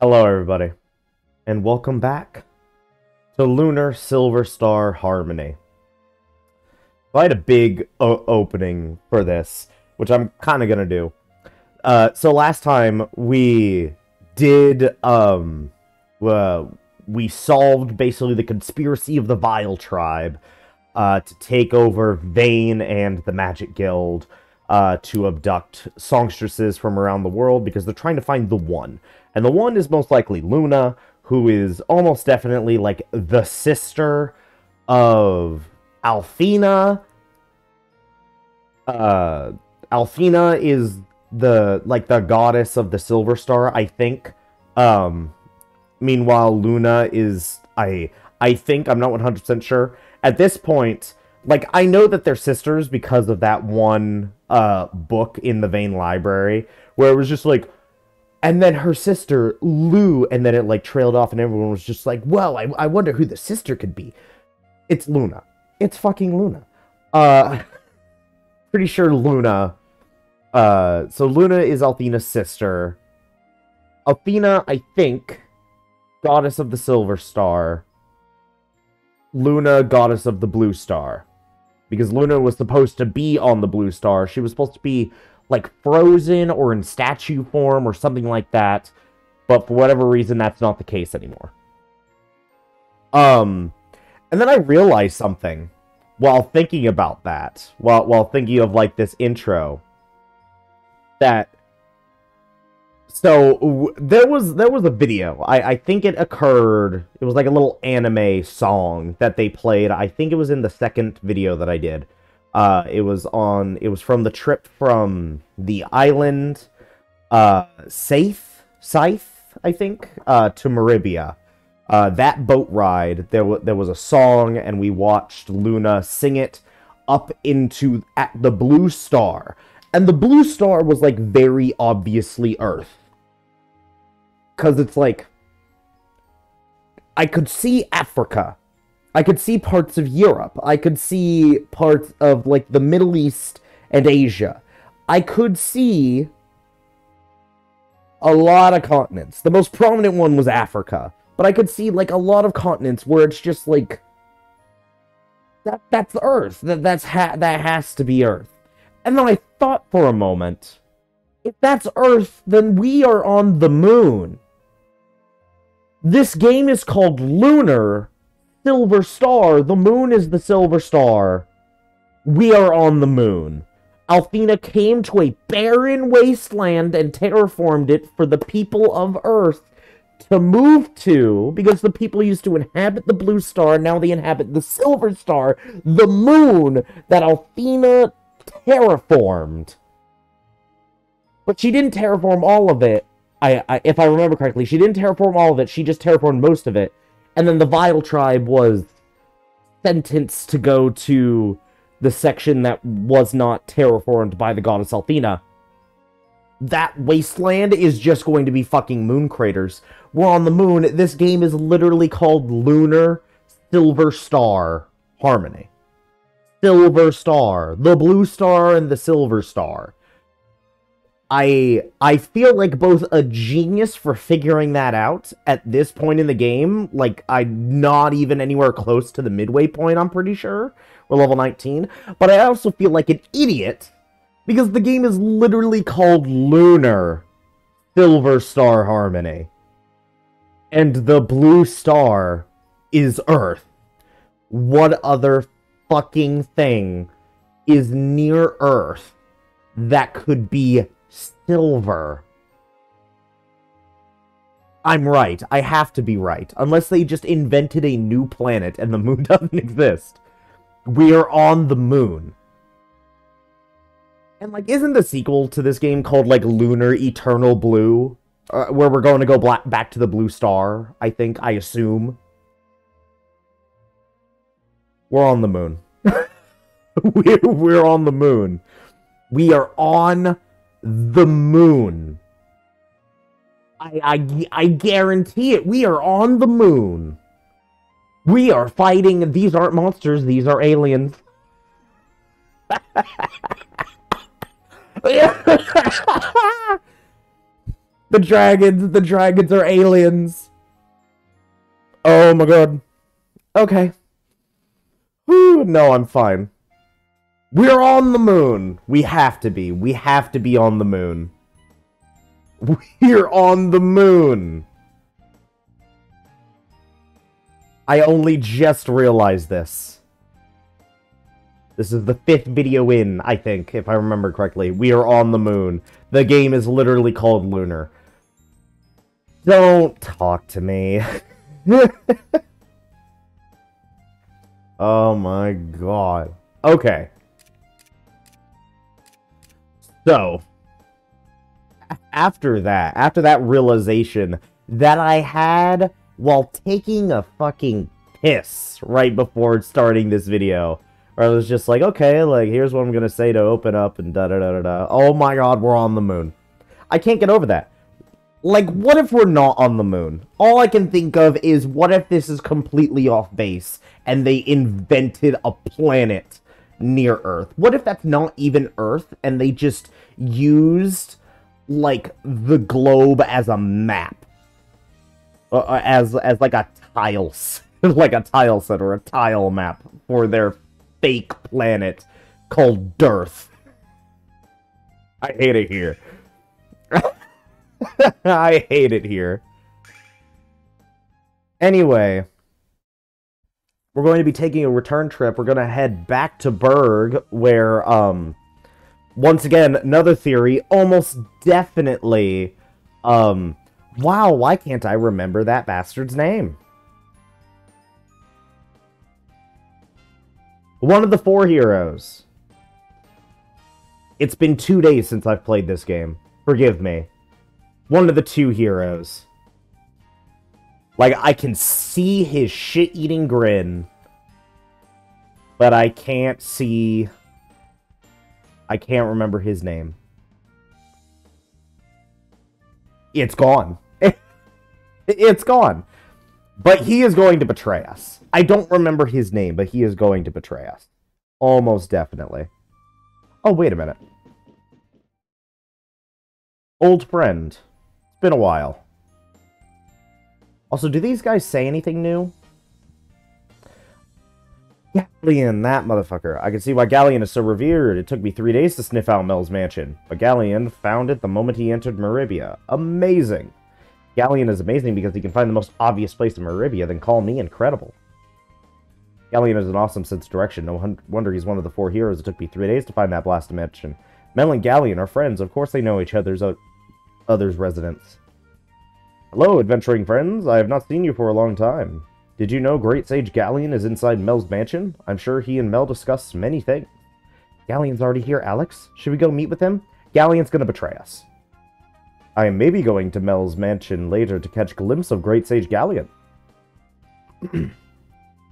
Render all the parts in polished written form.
Hello, everybody, and welcome back to Lunar Silver Star Harmony. I had a big opening for this, which I'm kind of gonna do. So last time we did, we solved basically the conspiracy of the Vile Tribe to take over Vane and the Magic Guild to abduct songstresses from around the world because they're trying to find the one. And the one is most likely Luna, who is almost definitely like the sister of Althena. Althena is the goddess of the Silver Star, I think. Meanwhile, Luna is I think, I'm not 100% sure. At this point, like, I know that they're sisters because of that one book in the Vane Library where it was just like, and then her sister, Lou, and then it, like, trailed off, and everyone was just like, well, I wonder who the sister could be. It's Luna. It's fucking Luna. Pretty sure Luna. So Luna is Althena's sister. Althena, I think, goddess of the Silver Star. Luna, goddess of the Blue Star. Because Luna was supposed to be on the Blue Star. She was supposed to be like frozen or in statue form or something like that, but for whatever reason that's not the case anymore. And then I realized something while thinking about that, while thinking of like this intro, that there was a video, I think it occurred, it was like a little anime song that they played. I think it was in the second video that I did. It was from the trip from the island, Scythe, I think, to Maribia. That boat ride, there was a song, and we watched Luna sing it up at the Blue Star. And the Blue Star was, like, very obviously Earth. Because it's like, I could see Africa. I could see parts of Europe. I could see parts of, like, the Middle East and Asia. I could see a lot of continents. The most prominent one was Africa. But I could see, like, a lot of continents where it's just, like, that's Earth. That has to be Earth. And then I thought for a moment, if that's Earth, then we are on the moon. This game is called Lunar Silver Star. The moon is the Silver Star. We are on the moon. Althena came to a barren wasteland and terraformed it for the people of Earth to move to, because the people used to inhabit the Blue Star, now they inhabit the Silver Star, the moon that Althena terraformed. But she didn't terraform all of it. If I remember correctly, she didn't terraform all of it, she just terraformed most of it. And then the Vile Tribe was sentenced to go to the section that was not terraformed by the goddess Althena. That wasteland is just going to be fucking moon craters. We're on the moon. This game is literally called Lunar Silver Star Harmony. Silver Star. The Blue Star and the Silver Star. I feel like both a genius for figuring that out at this point in the game. Like, I'm not even anywhere close to the midway point, I'm pretty sure. We're level 19. But I also feel like an idiot because the game is literally called Lunar Silver Star Harmony. And the Blue Star is Earth. What other fucking thing is near Earth that could be silver? I'm right. I have to be right. Unless they just invented a new planet and the moon doesn't exist. We are on the moon. And, like, isn't the sequel to this game called, like, Lunar Eternal Blue? Where we're going to go back to the Blue Star, I think, I assume. We're on the moon. We're on the moon. We are on the moon. I guarantee it. We are on the moon. We are fighting. These aren't monsters. These are aliens. The dragons are aliens. Oh my god. Okay. Whew, no, I'm fine. We're on the moon. We have to be. We have to be on the moon. We're on the moon. I only just realized this. This is the 5th video in, I think, if I remember correctly. We are on the moon. The game is literally called Lunar. Don't talk to me. Oh my god. Okay. So, after that realization that I had while taking a fucking piss right before starting this video, where I was just like, okay, like, here's what I'm gonna say to open up and da-da-da-da-da. Oh my god, we're on the moon. I can't get over that. Like, what if we're not on the moon? All I can think of is, what if this is completely off base, and they invented a planet near Earth? What if that's not even Earth, and they just used, like, the globe as a map? As like a tile, like a tile set or a tile map for their fake planet called Dearth. I hate it here. I hate it here. Anyway, we're going to be taking a return trip. We're going to head back to Berg, where, once again, another theory, almost definitely, wow, why can't I remember that bastard's name? One of the 4 heroes. It's been 2 days since I've played this game. Forgive me. One of the 2 heroes. Like, I can see his shit-eating grin, but I can't see... I can't remember his name. It's gone. It's gone. But he is going to betray us. I don't remember his name, but he is going to betray us. Almost definitely. Oh, wait a minute. Old friend. It's been a while. Also, do these guys say anything new? Galleon, that motherfucker. I can see why Galleon is so revered. It took me 3 days to sniff out Mel's mansion, but Galleon found it the moment he entered Meribia. Amazing. Galleon is amazing because he can find the most obvious place in Meribia, then call me incredible. Galleon has an awesome sense of direction. No wonder he's one of the 4 heroes. It took me 3 days to find that blasted mansion. Mel and Galleon are friends. Of course they know each other's residents. Hello, adventuring friends. I have not seen you for a long time. Did you know Great Sage Galleon is inside Mel's mansion? I'm sure he and Mel discuss many things. Galleon's already here, Alex. Should we go meet with him? Galleon's gonna betray us. I am maybe going to Mel's mansion later to catch a glimpse of Great Sage Galleon.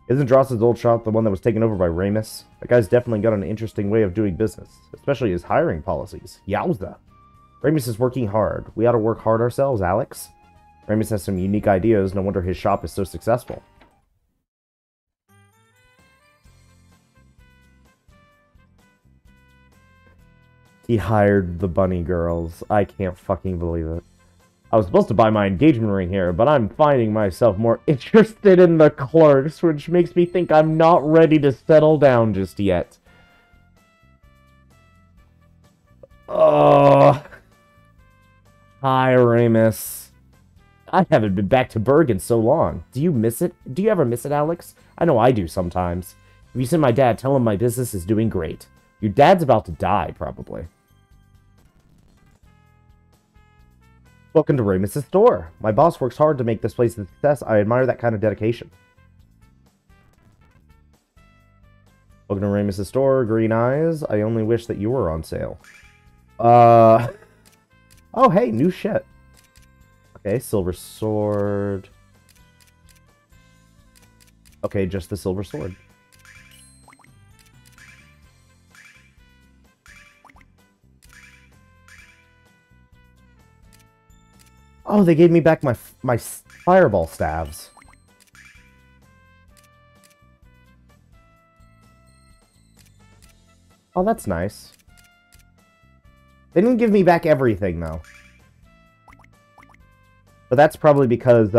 Isn't Dross's old shop the one that was taken over by Ramus? That guy's definitely got an interesting way of doing business, especially his hiring policies. Yowza! Ramus is working hard. We ought to work hard ourselves, Alex. Ramus has some unique ideas. No wonder his shop is so successful. He hired the bunny girls. I can't fucking believe it. I was supposed to buy my engagement ring here, but I'm finding myself more interested in the clerks, which makes me think I'm not ready to settle down just yet. Oh. Hi, Ramus. I haven't been back to Berg in so long. Do you miss it? Do you ever miss it, Alex? I know I do sometimes. If you send my dad, tell him my business is doing great. Your dad's about to die, probably. Welcome to Ramus' store. My boss works hard to make this place a success. I admire that kind of dedication. Welcome to Ramus' store, Green Eyes. I only wish that you were on sale. Oh, hey, new shit. Okay, silver sword. Okay, just the silver sword. Oh, they gave me back my fireball staves. Oh, that's nice. They didn't give me back everything, though. But that's probably because,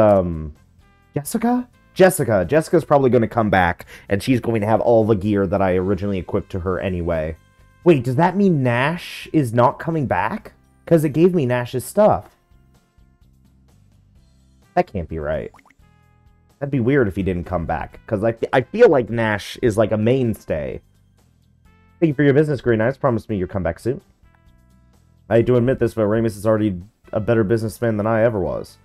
Jessica? Jessica's probably going to come back, and she's going to have all the gear that I originally equipped to her anyway. Wait, does that mean Nash is not coming back? Because it gave me Nash's stuff. That can't be right. That'd be weird if he didn't come back, because I feel like Nash is like a mainstay. Thank you for your business, Green Eyes. Promise me you'll come back soon. I hate to admit this, but Ramus is already a better businessman than I ever was.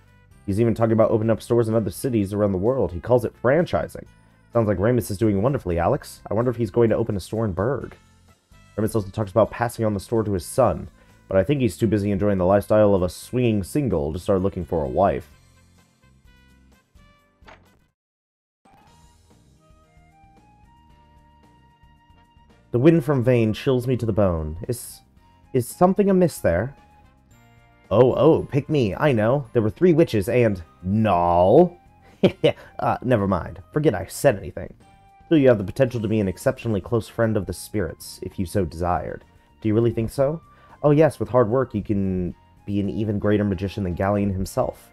He's even talking about opening up stores in other cities around the world. He calls it franchising. Sounds like Ramus is doing wonderfully, Alex. I wonder if he's going to open a store in Berg. Ramus also talks about passing on the store to his son, but I think he's too busy enjoying the lifestyle of a swinging single to start looking for a wife. The wind from Vane chills me to the bone. Is something amiss there? Oh, pick me. I know. There were 3 witches and... No. Never mind. Forget I said anything. Still, you have the potential to be an exceptionally close friend of the spirits, if you so desired. Do you really think so? Oh yes, with hard work you can be an even greater magician than Galleon himself.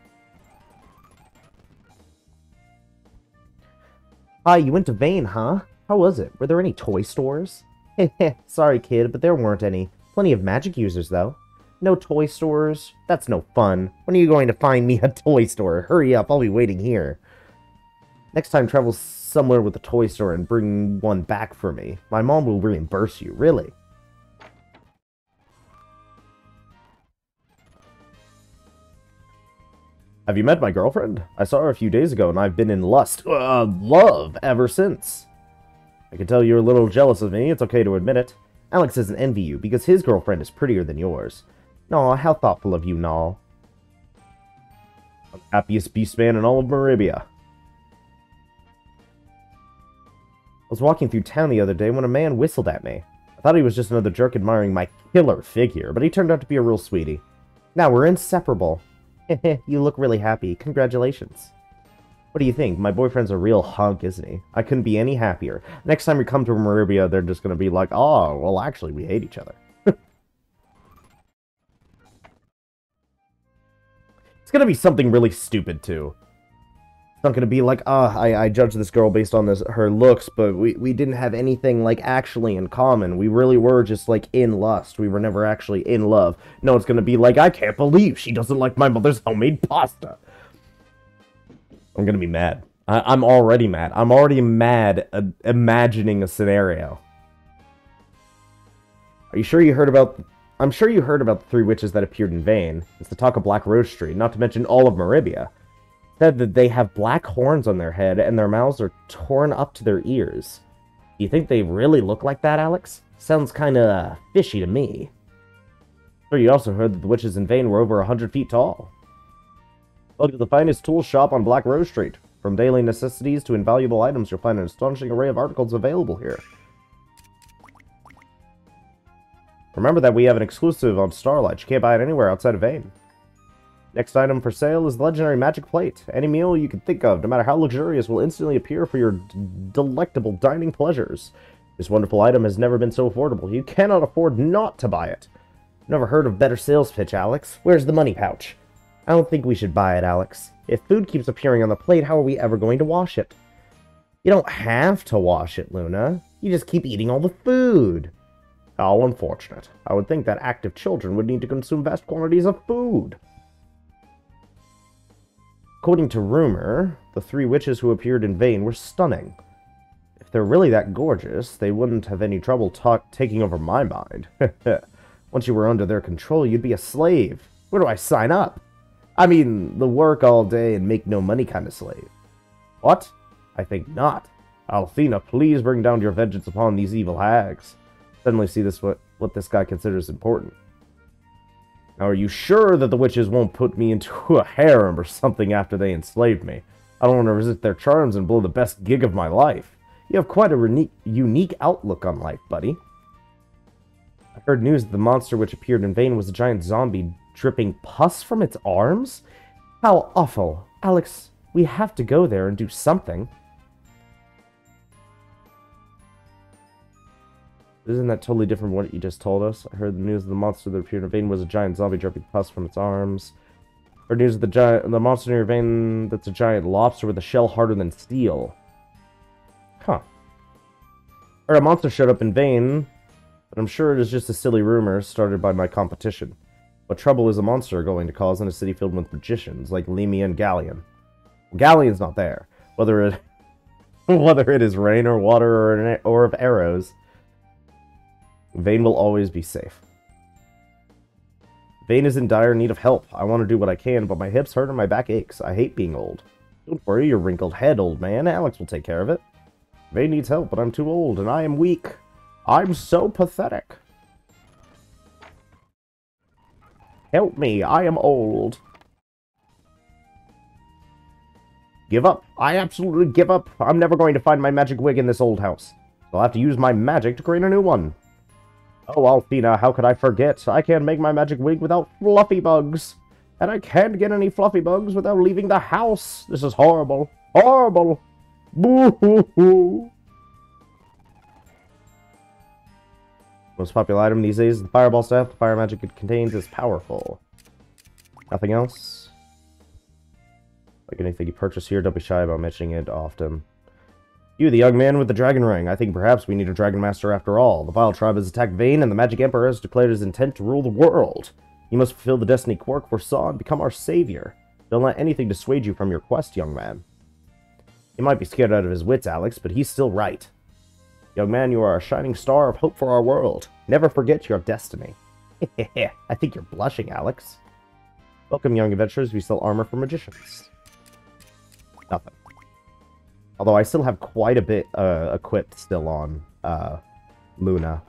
Hi, you went to Vane, huh? How was it? Were there any toy stores? Sorry, kid, but there weren't any. Plenty of magic users, though. No toy stores? That's no fun. When are you going to find me a toy store? Hurry up, I'll be waiting here. Next time, travel somewhere with a toy store and bring one back for me. My mom will reimburse you, really. Have you met my girlfriend? I saw her a few days ago and I've been in love ever since. I can tell you're a little jealous of me, it's okay to admit it. Alex doesn't envy you because his girlfriend is prettier than yours. Aw, how thoughtful of you, Nall. I'm the happiest beast man in all of Maribia. I was walking through town the other day when a man whistled at me. I thought he was just another jerk admiring my killer figure, but he turned out to be a real sweetie. Now we're inseparable. You look really happy. Congratulations. What do you think? My boyfriend's a real hunk, isn't he? I couldn't be any happier. Next time we come to Maribia, they're just gonna be like, oh, well, actually, we hate each other. It's gonna be something really stupid, too. It's not gonna be like, I judged this girl based on her looks, but we didn't have anything, like, actually in common. We really were just, like, in lust. We were never actually in love. No, it's gonna be like, I can't believe she doesn't like my mother's homemade pasta. I'm gonna be mad. I'm already mad. I'm already mad imagining a scenario. Are you sure you heard about... I'm sure you heard about the 3 witches that appeared in Vane. It's the talk of Black Rose Street, not to mention all of Maribia. Said that they have black horns on their head and their mouths are torn up to their ears. Do you think they really look like that, Alex? Sounds kinda fishy to me. Sure, you also heard that the witches in Vane were over 100 feet tall. Welcome to the finest tool shop on Black Rose Street. From daily necessities to invaluable items, you'll find an astonishing array of articles available here. Remember that we have an exclusive on Starlight. You can't buy it anywhere outside of Vane. Next item for sale is the legendary magic plate. Any meal you can think of, no matter how luxurious, will instantly appear for your delectable dining pleasures. This wonderful item has never been so affordable. You cannot afford not to buy it. Never heard of better sales pitch, Alex. Where's the money pouch? I don't think we should buy it, Alex. If food keeps appearing on the plate, how are we ever going to wash it? You don't have to wash it, Luna. You just keep eating all the food. How unfortunate. I would think that active children would need to consume vast quantities of food. According to rumor, the 3 witches who appeared in Vane were stunning. If they're really that gorgeous, they wouldn't have any trouble taking over my mind. Once you were under their control, you'd be a slave. Where do I sign up? I mean, the work all day and make no money kind of slave. What? I think not. Althena, please bring down your vengeance upon these evil hags. Suddenly see this what this guy considers important. Now, are you sure that the witches won't put me into a harem or something after they enslaved me? I don't want to resist their charms and blow the best gig of my life. You have quite a unique outlook on life, buddy. I heard news that the monster which appeared in Vane was a giant zombie dripping pus from its arms? How awful. Alex, we have to go there and do something. Isn't that totally different from what you just told us? I heard the news of the monster that appeared in Vane was a giant zombie dripping pus from its arms. Or news of the monster in your vein that's a giant lobster with a shell harder than steel. Huh. Or a monster showed up in vain, but I'm sure it is just a silly rumor started by my competition. What trouble is a monster going to cause in a city filled with magicians like Lemia and Galleon? Well, Galleon's not there. Whether it is rain or water or of arrows, Vane will always be safe. Vane is in dire need of help. I want to do what I can, but my hips hurt and my back aches. I hate being old. Don't worry your wrinkled head, old man. Alex will take care of it. Vane needs help, but I'm too old, and I am weak. I'm so pathetic. Help me, I am old. Give up. I absolutely give up. I'm never going to find my magic wig in this old house. I'll have to use my magic to create a new one. Oh, Althena, how could I forget? I can't make my magic wig without fluffy bugs. And I can't get any fluffy bugs without leaving the house. This is horrible. Horrible. Boo-hoo-hoo. Most popular item these days is the fireball staff. The fire magic it contains is powerful. Nothing else? Like anything you purchase here, don't be shy about mentioning it often. You, the young man with the dragon ring. I think perhaps we need a dragon master after all. The Vile tribe has attacked Vane, and the Magic Emperor has declared his intent to rule the world. You must fulfill the destiny Quark foresaw and become our savior. Don't let anything dissuade you from your quest, young man. He might be scared out of his wits, Alex, but he's still right. Young man, you are a shining star of hope for our world. Never forget your destiny. I think you're blushing, Alex. Welcome, young adventurers. We sell armor for magicians. Nothing. Although I still have quite a bit equipped still on Luna.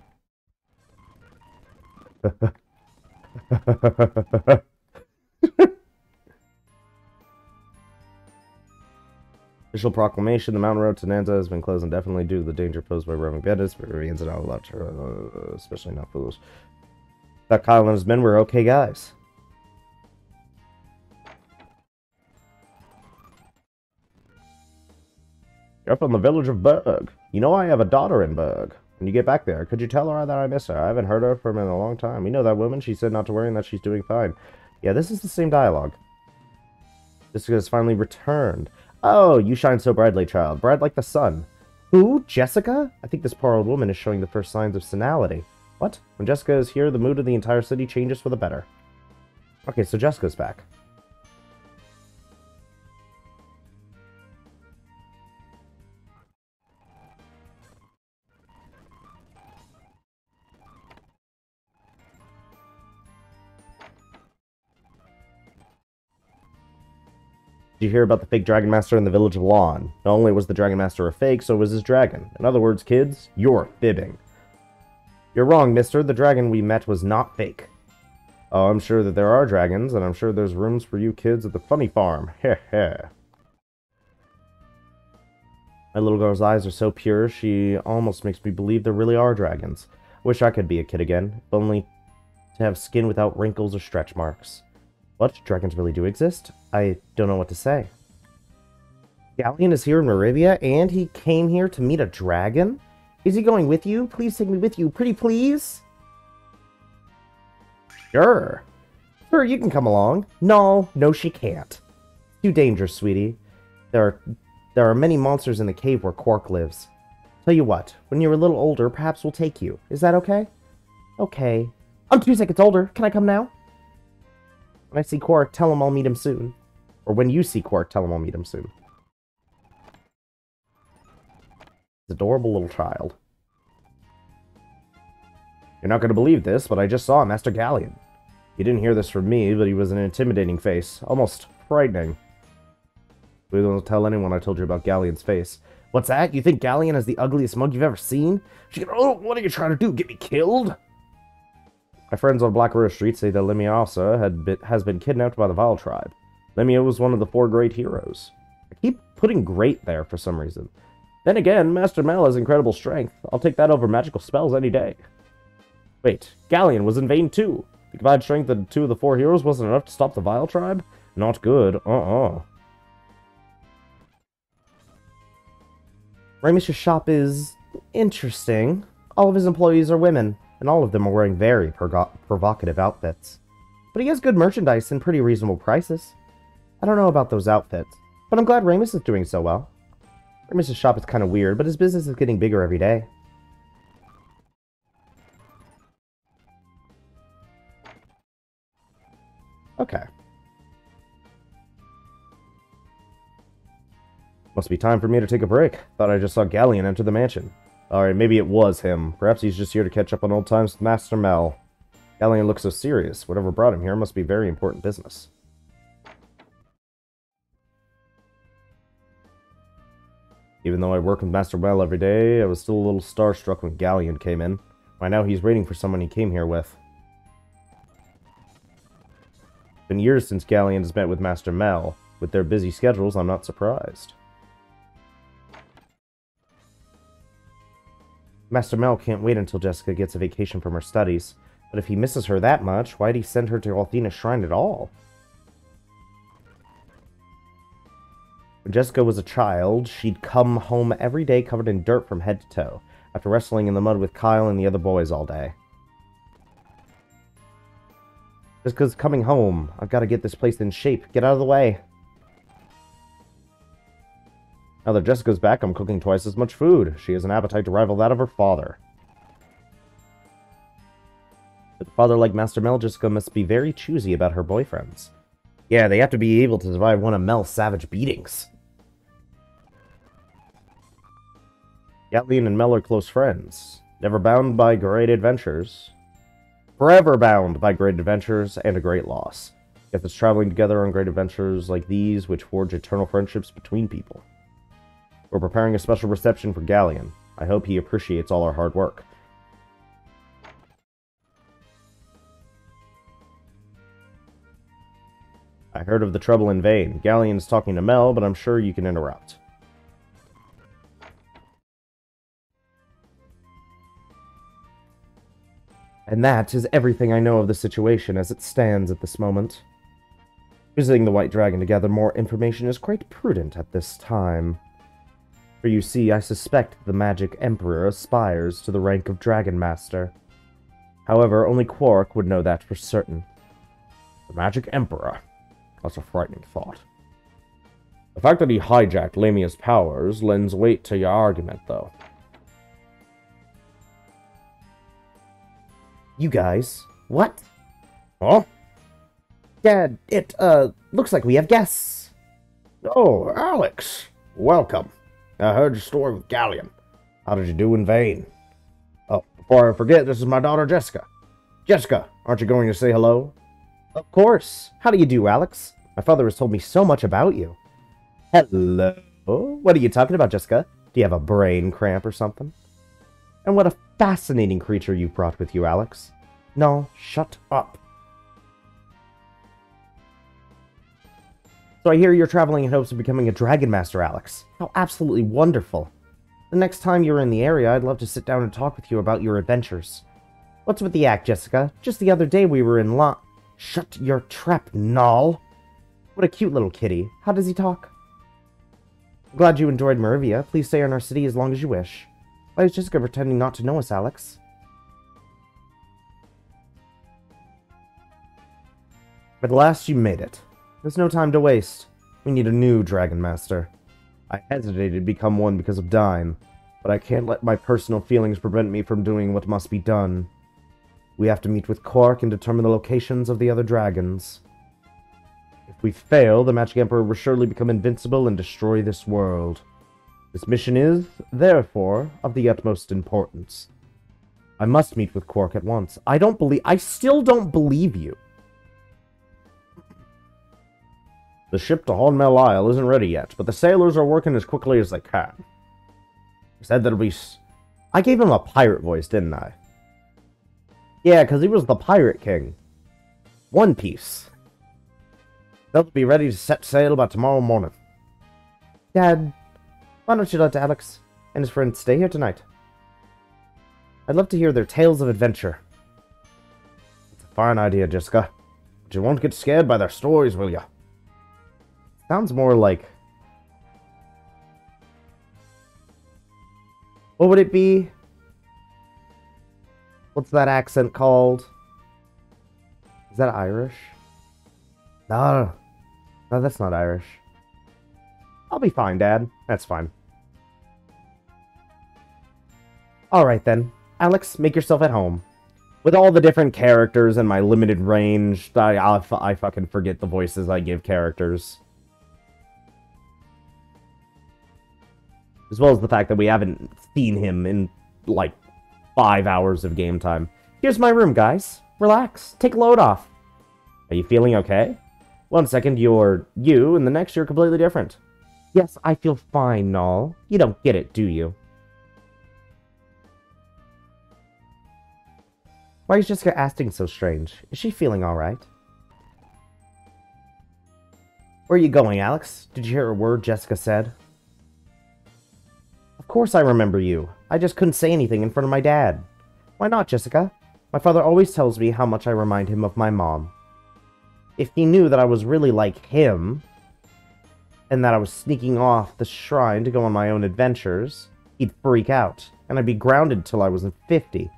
Official proclamation, the mountain road to Nanza has been closed indefinitely due to the danger posed by roaming bandits, but Rivians are not allowed to, especially not fools. That Kyle and his men were okay guys. You're up on the village of Berg. You know I have a daughter in Berg. When you get back there, could you tell her that I miss her? I haven't heard her from her in a long time. You know that woman? She said not to worry and that she's doing fine. Yeah, this is the same dialogue. Jessica has finally returned. Oh, you shine so brightly, child. Bright like the sun. Who? Jessica? I think this poor old woman is showing the first signs of senility. What? When Jessica is here, the mood of the entire city changes for the better. Okay, so Jessica's back. Did you hear about the fake Dragon Master in the village of Lawn? Not only was the Dragon Master a fake, so was his dragon. In other words, kids, you're fibbing. You're wrong, mister. The dragon we met was not fake. Oh, I'm sure that there are dragons, and I'm sure there's rooms for you kids at the funny farm. Heh heh. My little girl's eyes are so pure, she almost makes me believe there really are dragons. Wish I could be a kid again, if only to have skin without wrinkles or stretch marks. What? Dragons really do exist? I don't know what to say. Galleon is here in Marivia, and he came here to meet a dragon? Is he going with you? Please take me with you, pretty please? Sure. Sure, you can come along. No, she can't. Too dangerous, sweetie. There are many monsters in the cave where Quark lives. Tell you what, when you're a little older, perhaps we'll take you. Is that okay? Okay. I'm 2 seconds older. Can I come now? When I see Quark, tell him I'll meet him soon. Or when you see Quark, tell him I'll meet him soon. Adorable little child. You're not going to believe this, but I just saw Master Galleon. You didn't hear this from me, but he was an intimidating face. Almost frightening. Please don't tell anyone I told you about Galleon's face. What's that? You think Galleon is the ugliest mug you've ever seen? Oh, what are you trying to do? Get me killed? My friends on Black River Street say that Lemia has been kidnapped by the Vile tribe. Lemia was one of the 4 great heroes. I keep putting great there for some reason. Then again, Master Mel has incredible strength. I'll take that over magical spells any day. Wait, Galleon was in vain too. The combined strength of 2 of the 4 heroes wasn't enough to stop the Vile tribe? Not good. Ramish's shop is interesting. All of his employees are women, and all of them are wearing very provocative outfits. but he has good merchandise and pretty reasonable prices. I don't know about those outfits, but I'm glad Ramus is doing so well. Ramus' shop is kind of weird, but his business is getting bigger every day. Okay. Must be time for me to take a break. Thought I just saw Galleon enter the mansion. Alright, maybe it was him. Perhaps he's just here to catch up on old times with Master Mel. Galleon looks so serious. Whatever brought him here must be very important business. Even though I work with Master Mel every day, I was still a little starstruck when Galleon came in. By now he's waiting for someone he came here with. It's been years since Galleon has met with Master Mel. With their busy schedules, I'm not surprised. Master Mel can't wait until Jessica gets a vacation from her studies. But if he misses her that much, why'd he send her to Althena's shrine at all? When Jessica was a child, she'd come home every day covered in dirt from head to toe, after wrestling in the mud with Kyle and the other boys all day. Jessica's coming home. I've got to get this place in shape. Get out of the way. Now that Jessica's back, I'm cooking twice as much food. She has an appetite to rival that of her father. With a father like Master Mel, Jessica must be very choosy about her boyfriends. Yeah, they have to be able to survive one of Mel's savage beatings. Galleon and Mel are close friends. Never bound by great adventures. Forever bound by great adventures and a great loss. Yet it's traveling together on great adventures like these which forge eternal friendships between people. We're preparing a special reception for Galleon. I hope he appreciates all our hard work. I heard of the trouble in vain. Galleon's talking to Mel, but I'm sure you can interrupt. And that is everything I know of the situation as it stands at this moment. Visiting the White Dragon to gather more information is quite prudent at this time. For you see, I suspect the Magic Emperor aspires to the rank of Dragon Master. However, only Quark would know that for certain. The Magic Emperor? That's a frightening thought. The fact that he hijacked Lamia's powers lends weight to your argument, though. You guys. What? Huh? Dad, it, looks like we have guests. Oh, Alex. Welcome. I heard your story with Galleon. How did you do in vain? Oh, before I forget, this is my daughter Jessica. Jessica, aren't you going to say hello? Of course. How do you do, Alex? My father has told me so much about you. Hello? What are you talking about, Jessica? Do you have a brain cramp or something? And what a fascinating creature you've brought with you, Alex. No, shut up. So I hear you're traveling in hopes of becoming a Dragon Master, Alex. How absolutely wonderful. The next time you're in the area, I'd love to sit down and talk with you about your adventures. What's with the act, Jessica? Just the other day we were in Shut your trap, Null. What a cute little kitty. How does he talk? I'm glad you enjoyed Mervia. Please stay in our city as long as you wish. Why is Jessica pretending not to know us, Alex? At last you made it. There's no time to waste. We need a new Dragon Master. I hesitated to become one because of Dyne, but I can't let my personal feelings prevent me from doing what must be done. We have to meet with Quark and determine the locations of the other dragons. If we fail, the Magic Emperor will surely become invincible and destroy this world. This mission is, therefore, of the utmost importance. I must meet with Quark at once. I still don't believe you. The ship to Hornmel Isle isn't ready yet, but the sailors are working as quickly as they can. He said that'll be... I gave him a pirate voice, didn't I? Yeah, because he was the Pirate King. One Piece. They'll be ready to set sail by tomorrow morning. Dad, why don't you let Alex and his friends stay here tonight? I'd love to hear their tales of adventure. It's a fine idea, Jessica. But you won't get scared by their stories, will you? Sounds more like... What would it be? What's that accent called? Is that Irish? No. No, that's not Irish. I'll be fine, Dad. That's fine. Alright then. Alex, make yourself at home. With all the different characters and my limited range, I fucking forget the voices I give characters. As well as the fact that we haven't seen him in, like, 5 hours of game time. Here's my room, guys. Relax. Take a load off. Are you feeling okay? 1 second you're you, and the next you're completely different. Yes, I feel fine, Null. You don't get it, do you? Why is Jessica acting so strange? Is she feeling alright? Where are you going, Alex? Did you hear a word Jessica said? Of course I remember you. I just couldn't say anything in front of my dad. Why not, Jessica? My father always tells me how much I remind him of my mom. If he knew that I was really like him, and that I was sneaking off the shrine to go on my own adventures, he'd freak out, and I'd be grounded till I was 50.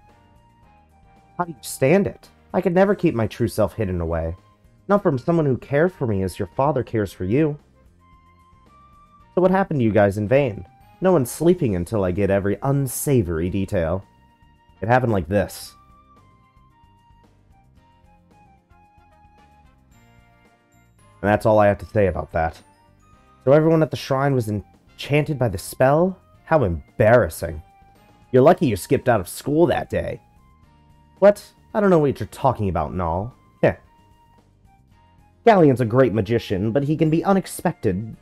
How do you stand it? I could never keep my true self hidden away. Not from someone who cared for me as your father cares for you. So what happened to you guys in Vane? No one's sleeping until I get every unsavory detail. It happened like this. And that's all I have to say about that. So everyone at the shrine was enchanted by the spell? How embarrassing. You're lucky you skipped out of school that day. What? I don't know what you're talking about, Null. Heh. Galleon's a great magician, but he can be unexpected.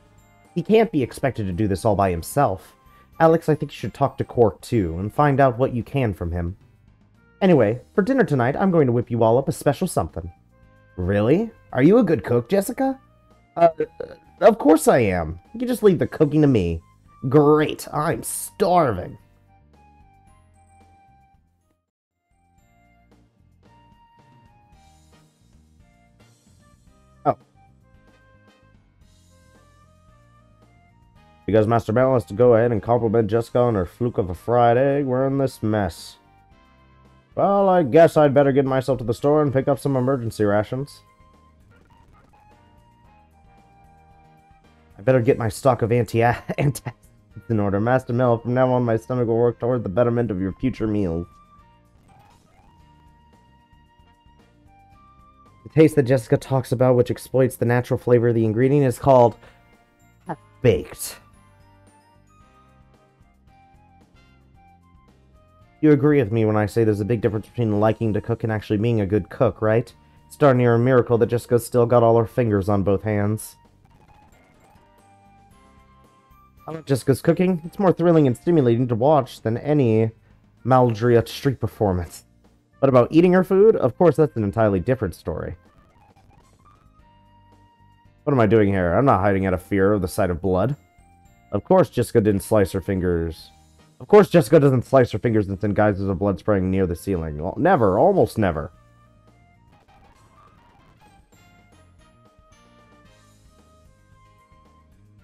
He can't be expected to do this all by himself. Alex, I think you should talk to Cork too, and find out what you can from him. Anyway, for dinner tonight, I'm going to whip you all up a special something. Really? Are you a good cook, Jessica? Of course I am. You can just leave the cooking to me. Great, I'm starving. Oh. Because Master Bell has to go ahead and compliment Jessica on her fluke of a fried egg, we're in this mess. Well, I guess I'd better get myself to the store and pick up some emergency rations. I better get my stock of antacids in order. Master Mel, from now on my stomach will work toward the betterment of your future meals. The taste that Jessica talks about, which exploits the natural flavor of the ingredient, is called baked. You agree with me when I say there's a big difference between liking to cook and actually being a good cook, right? It's darn near a miracle that Jessica's still got all her fingers on both hands. I love Jessica's cooking. It's more thrilling and stimulating to watch than any Maldria street performance. But about eating her food? Of course, that's an entirely different story. What am I doing here? I'm not hiding out of fear of the sight of blood. Of course Jessica didn't slice her fingers. Of course Jessica doesn't slice her fingers and send geysers of blood spraying near the ceiling. Well, never. Almost never.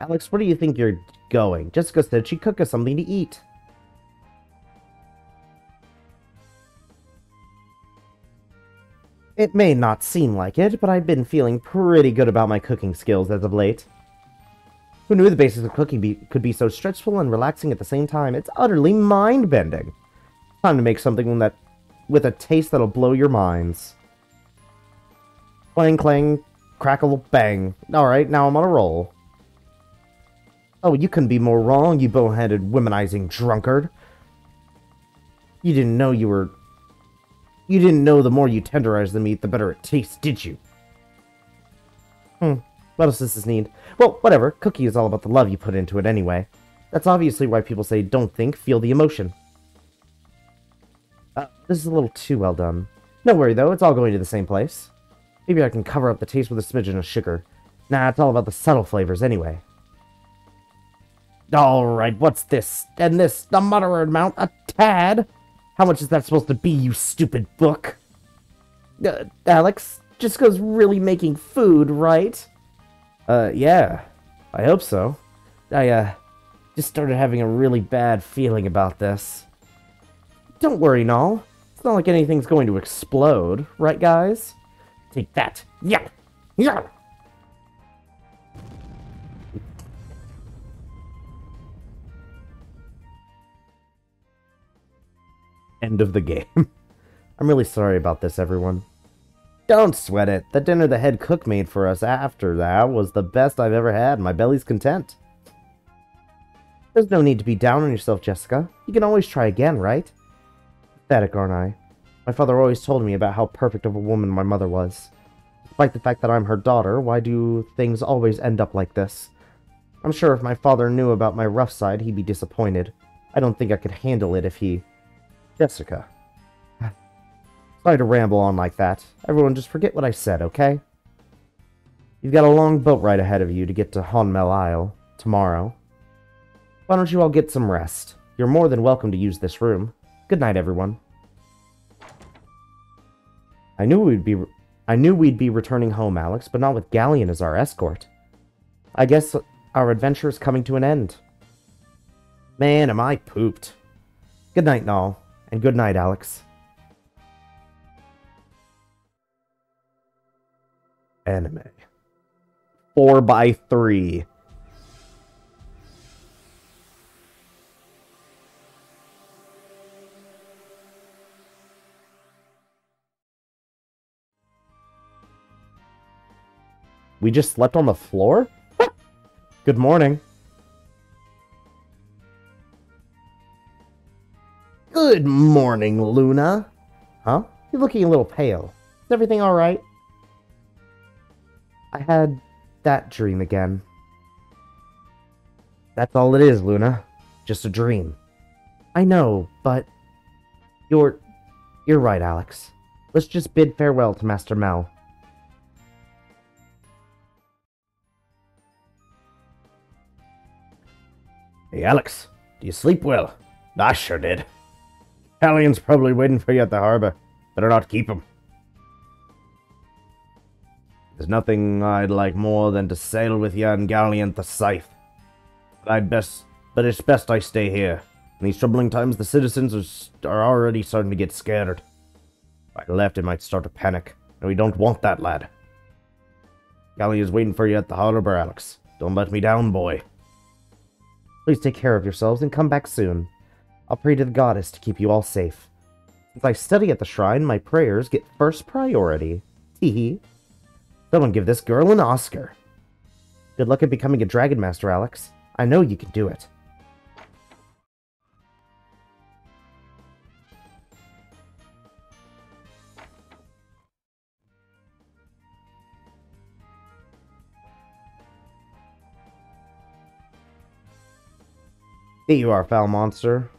Alex, where do you think you're going? Jessica said she'd cook us something to eat. It may not seem like it, but I've been feeling pretty good about my cooking skills as of late. Who knew the basics of cooking could be so stressful and relaxing at the same time? It's utterly mind-bending. Time to make something that with a taste that'll blow your minds. Clang, clang, crackle, bang. Alright, now I'm on a roll. Oh, you couldn't be more wrong, you bow-headed, womanizing drunkard. You didn't know the more you tenderize the meat, the better it tastes, did you? What else does this need? Well, whatever. Cookie is all about the love you put into it anyway. That's obviously why people say don't think, feel the emotion. This is a little too well done. No worry, though. It's all going to the same place. Maybe I can cover up the taste with a smidgen of sugar. Nah, it's all about the subtle flavors anyway. Alright, what's this? And this, the moderate amount, a tad? How much is that supposed to be, you stupid book? Alex, Jessica's really making food, right? Yeah. I hope so. I, just started having a really bad feeling about this. Don't worry, Null. It's not like anything's going to explode, right, guys? Take that. Yeah. Yeah. End of the game. I'm really sorry about this, everyone. Don't sweat it. The dinner the head cook made for us after that was the best I've ever had. My belly's content. There's no need to be down on yourself, Jessica. You can always try again, right? Pathetic, aren't I? My father always told me about how perfect of a woman my mother was. Despite the fact that I'm her daughter, why do things always end up like this? I'm sure if my father knew about my rough side, he'd be disappointed. I don't think I could handle it if he... Jessica. Sorry to ramble on like that. Everyone just forget what I said, okay? You've got a long boat ride ahead of you to get to Honmel Isle tomorrow. Why don't you all get some rest? You're more than welcome to use this room. Good night, everyone. I knew we'd be returning home, Alex, but not with Galleon as our escort. I guess our adventure is coming to an end. Man, am I pooped. Good night, Nall, and good night, Alex. Anime. 4x3. We just slept on the floor? Good morning. Good morning, Luna. Huh? You're looking a little pale. Is everything alright? I had that dream again. That's all it is, Luna. Just a dream. I know, but... You're right, Alex. Let's just bid farewell to Master Mel. Hey, Alex, do you sleep well? I sure did. Gallion's probably waiting for you at the harbor. Better not keep him. There's nothing I'd like more than to sail with you and Galleon the Scythe. But it's best I stay here. In these troubling times, the citizens are already starting to get scared. If I left, it might start a panic, and we don't want that, lad. Gallion's waiting for you at the harbor, Alex. Don't let me down, boy. Please take care of yourselves and come back soon. I'll pray to the goddess to keep you all safe. Since I study at the shrine, my prayers get first priority. Teehee. Someone give this girl an Oscar. Good luck at becoming a Dragon Master, Alex. I know you can do it. Here you are, foul monster.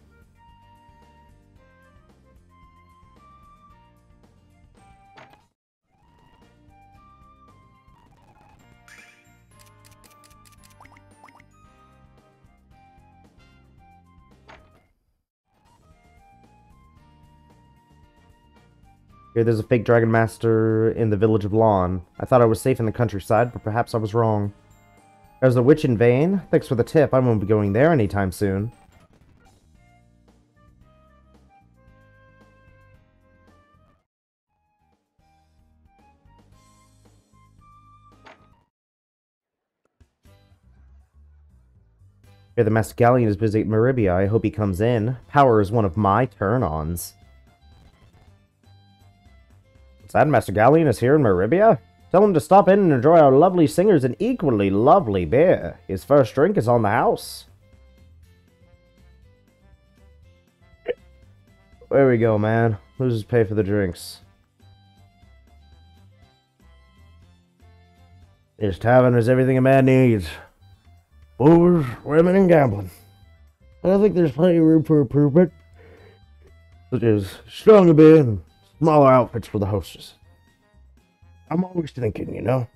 Here, there's a fake Dragon Master in the village of Lawn. I thought I was safe in the countryside, but perhaps I was wrong. There's a witch in Vane. Thanks for the tip. I won't be going there anytime soon. Here, the Master Galleon is busy at Maribia. I hope he comes in. Power is one of my turn-ons. What's that? Master Galleon is here in Maribia? Tell him to stop in and enjoy our lovely singers and equally lovely beer. His first drink is on the house. There we go, man. Who's just pay for the drinks? This tavern is everything a man needs. Booze, women, and gambling. I think there's plenty of room for improvement, such as stronger beer and smaller outfits for the hostess. I'm always thinking, you know.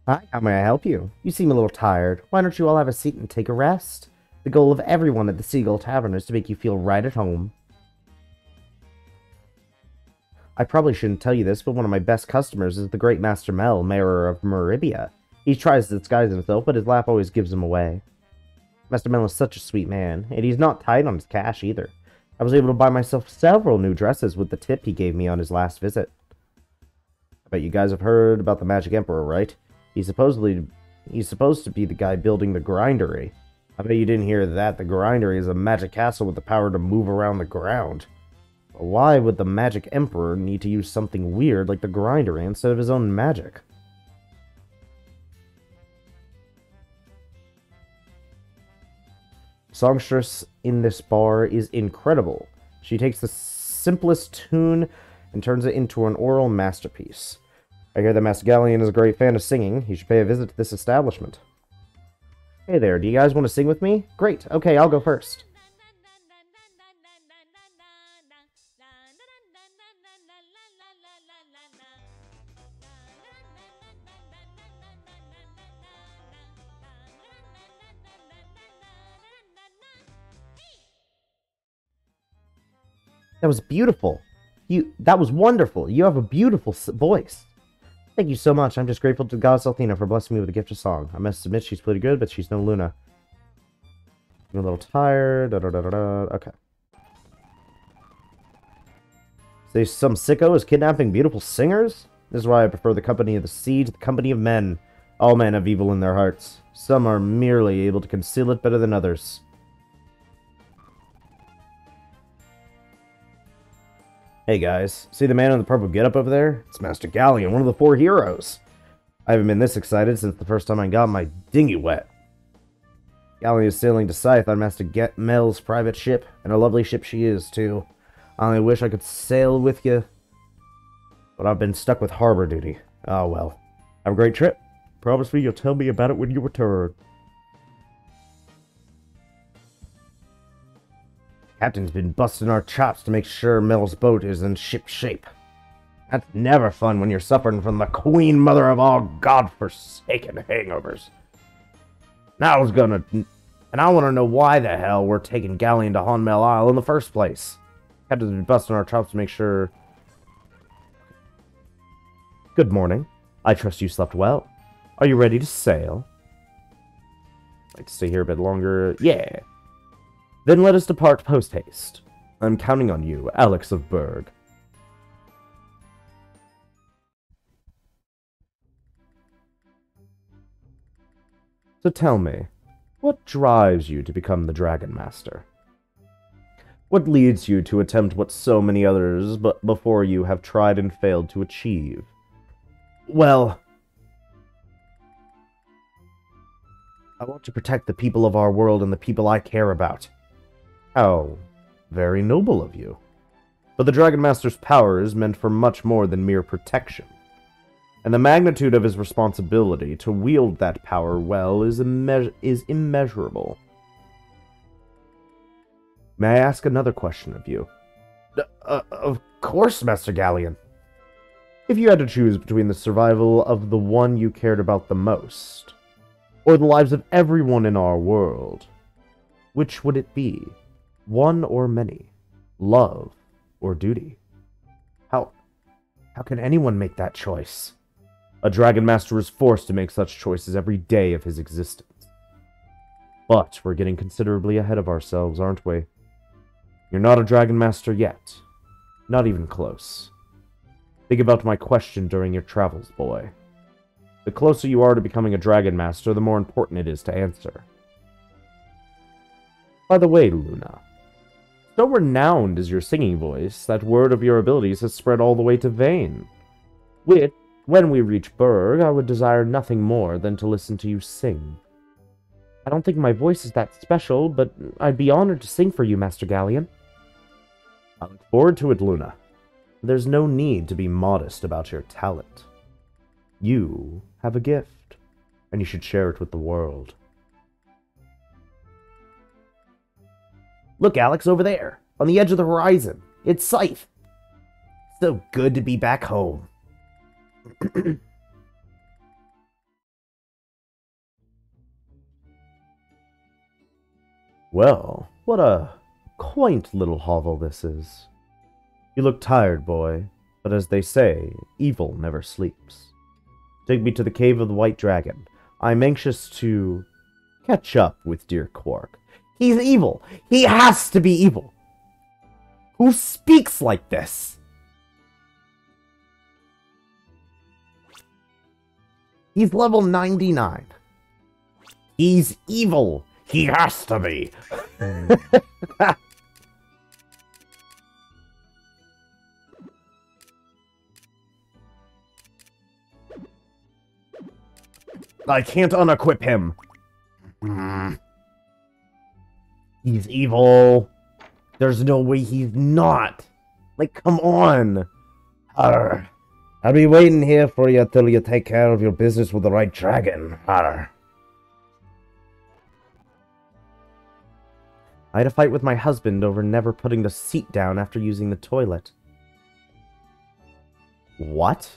Hi, how may I help you? You seem a little tired. Why don't you all have a seat and take a rest? The goal of everyone at the Seagull Tavern is to make you feel right at home. I probably shouldn't tell you this, but one of my best customers is the great Master Mel, Mayor of Maribia. He tries to disguise himself, but his laugh always gives him away. Master Mel is such a sweet man, and he's not tight on his cash either. I was able to buy myself several new dresses with the tip he gave me on his last visit. Bet you guys have heard about the Magic Emperor, right? He's supposed to be the guy building the grindery. I bet you didn't hear that. The grindery is a magic castle with the power to move around the ground. But why would the Magic Emperor need to use something weird like the grindery instead of his own magic? Songstress in this bar is incredible. She takes the simplest tune and turns it into an oral masterpiece. I hear that Master Galleon is a great fan of singing. He should pay a visit to this establishment. Hey there, do you guys want to sing with me? Great, okay, I'll go first. That was beautiful. That was wonderful. You have a beautiful voice. Thank you so much. I'm just grateful to Goddess Althena for blessing me with a gift of song. I must admit she's pretty good, but she's no Luna. I'm a little tired. Okay. Say some sicko is kidnapping beautiful singers? This is why I prefer the company of the sea to the company of men. All men have evil in their hearts. Some are merely able to conceal it better than others. Hey guys, see the man in the purple getup over there? It's Master Galleon, one of the 4 heroes. I haven't been this excited since the first time I got my dinghy wet. Galleon is sailing to Scythe on Master Mel's private ship, and a lovely ship she is, too. I only wish I could sail with you, but I've been stuck with harbor duty. Oh well. Have a great trip. Promise me you'll tell me about it when you return. Captain's been busting our chops to make sure Mel's boat is in ship shape. That's never fun when you're suffering from the queen mother of all godforsaken hangovers. Now I was gonna... And I want to know why the hell we're taking Galleon to Honmel Isle in the first place. Captain's been busting our chops to make sure... Good morning. I trust you slept well. Are you ready to sail? I'd like to stay here a bit longer. Yeah. Then let us depart post-haste. I'm counting on you, Alex of Berg. So tell me, what drives you to become the Dragon Master? What leads you to attempt what so many others but before you have tried and failed to achieve? Well, I want to protect the people of our world and the people I care about. How very noble of you. But the Dragon Master's power is meant for much more than mere protection. And the magnitude of his responsibility to wield that power well is immeasurable. May I ask another question of you? Of course, Master Galleon. If you had to choose between the survival of the one you cared about the most, or the lives of everyone in our world, which would it be? One or many? Love or duty? How can anyone make that choice? A Dragon Master is forced to make such choices every day of his existence. But we're getting considerably ahead of ourselves, aren't we? You're not a Dragon Master yet. Not even close. Think about my question during your travels, boy. The closer you are to becoming a Dragon Master, the more important it is to answer. By the way, Luna, so renowned is your singing voice that word of your abilities has spread all the way to Vane. When we reach Berg, I would desire nothing more than to listen to you sing. I don't think my voice is that special, but I'd be honored to sing for you, Master Galleon. I look forward to it, Luna. There's no need to be modest about your talent. You have a gift, and you should share it with the world. Look, Alex, over there, on the edge of the horizon. It's Scythe. So good to be back home. Well, what a quaint little hovel this is. You look tired, boy, but as they say, evil never sleeps. Take me to the cave of the White Dragon. I'm anxious to catch up with dear Quark. He's evil. He has to be evil. Who speaks like this? He's level 99. He's evil. He has to be. I can't unequip him. He's evil. There's no way he's not. Like, come on. Arr. I'll be waiting here for you till you take care of your business with the right dragon. Arr. I had a fight with my husband over never putting the seat down after using the toilet. What?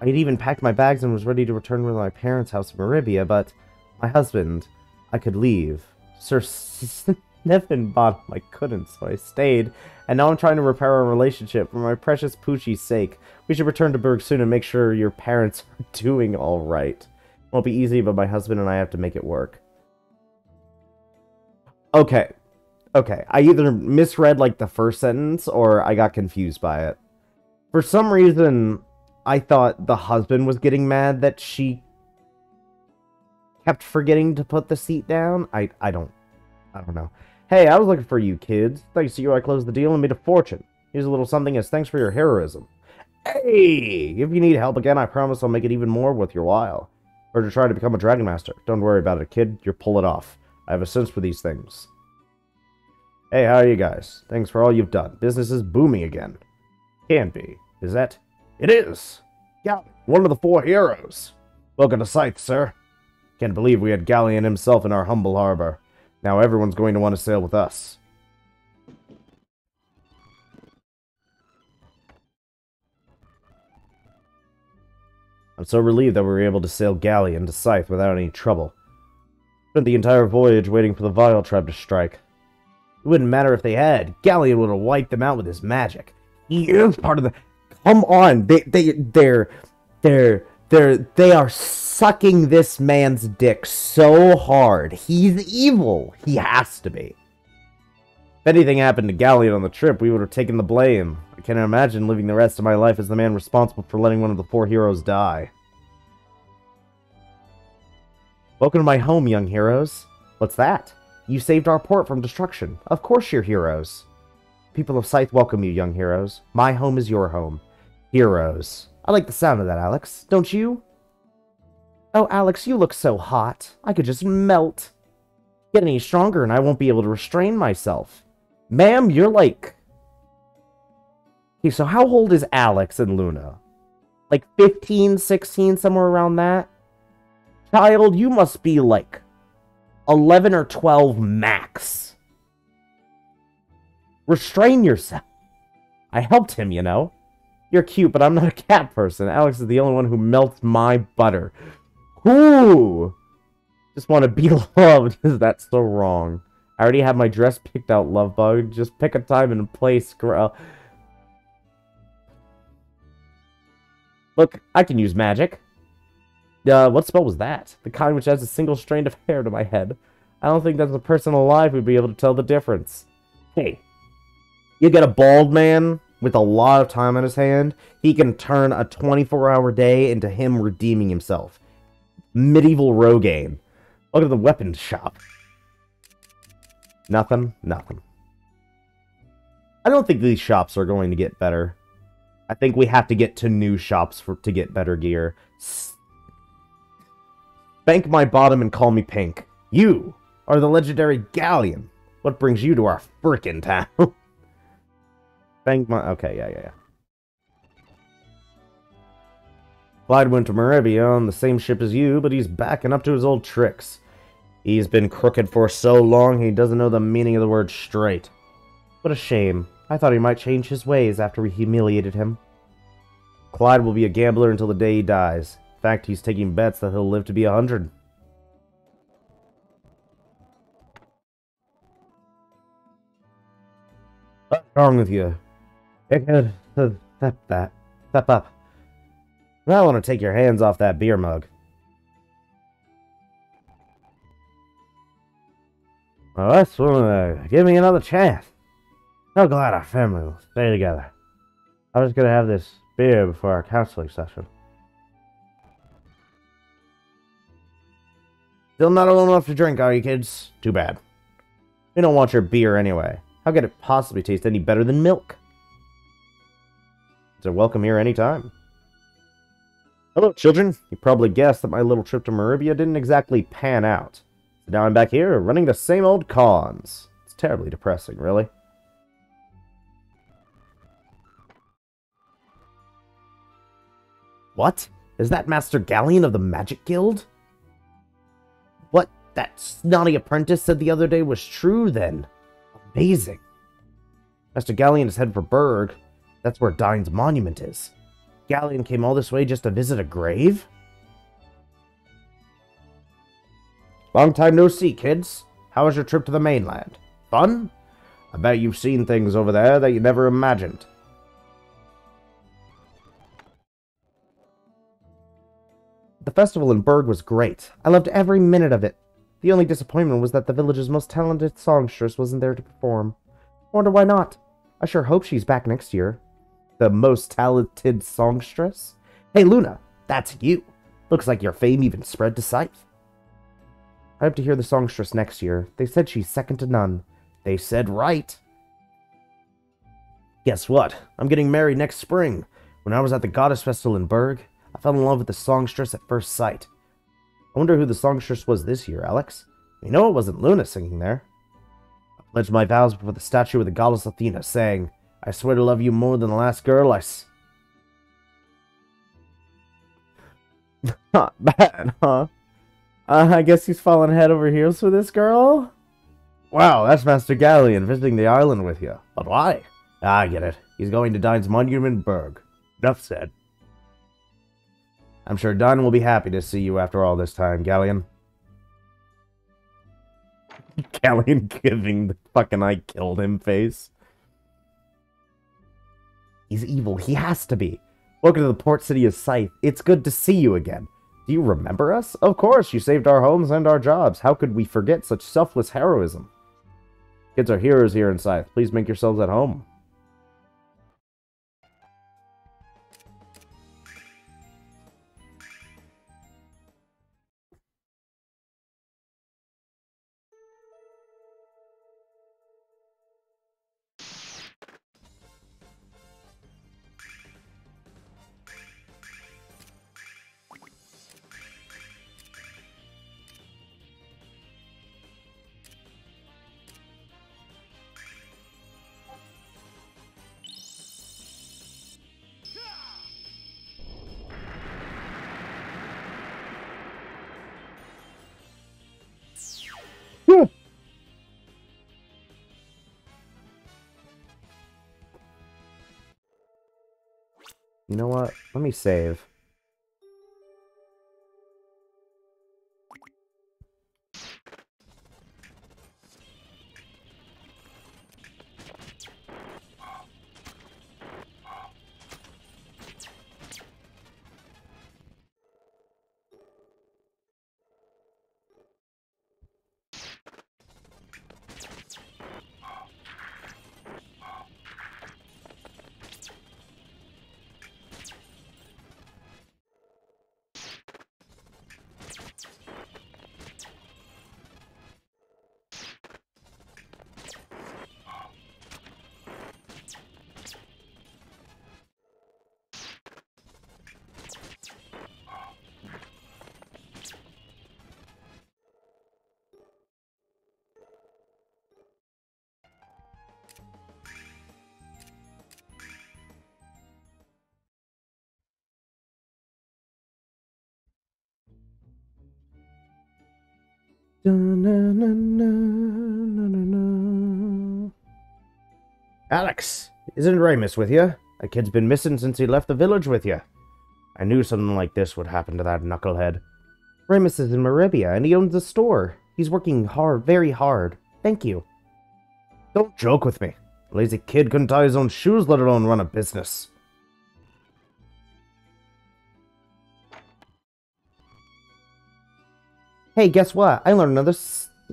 I had even packed my bags and was ready to return to my parents' house in Maribia, but my husband, I could leave. Sir Sniffin bottom, I couldn't, so I stayed, and now I'm trying to repair our relationship for my precious Poochie's sake. We should return to Berg soon and make sure your parents are doing all right. It won't be easy, but my husband and I have to make it work. Okay. I either misread, like, the first sentence, or I got confused by it. For some reason, I thought the husband was getting mad that she kept forgetting to put the seat down. I don't know. Hey, I was looking for you, kids. Thanks to you, I closed the deal and made a fortune. Here's a little something as thanks for your heroism. Hey! If you need help again, I promise I'll make it even more worth your while. Or to try to become a Dragon Master. Don't worry about it, kid. You'll pull it off. I have a sense for these things. Hey, how are you guys? Thanks for all you've done. Business is booming again. Can be. Is that? It is! Yeah, one of the 4 heroes. Welcome to Scythe, sir. Can't believe we had Galleon himself in our humble harbor. Now everyone's going to want to sail with us. I'm so relieved that we were able to sail Galleon to Scythe without any trouble. Spent the entire voyage waiting for the Vile tribe to strike. It wouldn't matter if they had. Galleon would have wiped them out with his magic. He is part of the... Come on! They are sucking this man's dick so hard. He's evil. He has to be. If anything happened to Galleon on the trip, we would have taken the blame. I can't imagine living the rest of my life as the man responsible for letting one of the 4 heroes die. Welcome to my home, young heroes. What's that? You saved our port from destruction. Of course you're heroes. People of Scythe welcome you, young heroes. My home is your home. Heroes. I like the sound of that, Alex. Don't you? Oh, Alex, you look so hot. I could just melt. Get any stronger and I won't be able to restrain myself. Ma'am, you're like... Okay, so how old is Alex and Luna? Like 15, 16, somewhere around that? Child, you must be like 11 or 12 max. Restrain yourself. I helped him, you know. You're cute, but I'm not a cat person. Alex is the only one who melts my butter. Ooh! Just want to be loved. Is that so wrong? I already have my dress picked out, love bug. Just pick a time and a place, girl. Look, I can use magic. What spell was that? The kind which adds a single strand of hair to my head. I don't think that a person alive would be able to tell the difference. Hey, you get a bald man with a lot of time on his hand, he can turn a 24-hour day into him redeeming himself. Medieval Rogaine. Look at the weapons shop. Nothing. I don't think these shops are going to get better. I think we have to get to new shops to get better gear. Spank my bottom and call me Pink. You are the legendary Galleon. What brings you to our frickin' town? Spank my... Okay, yeah. Clyde went to Maribia on the same ship as you, but he's backing up to his old tricks. He's been crooked for so long, he doesn't know the meaning of the word straight. What a shame. I thought he might change his ways after we humiliated him. Clyde will be a gambler until the day he dies. In fact, he's taking bets that he'll live to be 100. What's wrong with you? Step up. I want to take your hands off that beer mug. Well, that's give me another chance. So glad our family will stay together. I'm just gonna have this beer before our counseling session. Still not old enough to drink, are you kids? Too bad. We don't want your beer anyway. How could it possibly taste any better than milk? So welcome here anytime. Hello, children. You probably guessed that my little trip to Maribia didn't exactly pan out. So now I'm back here, running the same old cons. It's terribly depressing, really. What? Is that Master Galleon of the Magic Guild? What that snotty apprentice said the other day was true, then? Amazing. Master Galleon is headed for Berg. That's where Dine's monument is. Galleon came all this way just to visit a grave? Long time no see, kids. How was your trip to the mainland? Fun? I bet you've seen things over there that you never imagined. The festival in Berg was great. I loved every minute of it. The only disappointment was that the village's most talented songstress wasn't there to perform. I wonder why not. I sure hope she's back next year. The most talented songstress? Hey, Luna, that's you. Looks like your fame even spread to Scythe. I hope to hear the songstress next year. They said she's second to none. They said right. Guess what? I'm getting married next spring. When I was at the Goddess Festival in Berg, I fell in love with the songstress at first sight. I wonder who the songstress was this year, Alex. You know it wasn't Luna singing there. I pledged my vows before the statue of the goddess Athena, saying, I swear to love you more than the last girl Not bad, huh? I guess he's fallen head over heels for this girl? Wow, that's Master Galleon visiting the island with you. But why? I get it. He's going to Dine's monument in Berg. Enough said. I'm sure Dine will be happy to see you after all this time, Galleon. Galleon giving the fucking I killed him face. He's evil. He has to be. Welcome to the port city of Scythe. It's good to see you again. Do you remember us? Of course, you saved our homes and our jobs. How could we forget such selfless heroism? Kids are heroes here in Scythe. Please make yourselves at home. You know what? Let me save. Alex, isn't Ramus with you? That kid's been missing since he left the village with you. I knew something like this would happen to that knucklehead. Ramus is in Maribia, and he owns a store. He's working hard, very hard. Thank you. Don't joke with me. The lazy kid couldn't tie his own shoes, let alone run a business. Hey, guess what? I learned another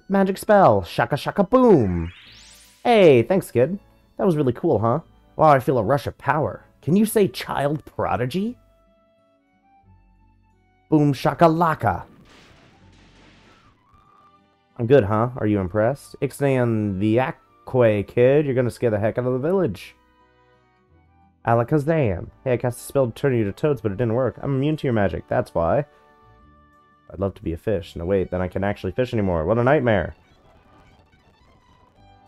magic spell. Shaka shaka boom. Hey, thanks, kid. That was really cool, huh? Wow, I feel a rush of power. Can you say child prodigy? Boom shakalaka. I'm good, huh? Are you impressed? Ixnay the Aquay, kid. You're gonna scare the heck out of the village. Alakazam. Hey, I cast a spell to turn you to toads, but it didn't work. I'm immune to your magic, that's why. I'd love to be a fish. No, wait, then I can't actually fish anymore. What a nightmare.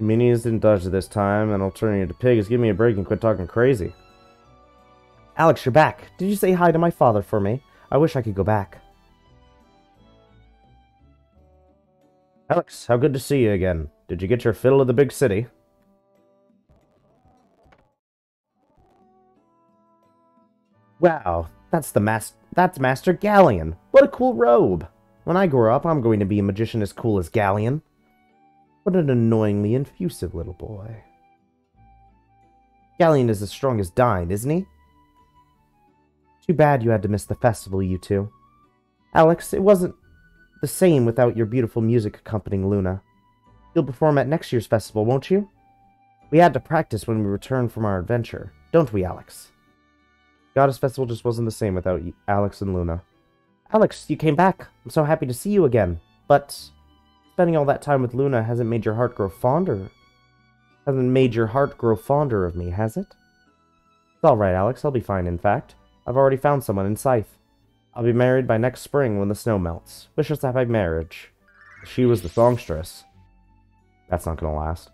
Minis didn't dodge it this time, and I'll turn you to pigs. Give me a break and quit talking crazy. Alex, you're back. Did you say hi to my father for me? I wish I could go back. Alex, how good to see you again. Did you get your fill of the big city? Wow, that's Master Galleon. What a cool robe. When I grow up, I'm going to be a magician as cool as Galleon. What an annoyingly effusive little boy. Galleon is as strong as Dine, isn't he? Too bad you had to miss the festival, you two. Alex, it wasn't the same without your beautiful music accompanying Luna. You'll perform at next year's festival, won't you? We had to practice when we returned from our adventure, don't we, Alex? Goddess Festival just wasn't the same without Alex and Luna. Alex, you came back. I'm so happy to see you again. But spending all that time with Luna hasn't made your heart grow fonder. Hasn't made your heart grow fonder of me, has it? It's alright, Alex. I'll be fine, in fact. I've already found someone in Scythe. I'll be married by next spring when the snow melts. Wish us a happy marriage. She was the songstress. That's not gonna last.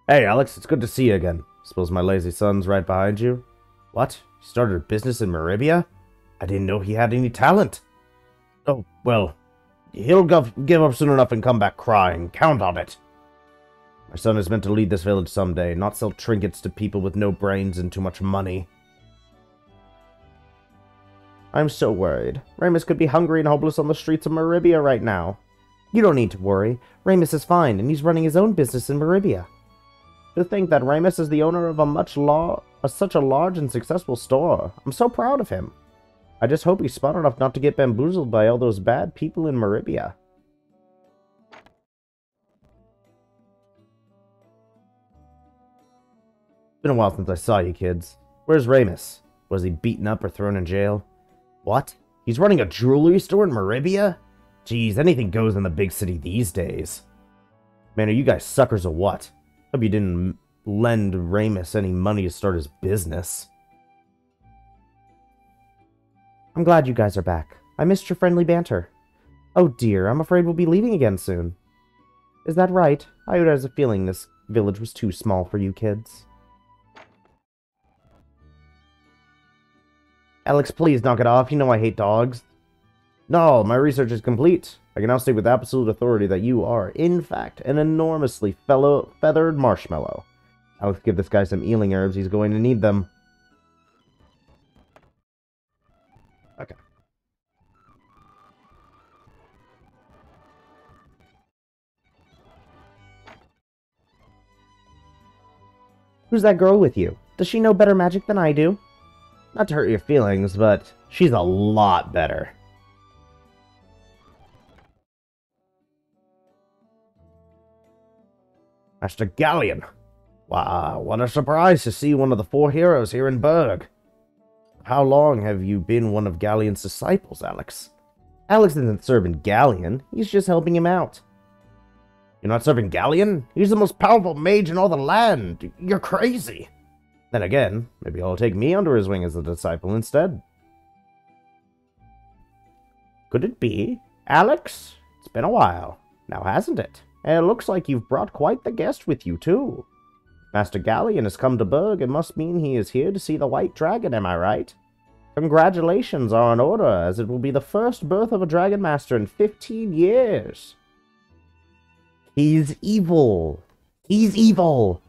Hey, Alex, it's good to see you again. Suppose my lazy son's right behind you? What? He started a business in Maribia? I didn't know he had any talent. Oh, well, he'll give up soon enough and come back crying. Count on it. My son is meant to lead this village someday, not sell trinkets to people with no brains and too much money. I'm so worried. Ramus could be hungry and homeless on the streets of Maribia right now. You don't need to worry. Ramus is fine, and he's running his own business in Maribia. To think that Ramus is the owner of such a large and successful store. I'm so proud of him. I just hope he's smart enough not to get bamboozled by all those bad people in Maribia. Been a while since I saw you kids. Where's Ramus? Was he beaten up or thrown in jail? What? He's running a jewelry store in Maribia? Geez, anything goes in the big city these days. Man, are you guys suckers or what? Hope you didn't lend Ramus any money to start his business. I'm glad you guys are back. I missed your friendly banter. Oh dear, I'm afraid we'll be leaving again soon. Is that right? I had a feeling this village was too small for you kids. Alex, please knock it off. You know I hate dogs. No, my research is complete. I can now state with absolute authority that you are, in fact, an enormously feathered marshmallow. Alex, give this guy some healing herbs. He's going to need them. Okay. Who's that girl with you? Does she know better magic than I do? Not to hurt your feelings, but she's a lot better. Master Galleon. Wow, what a surprise to see one of the 4 heroes here in Berg. How long have you been one of Galleon's disciples, Alex? Alex isn't serving Galleon, he's just helping him out. You're not serving Galleon? He's the most powerful mage in all the land. You're crazy. Then again, maybe he'll take me under his wing as a disciple instead. Could it be? Alex? It's been a while, now hasn't it? And it looks like you've brought quite the guest with you, too. Master Galleon has come to Berg. It must mean he is here to see the White Dragon, am I right? Congratulations are in order, as it will be the first birth of a Dragon Master in 15 years. He's evil. He's evil.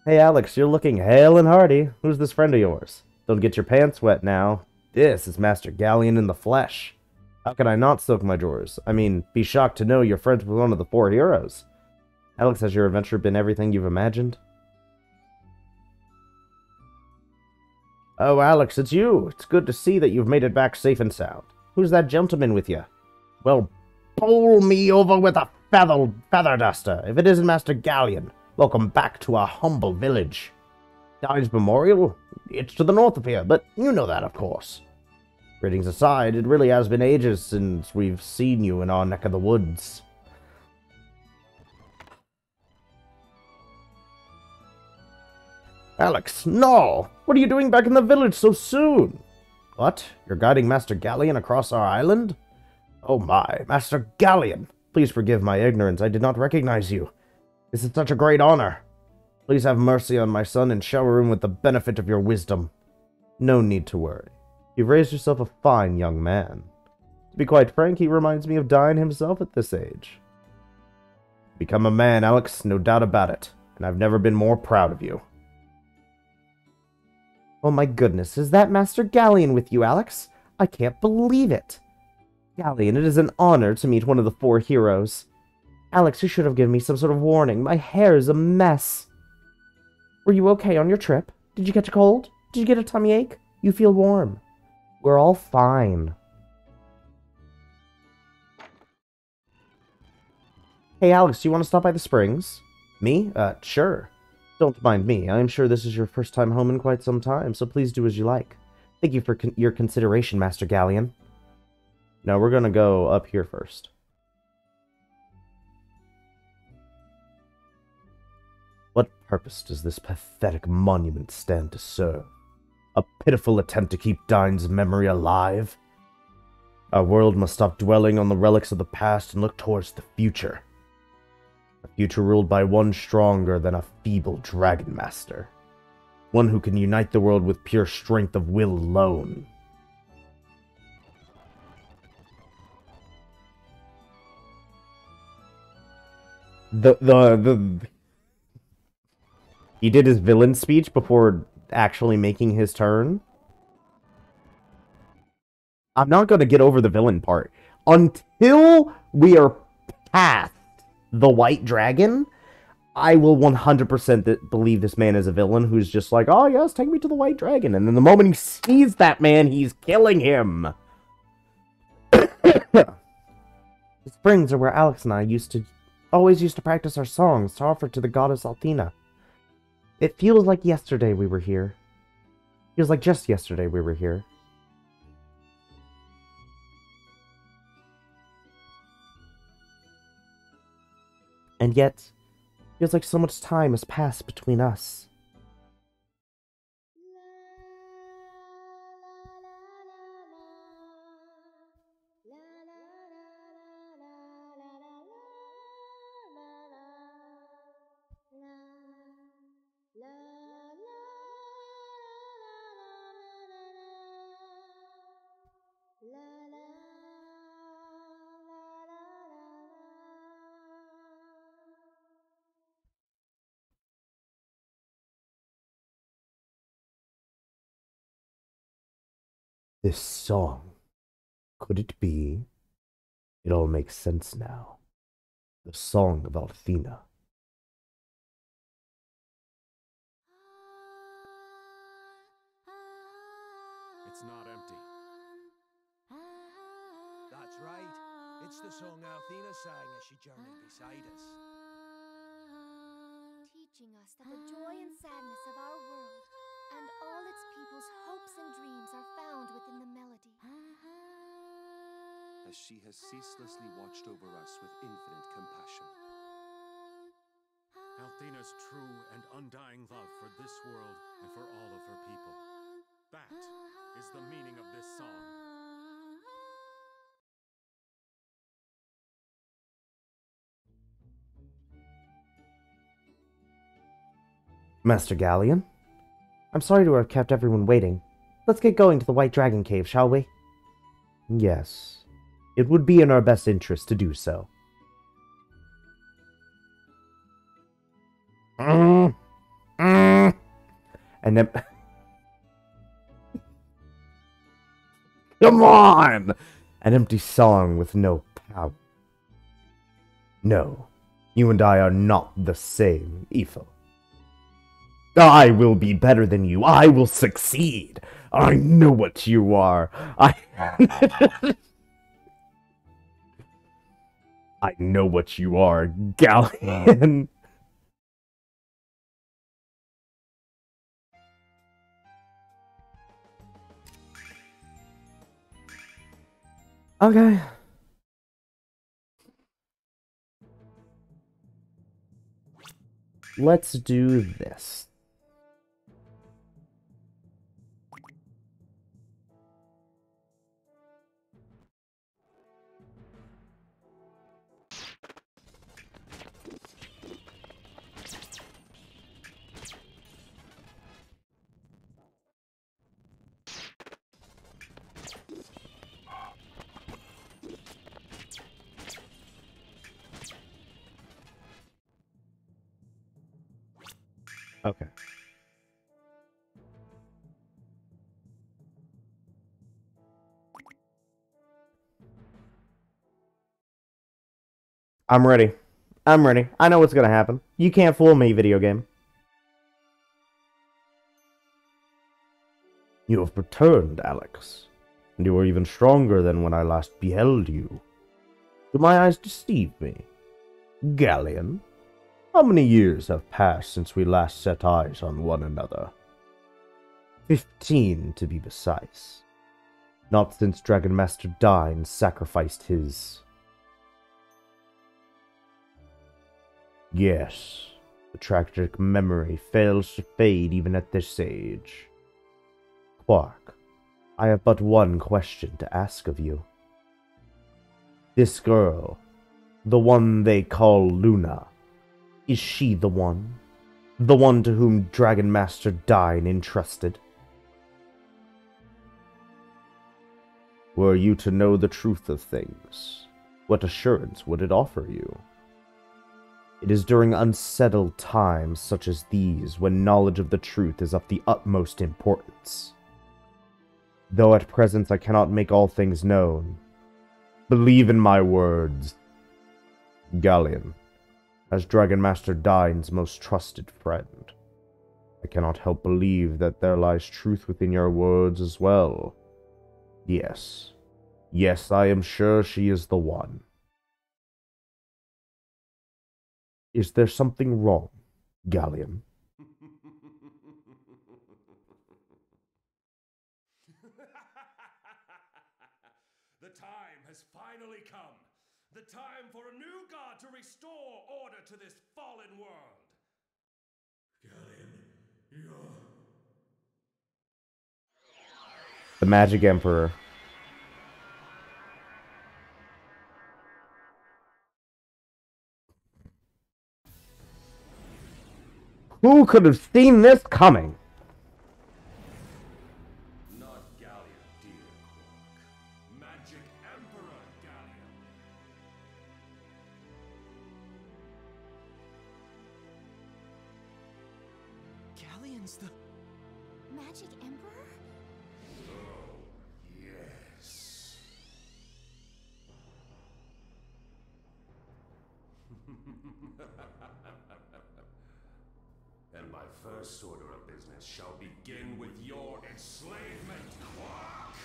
Hey, Alex, you're looking hale and hearty. Who's this friend of yours? Don't get your pants wet now. This is Master Galleon in the flesh. How can I not soak my drawers? I mean, be shocked to know you're friends with one of the 4 heroes. Alex, has your adventure been everything you've imagined? Oh, Alex, it's you. It's good to see that you've made it back safe and sound. Who's that gentleman with you? Well, bowl me over with a feather duster, if it isn't Master Galleon. Welcome back to our humble village. Dine's Memorial? It's to the north of here, but you know that, of course. Greetings aside, it really has been ages since we've seen you in our neck of the woods. Alex, no! What are you doing back in the village so soon? What? You're guiding Master Galleon across our island? Oh my, Master Galleon! Please forgive my ignorance, I did not recognize you. This is such a great honor. Please have mercy on my son and shower him with the benefit of your wisdom. No need to worry. You've raised yourself a fine young man. To be quite frank, he reminds me of Dine himself at this age. Become a man, Alex, no doubt about it, and I've never been more proud of you. Oh my goodness, is that Master Galleon with you, Alex? I can't believe it. Galleon, it is an honor to meet one of the four heroes. Alex, you should have given me some sort of warning. My hair is a mess. Were you okay on your trip? Did you catch a cold? Did you get a tummy ache? You feel warm. We're all fine. Hey, Alex, do you want to stop by the springs? Me? Sure. Don't mind me. I'm sure this is your first time home in quite some time, so please do as you like. Thank you for your consideration, Master Galleon. Now we're gonna go up here first. What purpose does this pathetic monument stand to serve? A pitiful attempt to keep Dine's memory alive? Our world must stop dwelling on the relics of the past and look towards the future. A future ruled by one stronger than a feeble dragon master. One who can unite the world with pure strength of will alone. He did his villain speech before actually making his turn. I'm not going to get over the villain part. Until we are past the white dragon, I will 100% believe this man is a villain who's just like, oh yes, take me to the white dragon. And then the moment he sees that man, he's killing him. The springs are where Alex and I always used to practice our songs to offer to the goddess Athena. It feels like yesterday we were here. Feels like just yesterday we were here. And yet, feels like so much time has passed between us. This song. Could it be? It all makes sense now. The song of Athena. It's not empty. That's right. It's the song Athena sang as she journeyed beside us. Teaching us that the joy and sadness of our world and all its people's hopes and dreams are found within the melody. As she has ceaselessly watched over us with infinite compassion. Athena's true and undying love for this world and for all of her people. That is the meaning of this song. Master Galleon? I'm sorry to have kept everyone waiting. Let's get going to the White Dragon Cave, shall we? Yes. It would be in our best interest to do so. And then... Come on! An empty song with no power. No, you and I are not the same, Etho. I will be better than you. I will succeed. I know what I know what you are, Galleon. Okay. Let's do this. Okay. I'm ready. I'm ready. I know what's gonna happen. You can't fool me, video game. You have returned, Alex. And you are even stronger than when I last beheld you. Do my eyes deceive me? Galleon, how many years have passed since we last set eyes on one another? 15, to be precise. Not since Dragon Master Dine sacrificed his... Yes, the tragic memory fails to fade even at this age. Quark, I have but one question to ask of you. This girl, the one they call Luna, is she the one? The one to whom Dragon Master Dine entrusted? Were you to know the truth of things, what assurance would it offer you? It is during unsettled times such as these when knowledge of the truth is of the utmost importance. Though at present I cannot make all things known, believe in my words. Galleon, as Dragon Master Dine's most trusted friend, I cannot help believe that there lies truth within your words as well. Yes, yes, I am sure she is the one. Is there something wrong, Galleon? The time has finally come. The time for a new god to restore order to this fallen world. Galleon, you're... The Magic Emperor. Who could have seen this coming? Not Galleon, dear Quark. Magic Emperor Galleon. Galleon's the... Magic Emperor? Oh, yes. And my first order of business shall begin with your enslavement, Quark!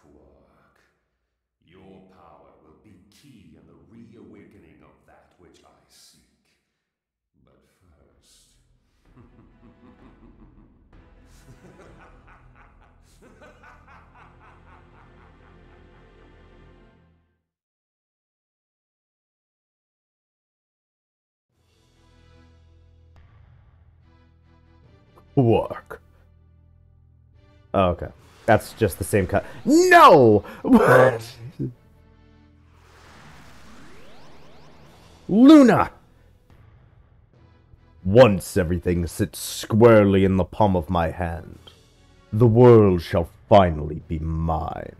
Quark, your power will be key in the reawakening of that which I seek. But first... Quark. Oh, okay. That's just the same cut. No! Luna! Once everything sits squarely in the palm of my hand, the world shall finally be mine.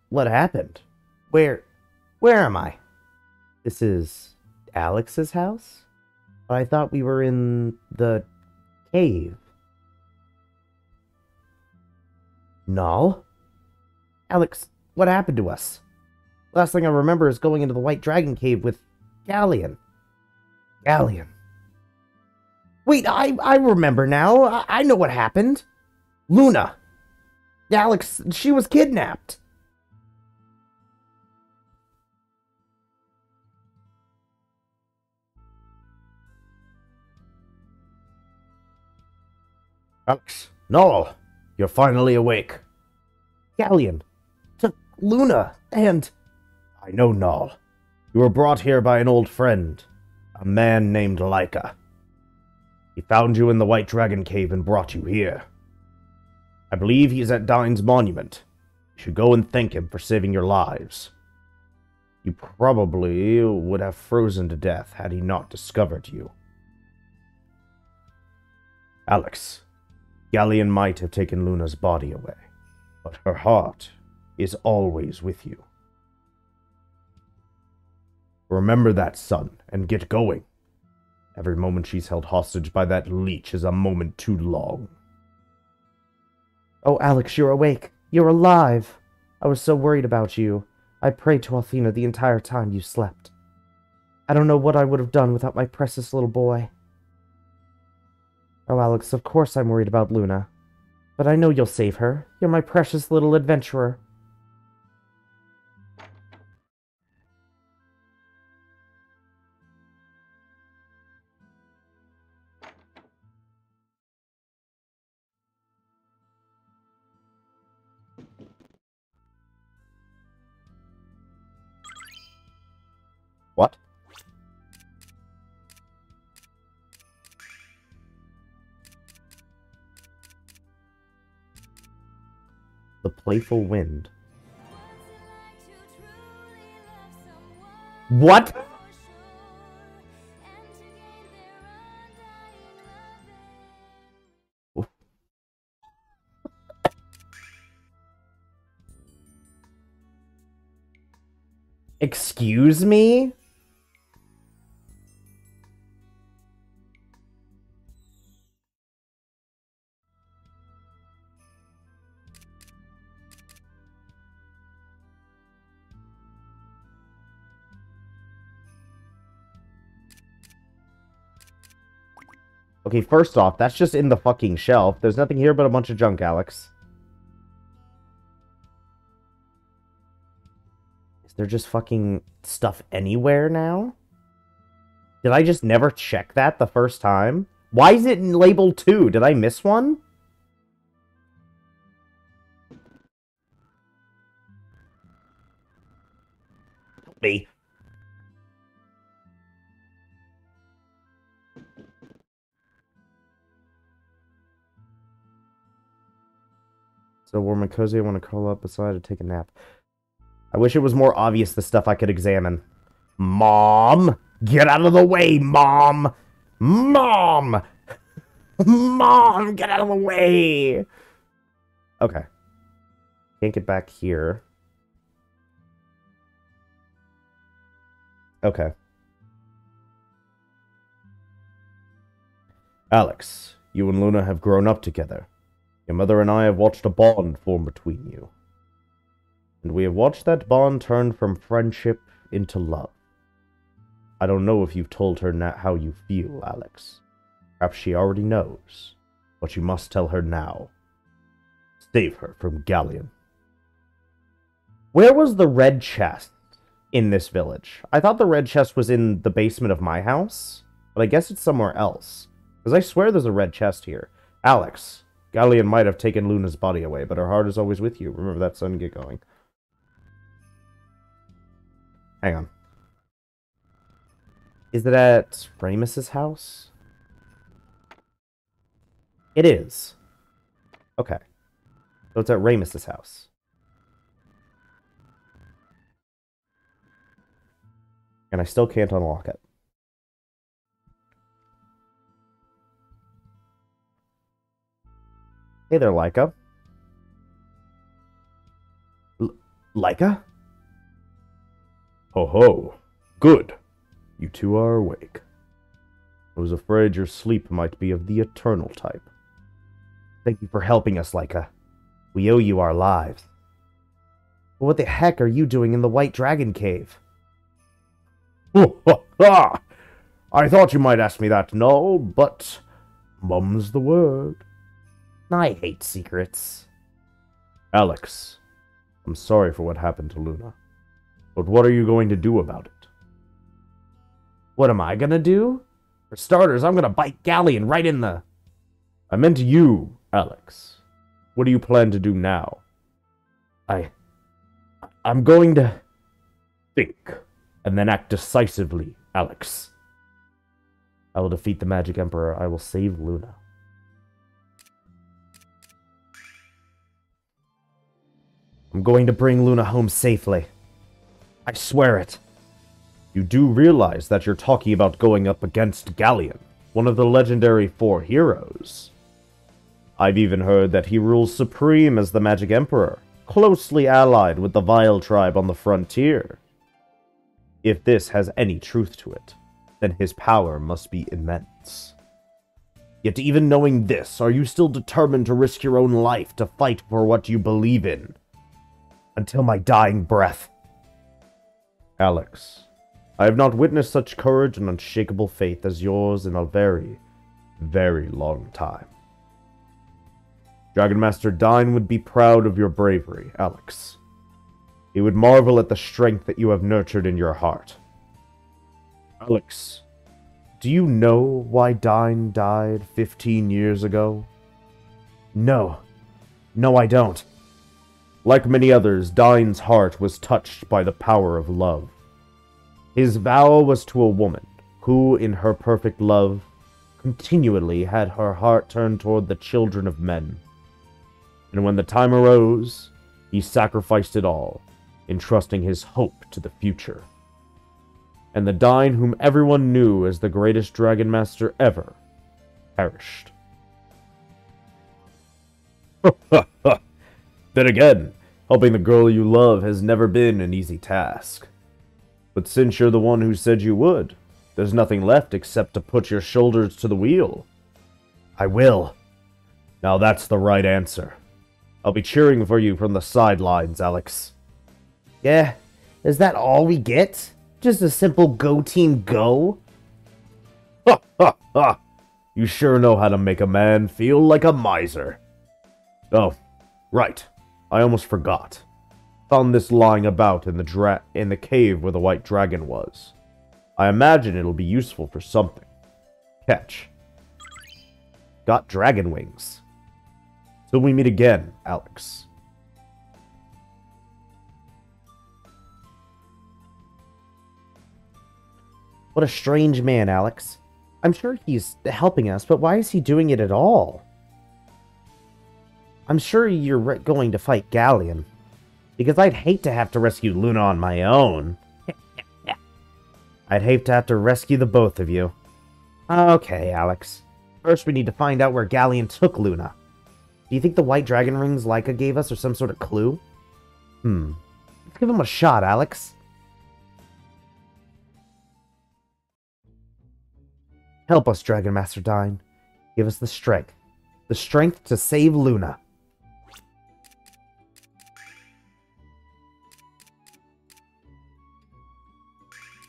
What happened? Where am I? This is Alex's house? I thought we were in the cave. Null? Alex, what happened to us? Last thing I remember is going into the White Dragon Cave with Galleon. Galleon. Wait, I remember now. I know what happened. Luna. Alex, she was kidnapped. Alex, Noel, you're finally awake. Galleon took Luna and... I know, Noel. You were brought here by an old friend, a man named Laika. He found you in the White Dragon Cave and brought you here. I believe he's at Dine's monument. You should go and thank him for saving your lives. You probably would have frozen to death had he not discovered you. Alex, Galleon might have taken Luna's body away, but her heart is always with you. Remember that, son, and get going. Every moment she's held hostage by that leech is a moment too long. Oh, Alex, you're awake. You're alive. I was so worried about you. I prayed to Althena the entire time you slept. I don't know what I would have done without my precious little boy. Oh, Alex, of course I'm worried about Luna. But I know you'll save her. You're my precious little adventurer. What? The playful wind. What? Excuse me? Okay, first off, that's just in the fucking shelf. There's nothing here but a bunch of junk, Alex. Is there just fucking stuff anywhere now? Did I just never check that the first time? Why is it in label 2? Did I miss one? Help me. So warm and cozy, I want to curl up beside to take a nap. I wish it was more obvious the stuff I could examine. Mom! Get out of the way, Mom! Mom! Mom, get out of the way! Okay. Can't get back here. Okay. Alex, you and Luna have grown up together. Your mother and I have watched a bond form between you. And we have watched that bond turn from friendship into love. I don't know if you've told her how you feel, Alex. Perhaps she already knows, but you must tell her now. Save her from Galleon. Where was the red chest in this village? I thought the red chest was in the basement of my house, but I guess it's somewhere else. Because I swear there's a red chest here. Alex, Galleon might have taken Luna's body away, but her heart is always with you. Remember that, son? Get going. Hang on. Is it at Ramus's house? It is. Okay. So it's at Ramus's house. And I still can't unlock it. Hey there, Laika. Laika? Ho ho. Good. You two are awake. I was afraid your sleep might be of the eternal type. Thank you for helping us, Laika. We owe you our lives. But what the heck are you doing in the White Dragon Cave? I thought you might ask me that, no, but mum's the word. I hate secrets. Alex, I'm sorry for what happened to Luna. But what are you going to do about it? What am I gonna do? For starters, I'm gonna bite Galleon right in the... I meant you, Alex. What do you plan to do now? I'm going to... Think, and then act decisively, Alex. I will defeat the Magic Emperor. I will save Luna. I'm going to bring Luna home safely. I swear it. You do realize that you're talking about going up against Galleon, one of the legendary 4 heroes. I've even heard that he rules supreme as the Magic Emperor, closely allied with the Vile tribe on the frontier. If this has any truth to it, then his power must be immense. Yet even knowing this, are you still determined to risk your own life to fight for what you believe in? Until my dying breath. Alex, I have not witnessed such courage and unshakable faith as yours in a very, very long time. Dragon Master Dine would be proud of your bravery, Alex. He would marvel at the strength that you have nurtured in your heart. Alex, do you know why Dine died 15 years ago? No. No, I don't. Like many others, Dine's heart was touched by the power of love. His vow was to a woman who, in her perfect love, continually had her heart turned toward the children of men. And when the time arose, he sacrificed it all, entrusting his hope to the future. And the Dine whom everyone knew as the greatest Dragon Master ever perished. Then again, helping the girl you love has never been an easy task. But since you're the one who said you would, there's nothing left except to put your shoulders to the wheel. I will. Now that's the right answer. I'll be cheering for you from the sidelines, Alex. Yeah? Is that all we get? Just a simple go team go? Ha ha ha! You sure know how to make a man feel like a miser. Oh, right. I almost forgot. Found this lying about in the cave where the white dragon was. I imagine it'll be useful for something. Catch. Got dragon wings. Till we meet again, Alex. What a strange man, Alex. I'm sure he's helping us, but why is he doing it at all? I'm sure you're going to fight Galleon, because I'd hate to have to rescue Luna on my own. I'd hate to have to rescue the both of you. Okay, Alex. First we need to find out where Galleon took Luna. Do you think the white dragon rings Laika gave us are some sort of clue? Let's give him a shot, Alex. Help us, Dragon Master Dine. Give us the strength. The strength to save Luna.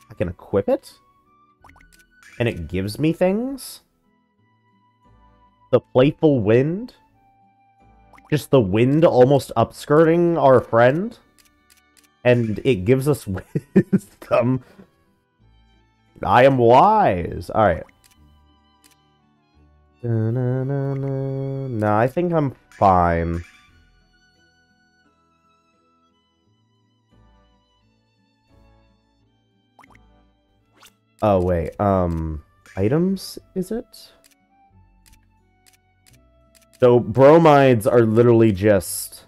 I can equip it? And it gives me things? The Playful Wind? Just the wind almost upskirting our friend? And it gives us wisdom. I am wise. Alright. No, I think I'm fine. Oh, wait. Items, is it? So, bromides are literally just...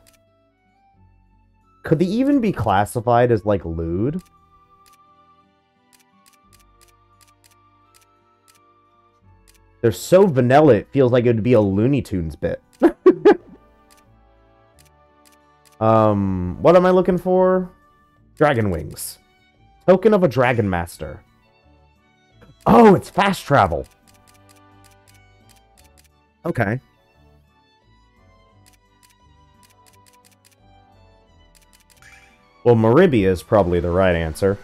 Could they even be classified as, like, lewd? They're so vanilla, it feels like it would be a Looney Tunes bit. What am I looking for? Dragon wings. Token of a Dragon Master. Oh, it's fast travel. Okay. Well, Maribia is probably the right answer.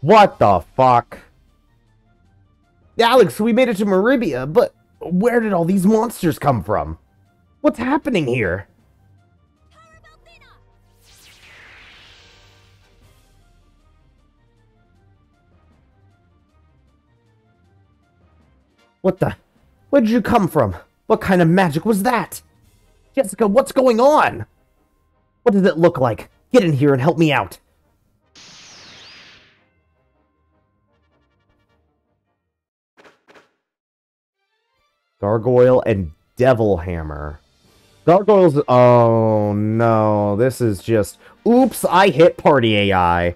What the fuck? Alex, we made it to Maribia, but where did all these monsters come from? What's happening here? What the? Where did you come from? What kind of magic was that? Jessica, what's going on? What does it look like? Get in here and help me out. Gargoyle and Devil Hammer. Gargoyles... Oh, no. This is just... Oops, I hit party AI.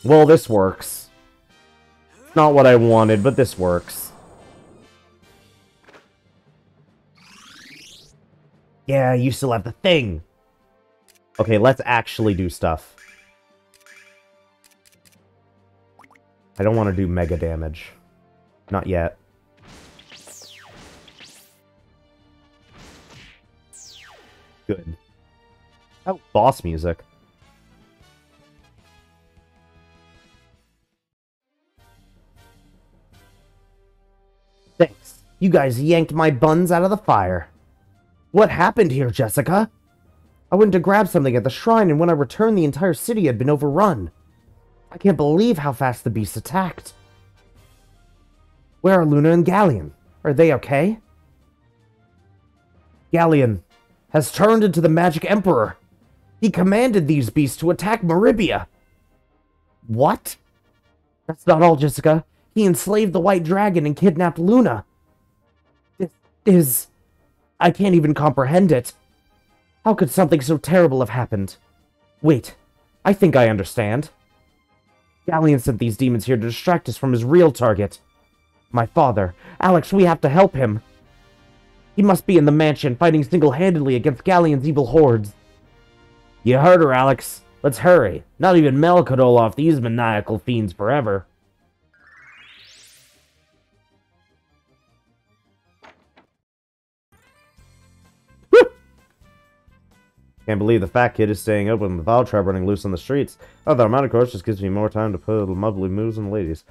Well, this works. It's not what I wanted, but this works. Yeah, you still have the thing. Okay, let's actually do stuff. I don't want to do mega damage. Not yet. Good. Oh, boss music. Thanks. You guys yanked my buns out of the fire. What happened here, Jessica? I went to grab something at the shrine, and when I returned, the entire city had been overrun. I can't believe how fast the beast attacked. Where are Lunar and Galleon? Are they okay? Galleon has turned into the Magic Emperor. He commanded these beasts to attack Maribia. What? That's not all, Jessica. He enslaved the White Dragon and kidnapped Luna. This is... I can't even comprehend it. How could something so terrible have happened? Wait, I think I understand. Galleon sent these demons here to distract us from his real target. My father. Alex, we have to help him. He must be in the mansion, fighting single-handedly against Galleon's evil hordes. You heard her, Alex. Let's hurry. Not even Mel could hold off these maniacal fiends forever. Woo! Can't believe the fat kid is staying open with the Vile Trap running loose on the streets. Oh, the amount of course just gives me more time to put lovely moves on the ladies.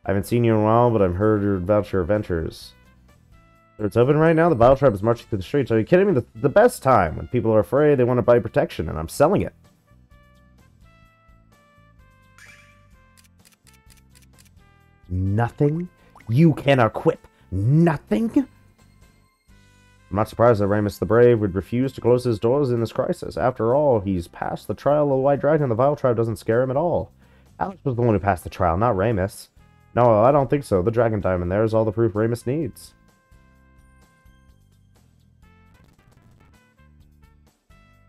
I haven't seen you in a while, but I've heard about your adventures. It's open right now. The Vile Trap is marching through the streets. Are you kidding me? The best time. When people are afraid, they want to buy protection, and I'm selling it. Nothing? You can equip nothing? I'm not surprised that Ramus the Brave would refuse to close his doors in this crisis. After all, he's passed the trial of the White Dragon. The Vile Trap doesn't scare him at all. Alex was the one who passed the trial, not Ramus. No, I don't think so. The Dragon Diamond there is all the proof Ramus needs.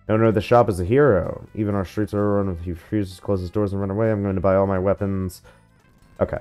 Owner of the shop is a hero. Even our streets are overrun. If he refuses to close his doors and run away, I'm going to buy all my weapons. Okay.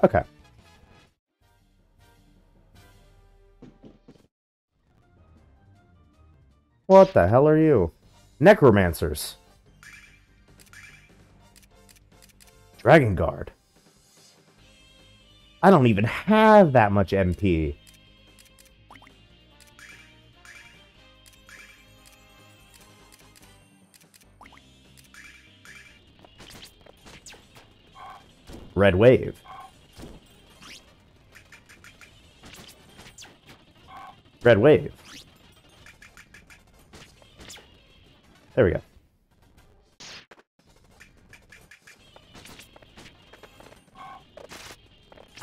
Okay. What the hell are you? Necromancers. Dragon Guard. I don't even have that much MP. Red Wave. Red Wave. There we go.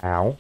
Ow.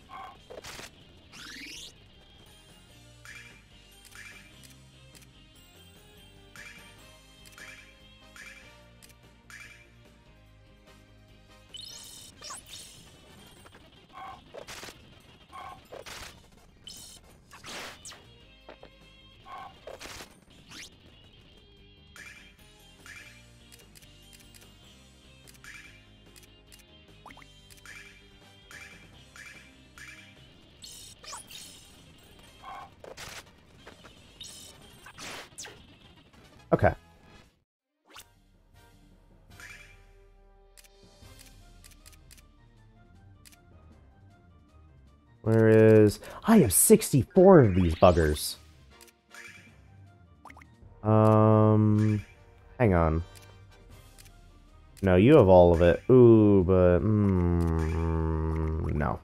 Okay. Where is... I have 64 of these buggers. Hang on. No, you have all of it. Ooh, but... no.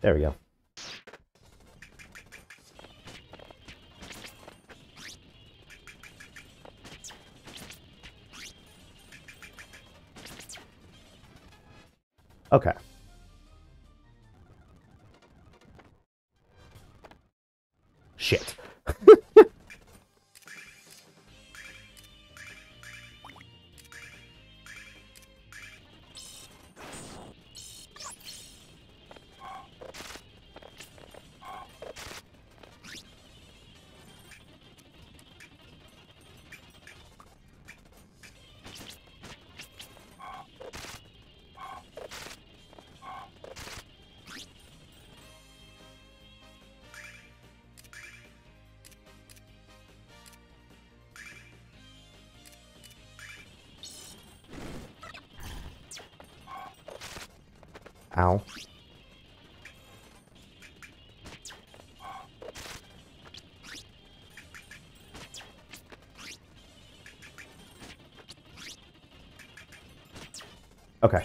There we go. Okay. Shit. Ow. Okay.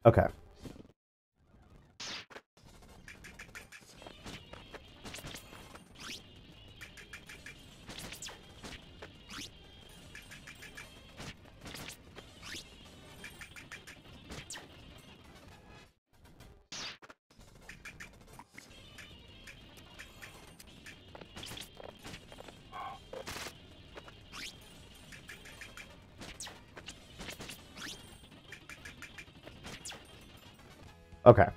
Okay. Okay.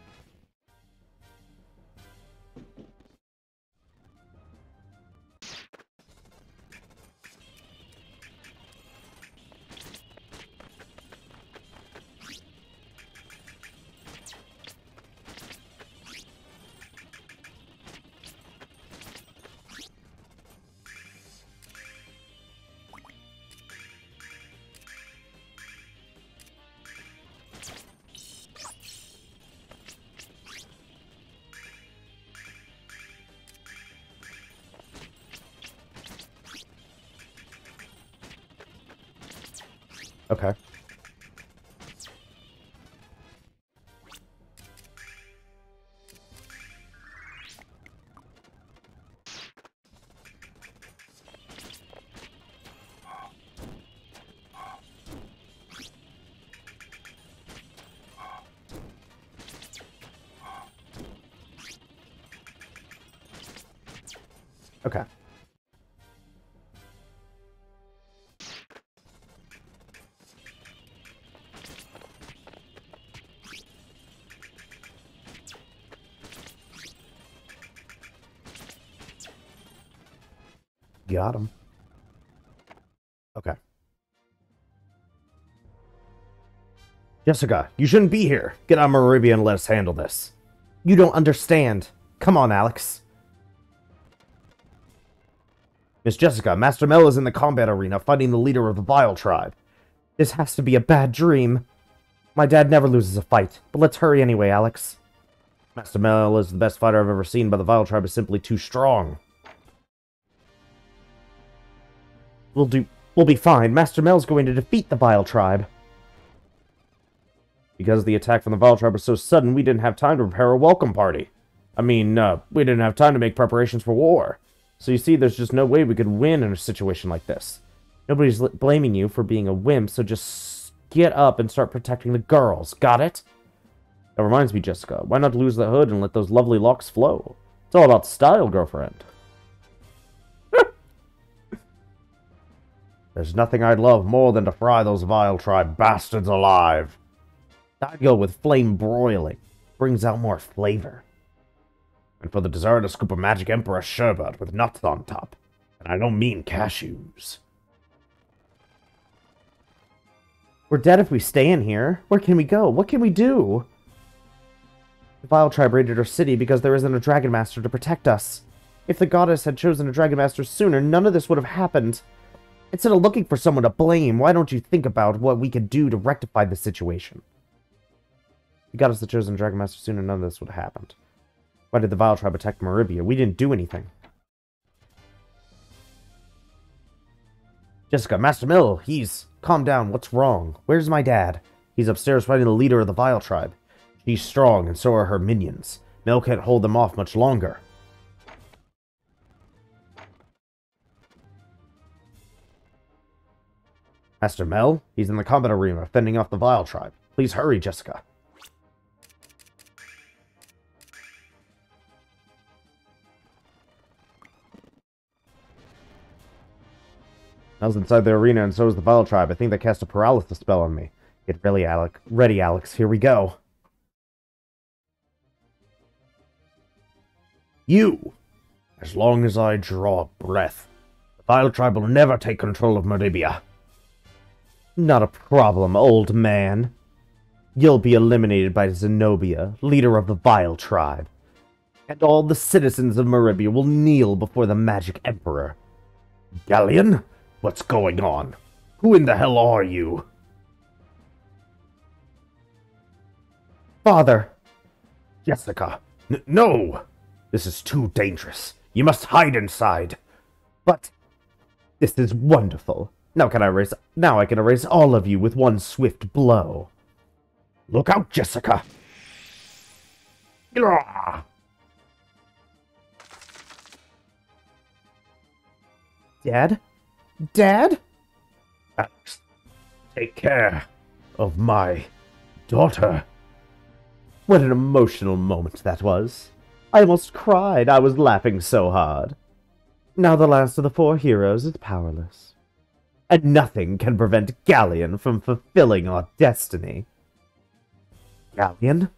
Okay. Okay. Got him. Okay. Jessica, you shouldn't be here. Get out of Maribia and let us handle this. You don't understand. Come on, Alex. Miss Jessica, Master Mel is in the combat arena fighting the leader of the Vile tribe. This has to be a bad dream. My dad never loses a fight, but let's hurry anyway, Alex. Master Mel is the best fighter I've ever seen, but the Vile tribe is simply too strong. We'll be fine. Master Mel's going to defeat the Vile tribe. Because the attack from the Vile tribe was so sudden, we didn't have time to prepare a welcome party. I mean, we didn't have time to make preparations for war. So you see, there's just no way we could win in a situation like this. Nobody's blaming you for being a wimp, so just get up and start protecting the girls. Got it? That reminds me, Jessica, why not lose the hood and let those lovely locks flow? It's all about style, girlfriend. There's nothing I'd love more than to fry those Vile tribe bastards alive. I'd go with flame broiling. Brings out more flavor. And for the dessert, a scoop of Magic Emperor sherbet with nuts on top. And I don't mean cashews. We're dead if we stay in here. Where can we go? What can we do? The Vile tribe raided our city because there isn't a Dragon Master to protect us. If the goddess had chosen a Dragon Master sooner, none of this would have happened. Instead of looking for someone to blame, why don't you think about what we could do to rectify the situation? If the goddess had chosen a Dragon Master sooner, none of this would have happened. Why did the Vile tribe attack Maribia? We didn't do anything. Jessica, Master Mill, he's... Calm down, what's wrong? Where's my dad? He's upstairs fighting the leader of the Vile tribe. She's strong, and so are her minions. Mel can't hold them off much longer. Master Mel? He's in the combat arena, fending off the Vile tribe. Please hurry, Jessica. Mel's inside the arena, and so is the Vile tribe. I think they cast a paralysis spell on me. Get ready, Alex. Here we go. You! As long as I draw breath, the Vile tribe will never take control of Maribia. Not a problem, old man. You'll be eliminated by Zenobia, leader of the Vile tribe. And all the citizens of Maribia will kneel before the Magic Emperor. Galleon? What's going on? Who in the hell are you? Father! Jessica! No! This is too dangerous. You must hide inside. But this is wonderful. Now I can erase all of you with one swift blow. Look out, Jessica! Grah! Dad? Dad? Alex, take care of my daughter. What an emotional moment that was. I almost cried. I was laughing so hard. Now the last of the four heroes is powerless. And nothing can prevent Galleon from fulfilling our destiny. Galleon?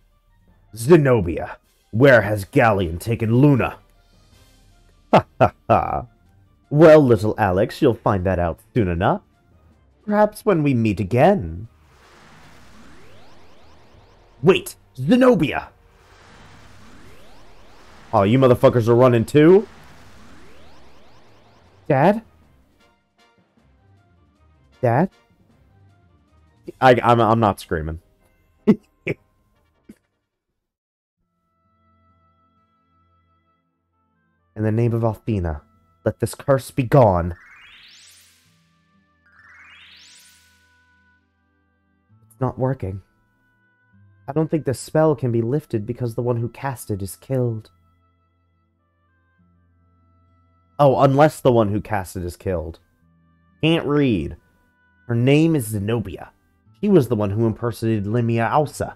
Zenobia. Where has Galleon taken Luna? Ha ha ha. Well, little Alex, you'll find that out soon enough. Perhaps when we meet again. Wait! Zenobia! Oh, you motherfuckers are running too? Dad? Dad? I'm not screaming. In the name of Althena, let this curse be gone. not working. I don't think the spell can be lifted because the one who cast it is killed. Oh, unless the one who cast it is killed. Can't read. Her name is Zenobia. She was the one who impersonated Limia Alsa.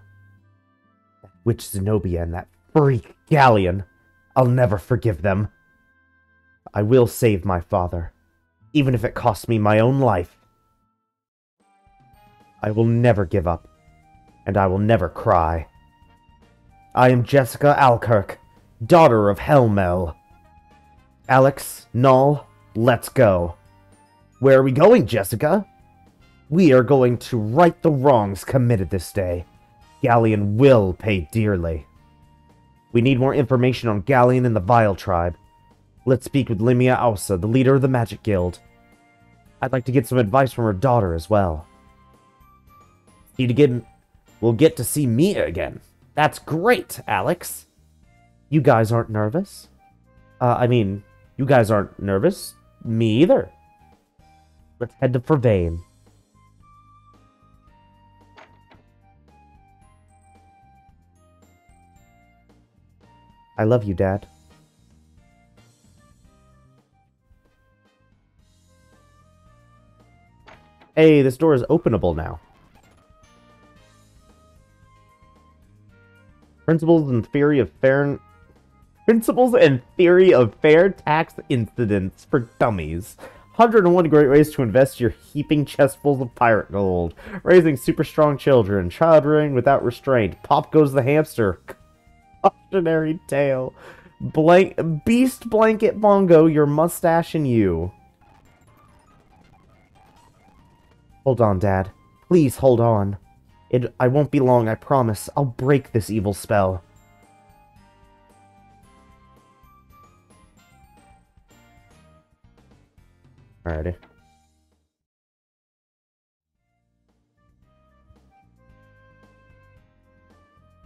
That witch Zenobia and that freak Galleon. I'll never forgive them. I will save my father, even if it costs me my own life. I will never give up, and I will never cry. I am Jessica Alkirk, daughter of Helmel. Alex, Null, let's go. Where are we going, Jessica? We are going to right the wrongs committed this day. Galleon will pay dearly. We need more information on Galleon and the Vile Tribe. Let's speak with Limia Ausa, the leader of the Magic Guild. I'd like to get some advice from her daughter as well. We'll get to see Mia again. That's great, Alex. You guys aren't nervous? You guys aren't nervous? Me either. Let's head to Vervain. I love you, Dad. Hey, this door is openable now. Principles and theory of fair tax incidents for dummies. 101 great ways to invest your heaping chestfuls of pirate gold. Raising super strong children. Child rearing without restraint. Pop goes the hamster. Cautionary tale. Beast blanket bongo, your mustache and you. Hold on, Dad. Please hold on. I won't be long, I promise. I'll break this evil spell. Alrighty.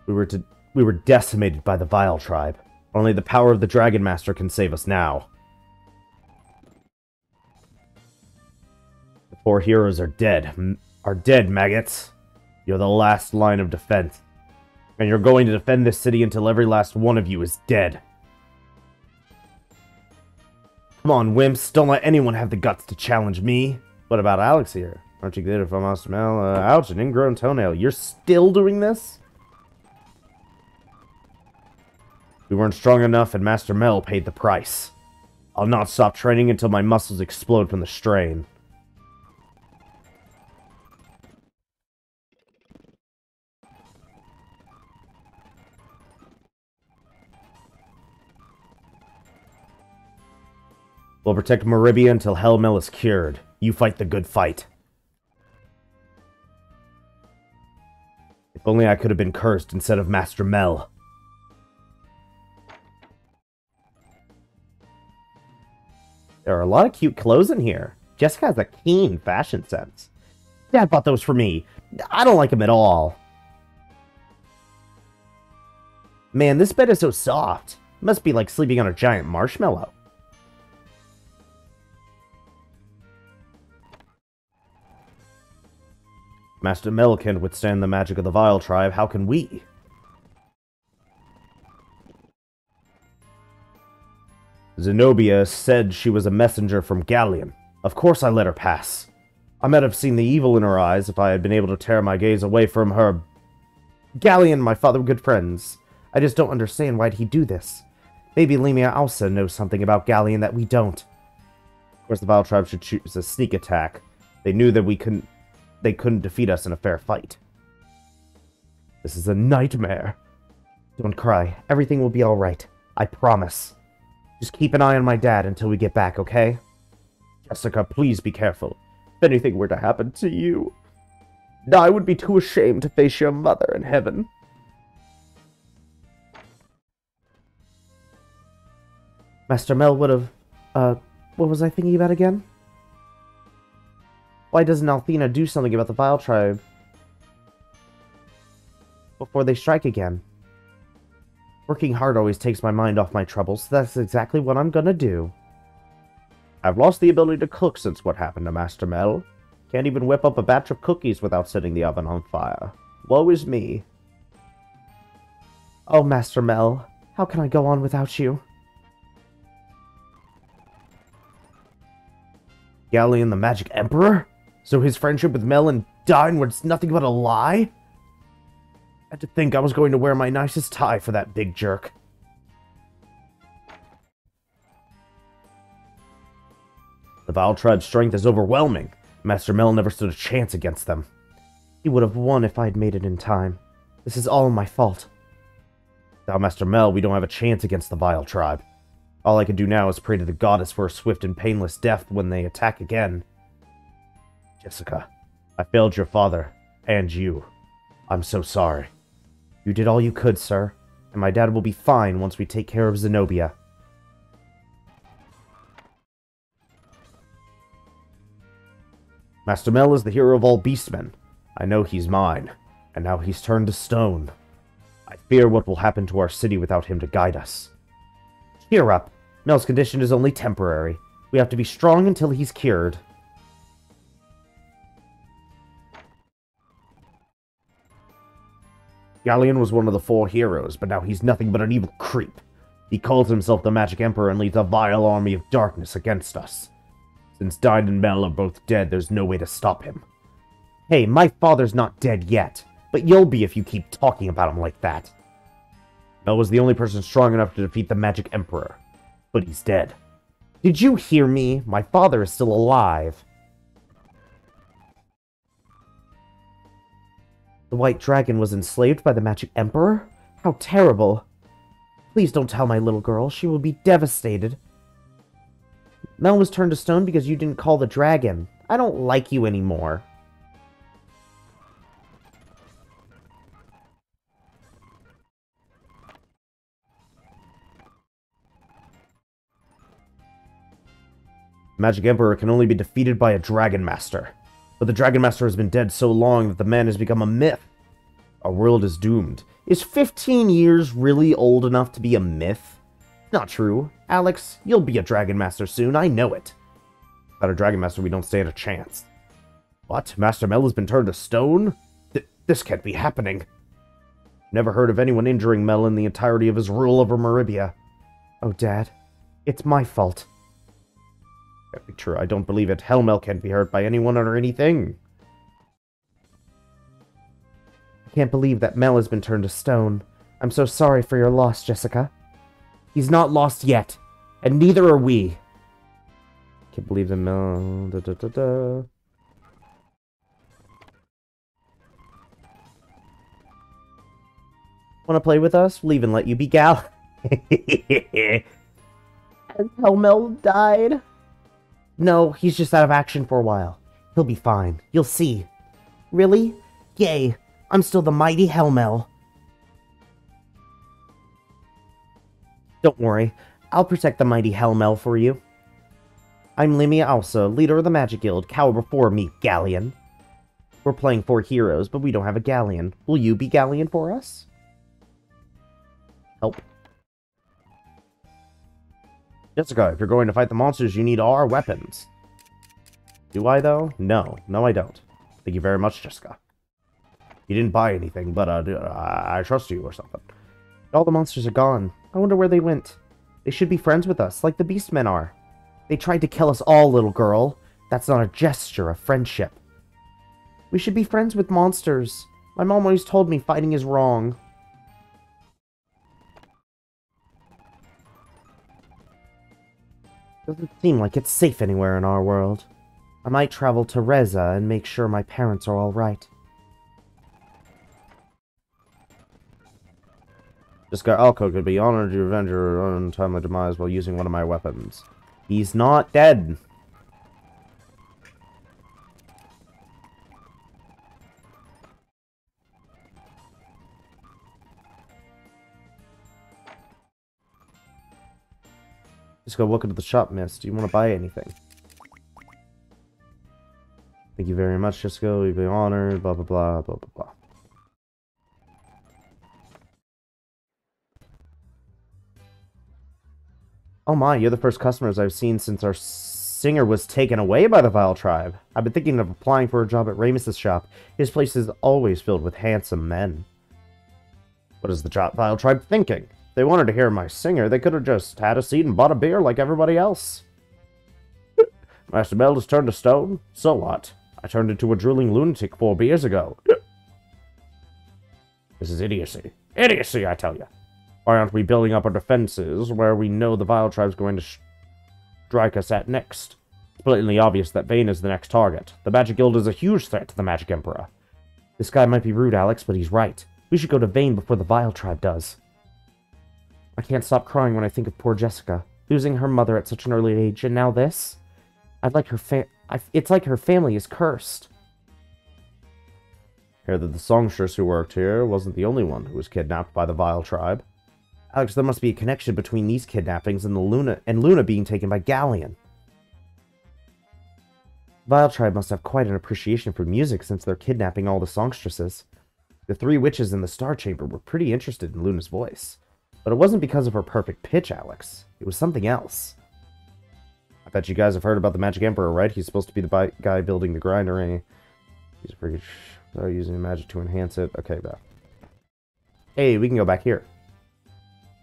We were decimated by the Vile Tribe. Only the power of the Dragon Master can save us now. The 4 heroes are dead. Maggots. You're the last line of defense. And you're going to defend this city until every last one of you is dead. Come on, wimps. Don't let anyone have the guts to challenge me. What about Alex here? Aren't you good if I'm off smell? Ouch, an ingrown toenail. You're still doing this? We weren't strong enough and Master Mel paid the price. I'll not stop training until my muscles explode from the strain. We'll protect Maribia until Helmel is cured. You fight the good fight. If only I could have been cursed instead of Master Mel. There are a lot of cute clothes in here. Jessica has a keen fashion sense. Dad bought those for me. I don't like them at all. Man, this bed is so soft. It must be like sleeping on a giant marshmallow. Master Mel can't withstand the magic of the Vile Tribe. How can we? Zenobia said she was a messenger from Galleon. Of course I let her pass. I might have seen the evil in her eyes if I had been able to tear my gaze away from her. Galleon and my father were good friends. I just don't understand why'd he do this. Maybe Limia also knows something about Galleon that we don't. Of course the Vile Tribe should choose a sneak attack. They knew that they couldn't defeat us in a fair fight. This is a nightmare. Don't cry. Everything will be alright. I promise. Just keep an eye on my dad until we get back, okay? Jessica, please be careful. If anything were to happen to you, I would be too ashamed to face your mother in heaven. Master Mel would have... what was I thinking about again? Why doesn't Althena do something about the Vile Tribe before they strike again? Working hard always takes my mind off my troubles, so that's exactly what I'm gonna do. I've lost the ability to cook since what happened to Master Mel. Can't even whip up a batch of cookies without setting the oven on fire. Woe is me. Oh, Master Mel, how can I go on without you? Galleon the Magic Emperor? So his friendship with Mel and Dine was nothing but a lie? I had to think I was going to wear my nicest tie for that big jerk. The Vile Tribe's strength is overwhelming. Master Mel never stood a chance against them. He would have won if I'd made it in time. This is all my fault. Without Master Mel, we don't have a chance against the Vile Tribe. All I can do now is pray to the goddess for a swift and painless death when they attack again. Jessica, I failed your father, and you. I'm so sorry. You did all you could, sir, and my dad will be fine once we take care of Zenobia. Master Mel is the hero of all beastmen. I know he's mine, and now he's turned to stone. I fear what will happen to our city without him to guide us. Cheer up. Mel's condition is only temporary. We have to be strong until he's cured. Galleon was one of the 4 heroes, but now he's nothing but an evil creep. He calls himself the Magic Emperor and leads a vile army of darkness against us. Since Dine and Mel are both dead, there's no way to stop him. Hey, my father's not dead yet, but you'll be if you keep talking about him like that. Mel was the only person strong enough to defeat the Magic Emperor, but he's dead. Did you hear me? My father is still alive. The White Dragon was enslaved by the Magic Emperor? How terrible. Please don't tell my little girl. She will be devastated. Mel was turned to stone because you didn't call the dragon. I don't like you anymore. Magic Emperor can only be defeated by a Dragon Master. But the Dragon Master has been dead so long that the man has become a myth. Our world is doomed. Is 15 years really old enough to be a myth? Not true. Alex, you'll be a Dragon Master soon, I know it. Without a Dragon Master, we don't stand a chance. What? Master Mel has been turned to stone? This can't be happening. Never heard of anyone injuring Mel in the entirety of his rule over Maribia. Oh, Dad. It's my fault. Can't be true. I don't believe it. Hellmel can't be hurt by anyone or anything. I can't believe that Mel has been turned to stone. I'm so sorry for your loss, Jessica. He's not lost yet, and neither are we. Can't believe that Mel... Want to play with us? We'll even let you be Gal. Has Hellmel died? No, he's just out of action for a while. He'll be fine. You'll see. Really? Yay. I'm still the mighty Hellmel. Don't worry. I'll protect the mighty Hellmel for you. I'm Limia Alsa, leader of the Magic Guild. Cower before me, Galleon. We're playing 4 heroes, but we don't have a Galleon. Will you be Galleon for us? Help. Jessica, if you're going to fight the monsters, you need our weapons. Do I, though? No. No, I don't. Thank you very much, Jessica. You didn't buy anything, but I trust you or something. All the monsters are gone. I wonder where they went. They should be friends with us, like the Beastmen are. They tried to kill us all, little girl. That's not a gesture of friendship. We should be friends with monsters. My mom always told me fighting is wrong. Doesn't seem like it's safe anywhere in our world. I might travel to Reza and make sure my parents are all right. Jessica Alco could be honored to avenge her untimely demise while using one of my weapons. He's not dead. Jessica, welcome to the shop, miss. Do you want to buy anything? Thank you very much, Jessica. We've been honored, blah, blah, blah, blah, blah, blah. Oh my, you're the first customers I've seen since our singer was taken away by the Vile Tribe. I've been thinking of applying for a job at Ramus's shop. His place is always filled with handsome men. What is the Vile Tribe thinking? If they wanted to hear my singer, they could have just had a seat and bought a beer like everybody else. Master Mel has turned to stone? So what? I turned into a drooling lunatic 4 beers ago. This is idiocy. Idiocy, I tell you. Why aren't we building up our defenses where we know the Vile Tribe's going to strike us at next? It's blatantly obvious that Vayne is the next target. The Magic Guild is a huge threat to the Magic Emperor. This guy might be rude, Alex, but he's right. We should go to Vayne before the Vile Tribe does. I can't stop crying when I think of poor Jessica, losing her mother at such an early age, and now this. It's like her family is cursed. Hear that the songstress who worked here wasn't the only one who was kidnapped by the Vile Tribe. Alex, there must be a connection between these kidnappings and Luna being taken by Galleon. Vile Tribe must have quite an appreciation for music since they're kidnapping all the songstresses. The 3 witches in the Star Chamber were pretty interested in Luna's voice. But it wasn't because of her perfect pitch, Alex. It was something else. I bet you guys have heard about the Magic Emperor, right? He's supposed to be the guy building the grindery. He's pretty using magic to enhance it. Okay, Beth. Hey, we can go back here.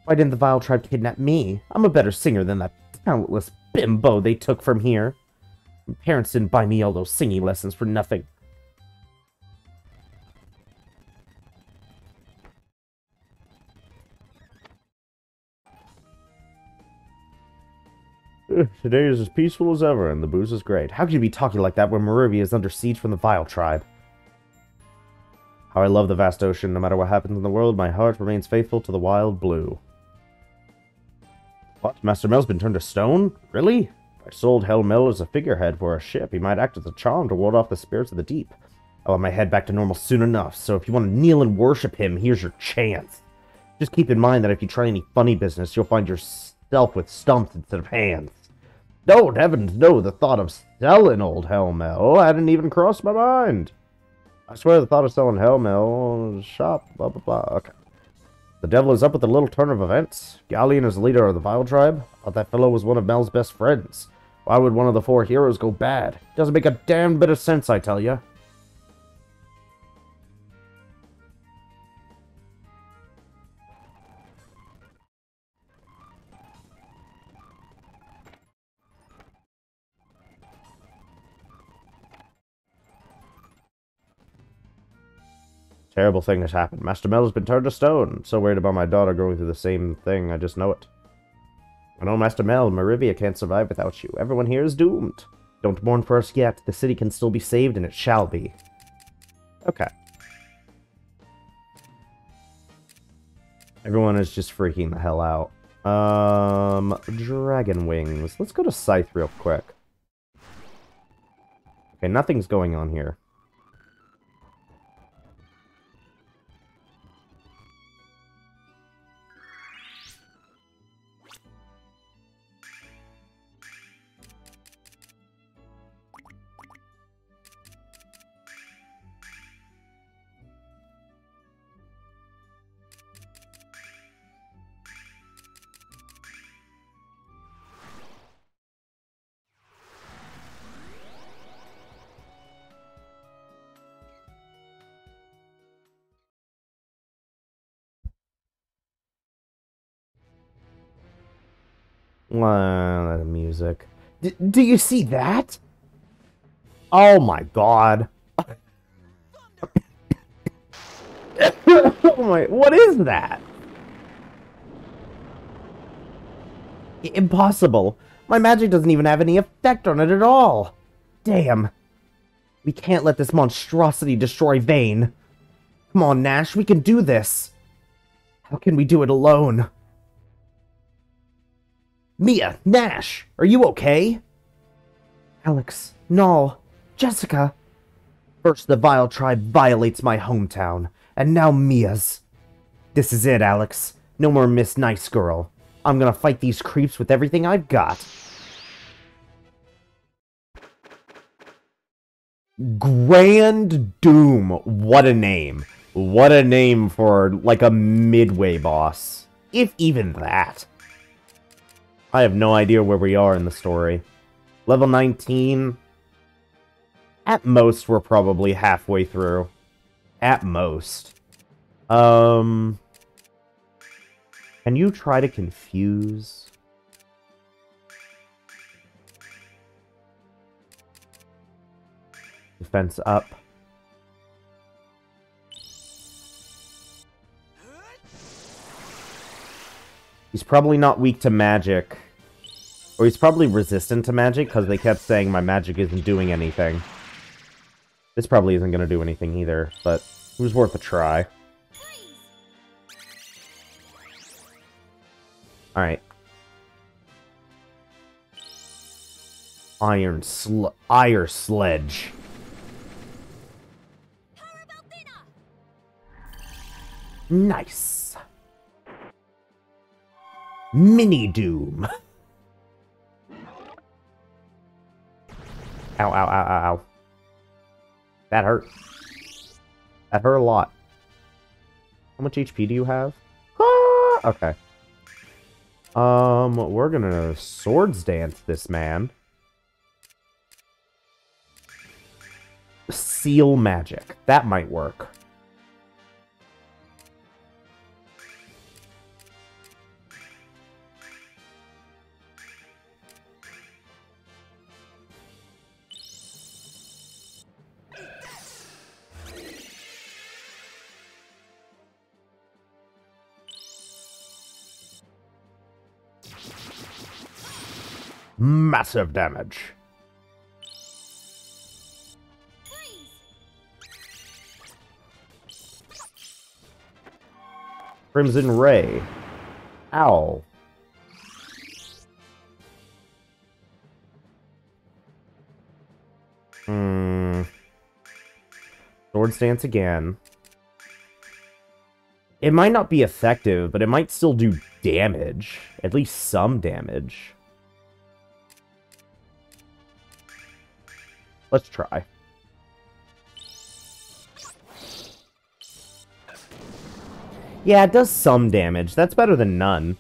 Why didn't the Vile Tribe kidnap me? I'm a better singer than that talentless bimbo they took from here. My parents didn't buy me all those singing lessons for nothing. Today is as peaceful as ever, and the booze is great. How could you be talking like that when Merivia is under siege from the Vile Tribe? How I love the vast ocean. No matter what happens in the world, my heart remains faithful to the wild blue. What? Master Mel's been turned to stone? Really? If I sold Hell Mel as a figurehead for a ship, he might act as a charm to ward off the spirits of the deep. I'll have my head back to normal soon enough, so if you want to kneel and worship him, here's your chance. Just keep in mind that if you try any funny business, you'll find yourself with stumps instead of hands. No, heavens no, the thought of selling old Hell Mel hadn't even crossed my mind. I swear the thought of selling Hell Mel shop, blah blah blah, okay. The devil is up with a little turn of events. Galleon is the leader of the Vile Tribe. I thought that fellow was one of Mel's best friends. Why would one of the 4 heroes go bad? Doesn't make a damn bit of sense, I tell ya. Terrible thing has happened. Master Mel has been turned to stone. I'm so worried about my daughter going through the same thing. I just know it. I know, Master Mel, Merivia can't survive without you. Everyone here is doomed. Don't mourn for us yet. The city can still be saved, and it shall be. Okay. Everyone is just freaking the hell out. Dragon Wings. Let's go to Scythe real quick. Okay, nothing's going on here. That music. Do you see that? Oh my god. Oh my, what is that? Impossible. My magic doesn't even have any effect on it at all. Damn. We can't let this monstrosity destroy Vayne. Come on, Nash, we can do this. How can we do it alone? Mia, Nash, are you okay? Alex, Null, Jessica. First the Vile Tribe violates my hometown, and now Mia's. This is it, Alex. No more Miss Nice Girl. I'm gonna fight these creeps with everything I've got. Grand Doom. What a name. What a name for, like, a midway boss. If even that. I have no idea where we are in the story. Level 19. At most, we're probably halfway through. At most. Can you try to confuse? Defense up. He's probably not weak to magic. Or he's probably resistant to magic, because they kept saying my magic isn't doing anything. This probably isn't going to do anything either, but it was worth a try. Alright. Iron Sledge. Nice. Mini Doom. Ow, ow, ow, ow, ow. That hurt. That hurt a lot. How much HP do you have? Ah, okay. We're gonna swords dance this man. Seal magic. That might work. Massive damage. Crimson Ray. Ow. Sword Stance again. It might not be effective, but it might still do damage. At least some damage. Let's try. Yeah, it does some damage. That's better than none.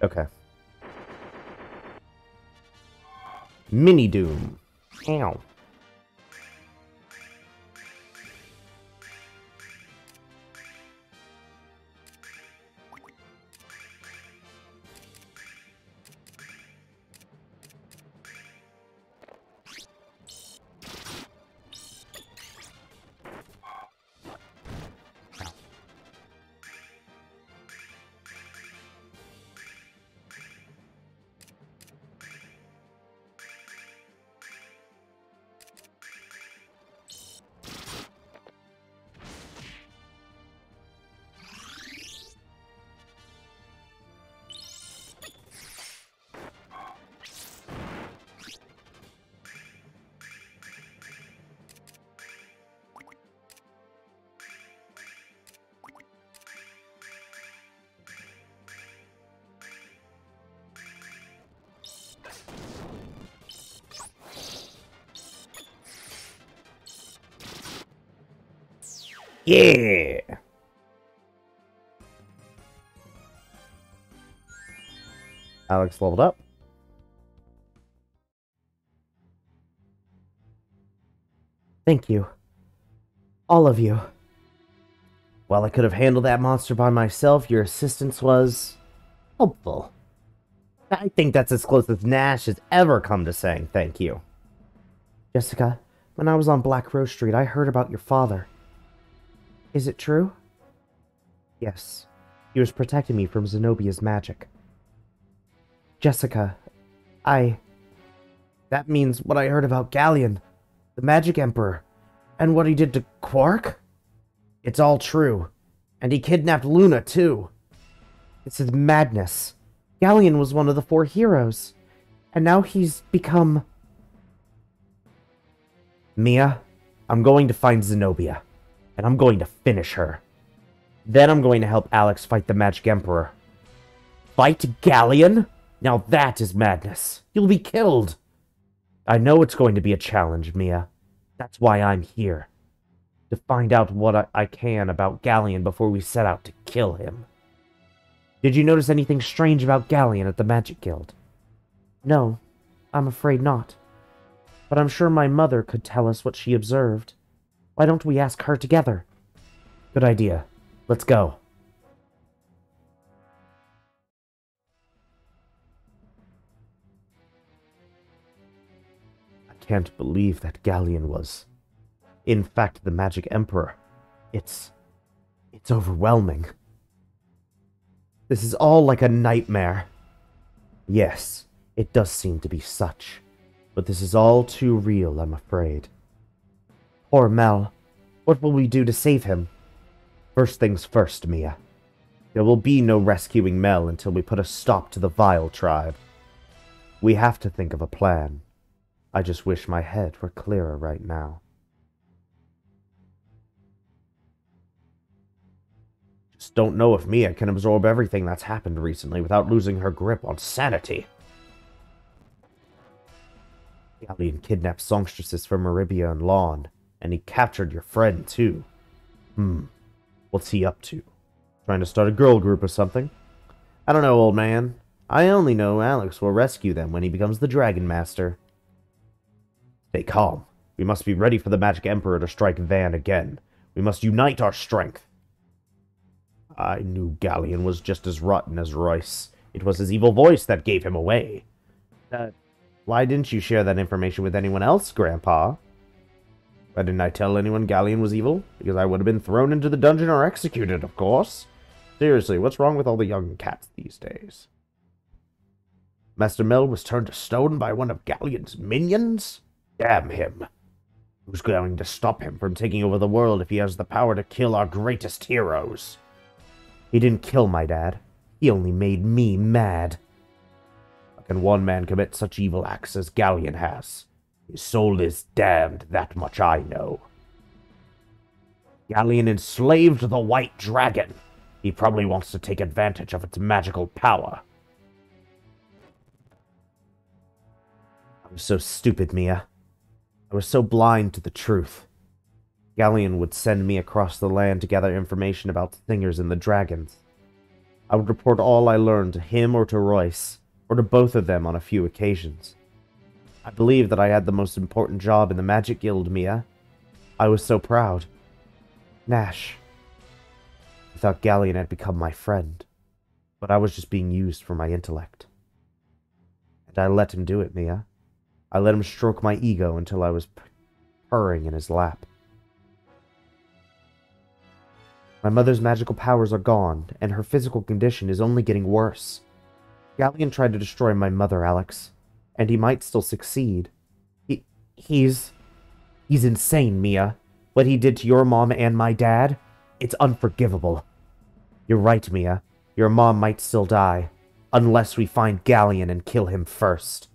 Okay. Mini Doom. Ow. Yeah! Alex leveled up. Thank you. All of you. While I could have handled that monster by myself, your assistance was helpful. I think that's as close as Nash has ever come to saying thank you. Jessica, when I was on Black Rose Street, I heard about your father. Is it true? Yes. He was protecting me from Zenobia's magic. Jessica, That means what I heard about Galleon, the Magic Emperor, and what he did to Quark? It's all true. And he kidnapped Luna, too. This is madness. Galleon was one of the 4 heroes. And now he's become... Mia, I'm going to find Zenobia. And I'm going to finish her. Then I'm going to help Alex fight the Magic Emperor. Fight Galleon? Now that is madness. You'll be killed. I know it's going to be a challenge, Mia. That's why I'm here. To find out what I can about Galleon before we set out to kill him. Did you notice anything strange about Galleon at the Magic Guild? No, I'm afraid not. But I'm sure my mother could tell us what she observed. Why don't we ask her together? Good idea. Let's go. I can't believe that Galleon was, in fact, the Magic Emperor. It's overwhelming. This is all like a nightmare. Yes, it does seem to be such. But this is all too real, I'm afraid. Poor Mel. What will we do to save him? First things first, Mia. There will be no rescuing Mel until we put a stop to the Vile tribe. We have to think of a plan. I just wish my head were clearer right now. Just don't know if Mia can absorb everything that's happened recently without losing her grip on sanity. Galleon kidnapped songstresses from Maribia and Lawn, and he captured your friend, too. What's he up to? Trying to start a girl group or something? I don't know, old man. I only know Alex will rescue them when he becomes the Dragon Master. Stay calm. We must be ready for the Magic Emperor to strike Van again. We must unite our strength. I knew Galleon was just as rotten as Royce. It was his evil voice that gave him away. Why didn't you share that information with anyone else, Grandpa? Why didn't I tell anyone Galleon was evil? Because I would have been thrown into the dungeon or executed, of course. Seriously, what's wrong with all the young cats these days? Master Mel was turned to stone by one of Galleon's minions? Damn him. Who's going to stop him from taking over the world if he has the power to kill our greatest heroes? He didn't kill my dad. He only made me mad. How can one man commit such evil acts as Galleon has? His soul is damned, that much I know. Galleon enslaved the White Dragon. He probably wants to take advantage of its magical power. I was so stupid, Mia. I was so blind to the truth. Galleon would send me across the land to gather information about the Singers and the Dragons. I would report all I learned to him or to Royce, or to both of them on a few occasions. I believed that I had the most important job in the Magic Guild, Mia. I was so proud. Nash. I thought Galleon had become my friend, but I was just being used for my intellect. And I let him do it, Mia. I let him stroke my ego until I was purring in his lap. My mother's magical powers are gone, and her physical condition is only getting worse. Galleon tried to destroy my mother, Alex, and he might still succeed. He's insane, Mia. What he did to your mom and my dad, it's unforgivable. You're right, Mia. Your mom might still die, unless we find Galleon and kill him first.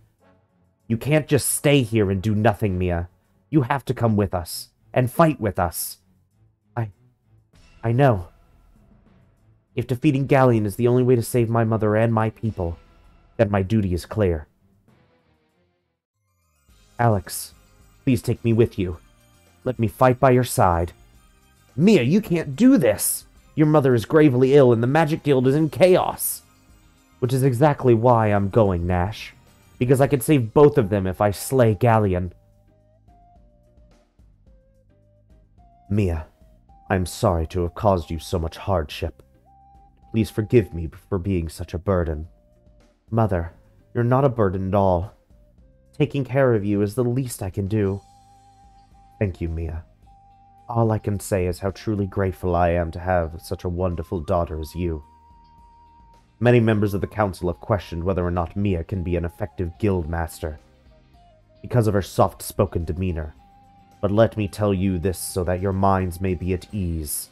You can't just stay here and do nothing, Mia. You have to come with us, and fight with us. I know. If defeating Galleon is the only way to save my mother and my people, then my duty is clear. Alex, please take me with you. Let me fight by your side. Mia, you can't do this! Your mother is gravely ill and the Magic Guild is in chaos. Which is exactly why I'm going, Nash. Because I can save both of them if I slay Galleon. Mia, I am sorry to have caused you so much hardship. Please forgive me for being such a burden. Mother, you're not a burden at all. Taking care of you is the least I can do. Thank you, Mia. All I can say is how truly grateful I am to have such a wonderful daughter as you. Many members of the council have questioned whether or not Mia can be an effective guild master because of her soft-spoken demeanor. But let me tell you this so that your minds may be at ease.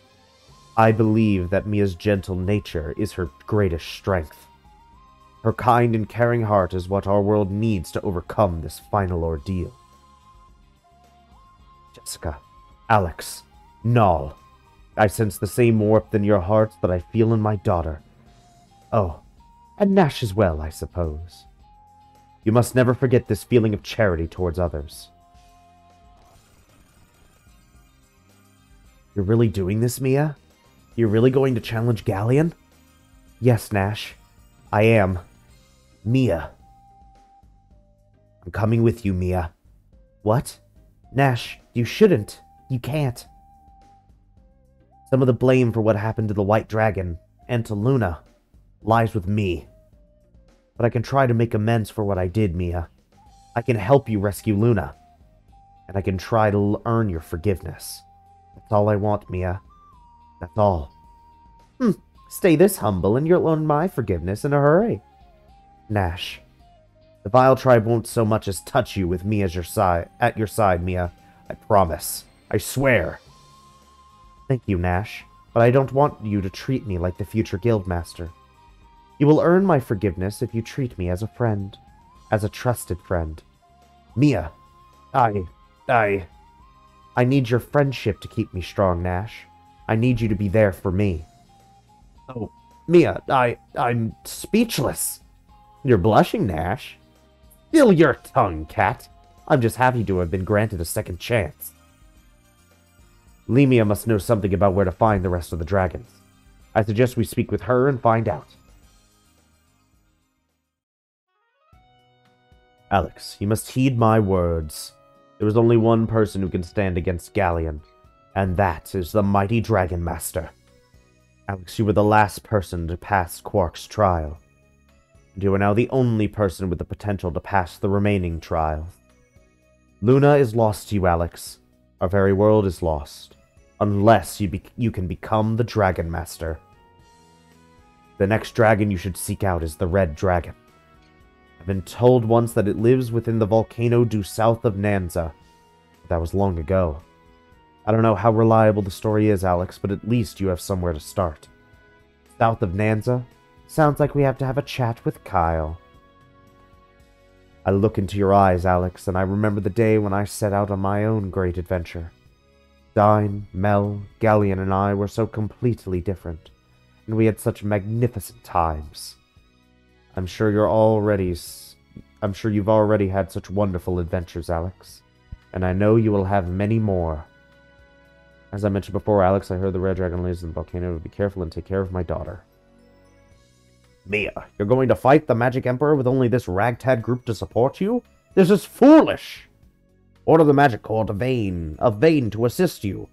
I believe that Mia's gentle nature is her greatest strength. Her kind and caring heart is what our world needs to overcome this final ordeal. Jessica, Alex, Null, I sense the same warmth in your hearts that I feel in my daughter. Oh, and Nash as well, I suppose. You must never forget this feeling of charity towards others. You're really doing this, Mia? You're really going to challenge Galleon? Yes, Nash. I am. Mia. I'm coming with you, Mia. What? Nash, you shouldn't. You can't. Some of the blame for what happened to the White Dragon, and to Luna, lies with me. But I can try to make amends for what I did, Mia. I can help you rescue Luna. And I can try to earn your forgiveness. That's all I want, Mia. That's all. Stay this humble and you'll earn my forgiveness in a hurry. Nash, the Vile Tribe won't so much as touch you with me as at your side, Mia. I promise. I swear. Thank you, Nash, but I don't want you to treat me like the future Guildmaster. You will earn my forgiveness if you treat me as a friend. As a trusted friend. Mia, I need your friendship to keep me strong, Nash. I need you to be there for me. Oh, Mia, I'm speechless. You're blushing, Nash. Still your tongue, cat. I'm just happy to have been granted a second chance. Lemia must know something about where to find the rest of the dragons. I suggest we speak with her and find out. Alex, you must heed my words. There is only one person who can stand against Galleon, and that is the mighty Dragon Master. Alex, you were the last person to pass Quark's trial, and you are now the only person with the potential to pass the remaining trial. Luna is lost to you, Alex. Our very world is lost, unless you can become the Dragon Master. The next dragon you should seek out is the Red Dragon. I've been told once that it lives within the volcano due south of Nanza. But that was long ago. I don't know how reliable the story is, Alex, but at least you have somewhere to start. South of Nanza? Sounds like we have to have a chat with Kyle. I look into your eyes, Alex, and I remember the day when I set out on my own great adventure. Dine, Mel, Galleon, and I were so completely different, and we had such magnificent times. I'm sure you've already had such wonderful adventures, Alex, and I know you will have many more. As I mentioned before, Alex, I heard the Red Dragon lives in the volcano. Be careful and take care of my daughter. Mia, you're going to fight the Magic Emperor with only this ragtag group to support you? This is foolish! Order the Magic Corps of Vane to assist you.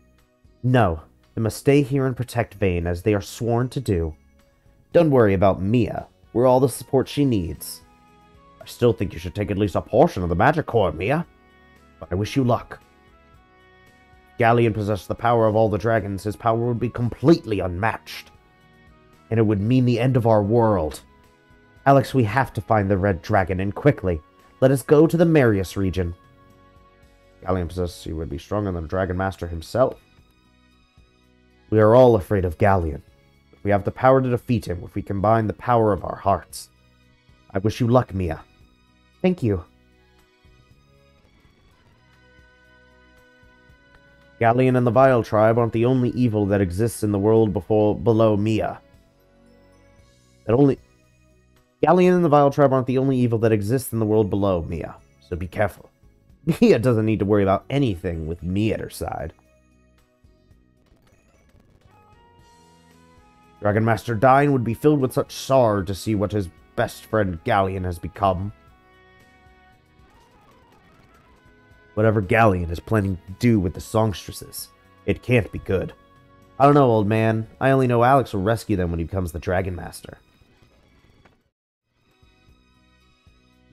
No, they must stay here and protect Vane, as they are sworn to do. Don't worry about Mia. We're all the support she needs. I still think you should take at least a portion of the Magic Corps, Mia. But I wish you luck. If Galleon possessed the power of all the dragons, his power would be completely unmatched. And it would mean the end of our world. Alex, we have to find the Red Dragon, and quickly. Let us go to the Marius region. Galleon possessed, he would be stronger than the Dragon Master himself. We are all afraid of Galleon. We have the power to defeat him if we combine the power of our hearts. I wish you luck, Mia. Thank you. Galleon and the Vile Tribe aren't the only evil that exists in the world below Mia. Galleon and the Vile Tribe aren't the only evil that exists in the world below Mia, so be careful. Mia doesn't need to worry about anything with me at her side. Dragon Master Dine would be filled with such sorrow to see what his best friend Galleon has become. Whatever Galleon is planning to do with the songstresses, it can't be good. I don't know, old man. I only know Alex will rescue them when he becomes the Dragon Master.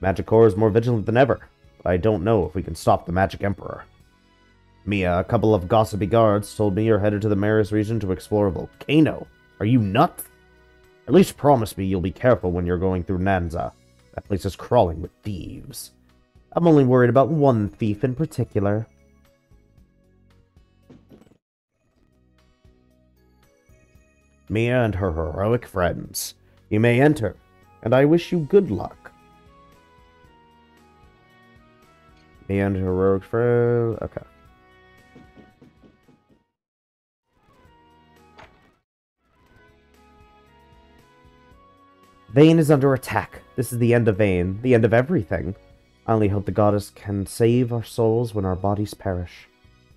Magic Corps is more vigilant than ever, but I don't know if we can stop the Magic Emperor. Mia, a couple of gossipy guards told me you're headed to the Maris region to explore a volcano. Are you nuts? At least promise me you'll be careful when you're going through Nanza. That place is crawling with thieves. I'm only worried about one thief in particular. Mia and her heroic friends. You may enter, and I wish you good luck. Mia and her heroic friends. Okay. Vane is under attack. This is the end of Vane, the end of everything. I only hope the goddess can save our souls when our bodies perish.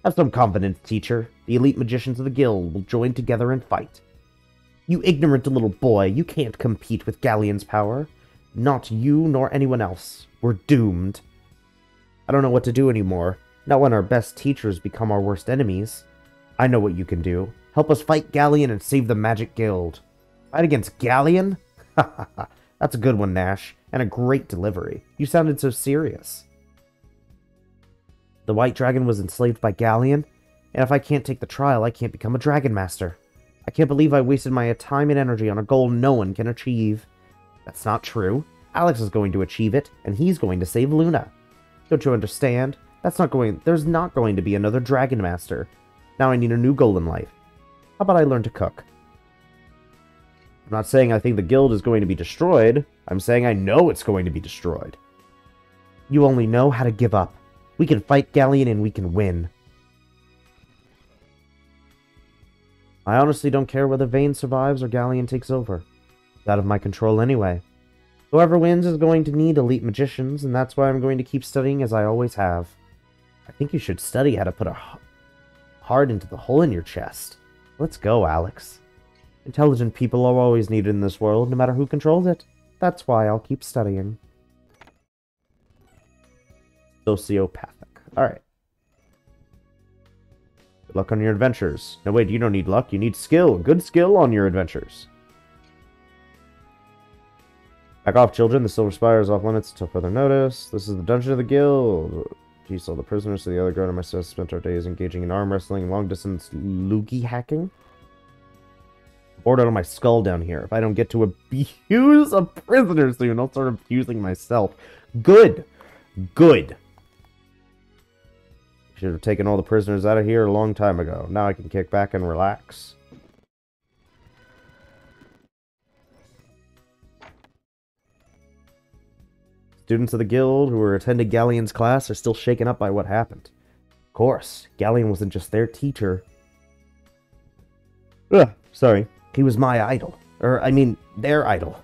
Have some confidence, teacher. The elite magicians of the guild will join together and fight. You ignorant little boy, you can't compete with Galleon's power. Not you nor anyone else. We're doomed. I don't know what to do anymore. Not when our best teachers become our worst enemies. I know what you can do. Help us fight Galleon and save the Magic Guild. Fight against Galleon? That's a good one, Nash, and a great delivery. You sounded so serious. The White Dragon was enslaved by Galleon, and if I can't take the trial, I can't become a Dragon Master. I can't believe I wasted my time and energy on a goal no one can achieve. That's not true. Alex is going to achieve it, and he's going to save Luna. Don't you understand? There's not going to be another Dragon Master. Now I need a new goal in life. How about I learn to cook? I'm not saying I think the guild is going to be destroyed. I'm saying I know it's going to be destroyed. You only know how to give up. We can fight Galleon and we can win. I honestly don't care whether Vane survives or Galleon takes over. It's out of my control anyway. Whoever wins is going to need elite magicians, and that's why I'm going to keep studying as I always have. I think you should study how to put a heart into the hole in your chest. Let's go, Alex. Intelligent people are always needed in this world, no matter who controls it. That's why I'll keep studying. Sociopathic. Alright. Good luck on your adventures. No, wait, you don't need luck. You need skill. Good skill on your adventures. Back off, children. The Silver Spire is off limits until further notice. This is the dungeon of the guild. Geez, all the prisoners to the other guard and myself spent our days engaging in arm wrestling, long-distance loogie hacking. Bored out of my skull down here. If I don't get to abuse a prisoner soon, I'll start abusing myself. Good. Good. Should have taken all the prisoners out of here a long time ago. Now I can kick back and relax. Students of the guild who were attending Galleon's class are still shaken up by what happened. Of course, Galleon wasn't just their teacher. Ugh, sorry. He was my idol. Their idol.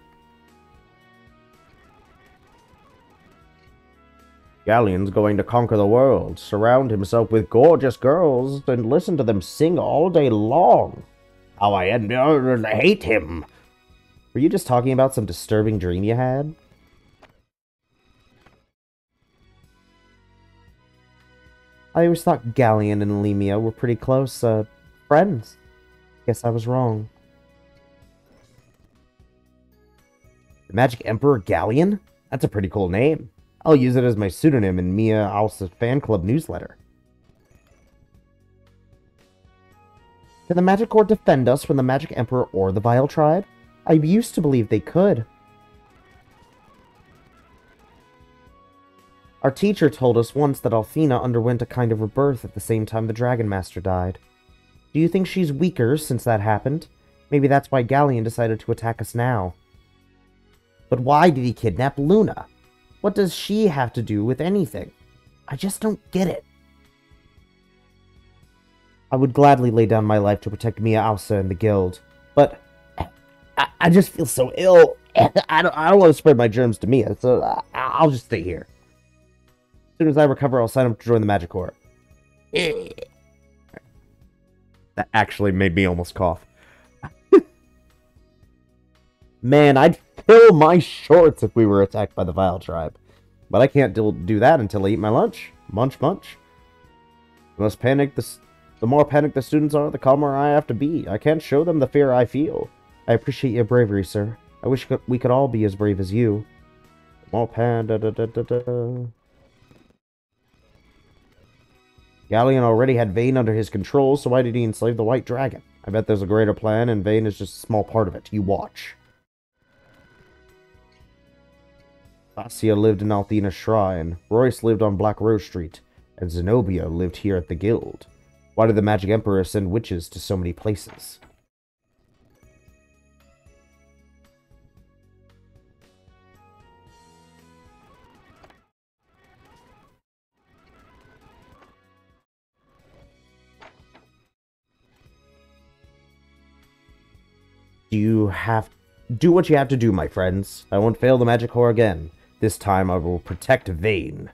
Galleon's going to conquer the world, surround himself with gorgeous girls, and listen to them sing all day long. How I hate him. Were you just talking about some disturbing dream you had? I always thought Galleon and Lemia were pretty close, friends. Guess I was wrong. The Magic Emperor Galleon? That's a pretty cool name. I'll use it as my pseudonym in Mia Alsa's fan club newsletter. Can the Magic Corps defend us from the Magic Emperor or the Vile Tribe? I used to believe they could. Our teacher told us once that Althena underwent a kind of rebirth at the same time the Dragon Master died. Do you think she's weaker since that happened? Maybe that's why Galleon decided to attack us now. But why did he kidnap Luna? What does she have to do with anything? I just don't get it. I would gladly lay down my life to protect Mia Alsa and the guild, but I just feel so ill. I don't want to spread my germs to Mia, so I'll just stay here. As soon as I recover, I'll sign up to join the Magic Corps. That actually made me almost cough. Man, I'd fill my shorts if we were attacked by the Vile Tribe. But I can't do that until I eat my lunch. Munch, munch. The The more panicked the students are, the calmer I have to be. I can't show them the fear I feel. I appreciate your bravery, sir. I wish we could all be as brave as you. The more Galleon already had Vane under his control, so why did he enslave the White Dragon? I bet there's a greater plan, and Vane is just a small part of it. You watch. Vassia lived in Althena's shrine, Royce lived on Black Rose Street, and Zenobia lived here at the Guild. Why did the Magic Emperor send witches to so many places? Do what you have to do, my friends. I won't fail the Magic Corps again. This time I will protect Vane.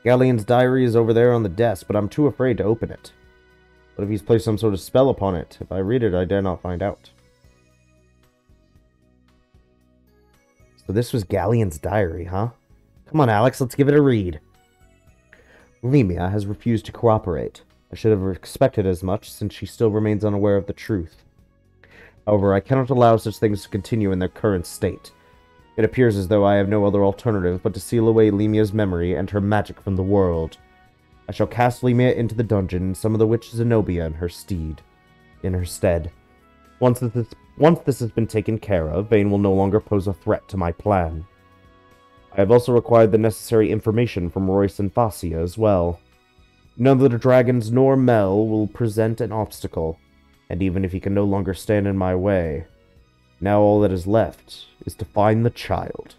Galleon's diary is over there on the desk, but I'm too afraid to open it. What if he's placed some sort of spell upon it? If I read it, I dare not find out. So this was Galleon's diary, huh? Come on, Alex, let's give it a read. Lemia has refused to cooperate. I should have expected as much, since she still remains unaware of the truth. However, I cannot allow such things to continue in their current state. It appears as though I have no other alternative but to seal away Lemia's memory and her magic from the world. I shall cast Lemia into the dungeon and summon the witch Zenobia in her stead. Once this has been taken care of, Vane will no longer pose a threat to my plan. I have also required the necessary information from Royce and Vassia as well. None of the dragons nor Mel will present an obstacle, and even if he can no longer stand in my way, now all that is left is to find the child.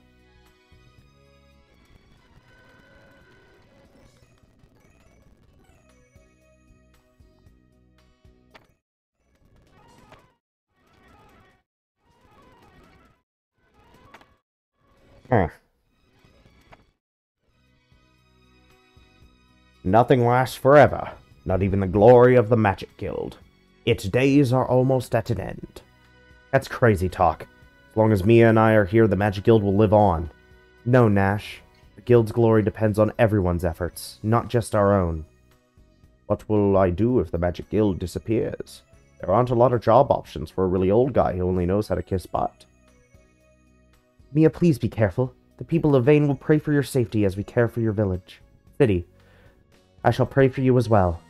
Nothing lasts forever, not even the glory of the Magic Guild. Its days are almost at an end. That's crazy talk. As long as Mia and I are here, the Magic Guild will live on. No, Nash. The Guild's glory depends on everyone's efforts, not just our own. What will I do if the Magic Guild disappears? There aren't a lot of job options for a really old guy who only knows how to kiss butt. Mia, please be careful. The people of Vane will pray for your safety as we care for your village. City. I shall pray for you as well.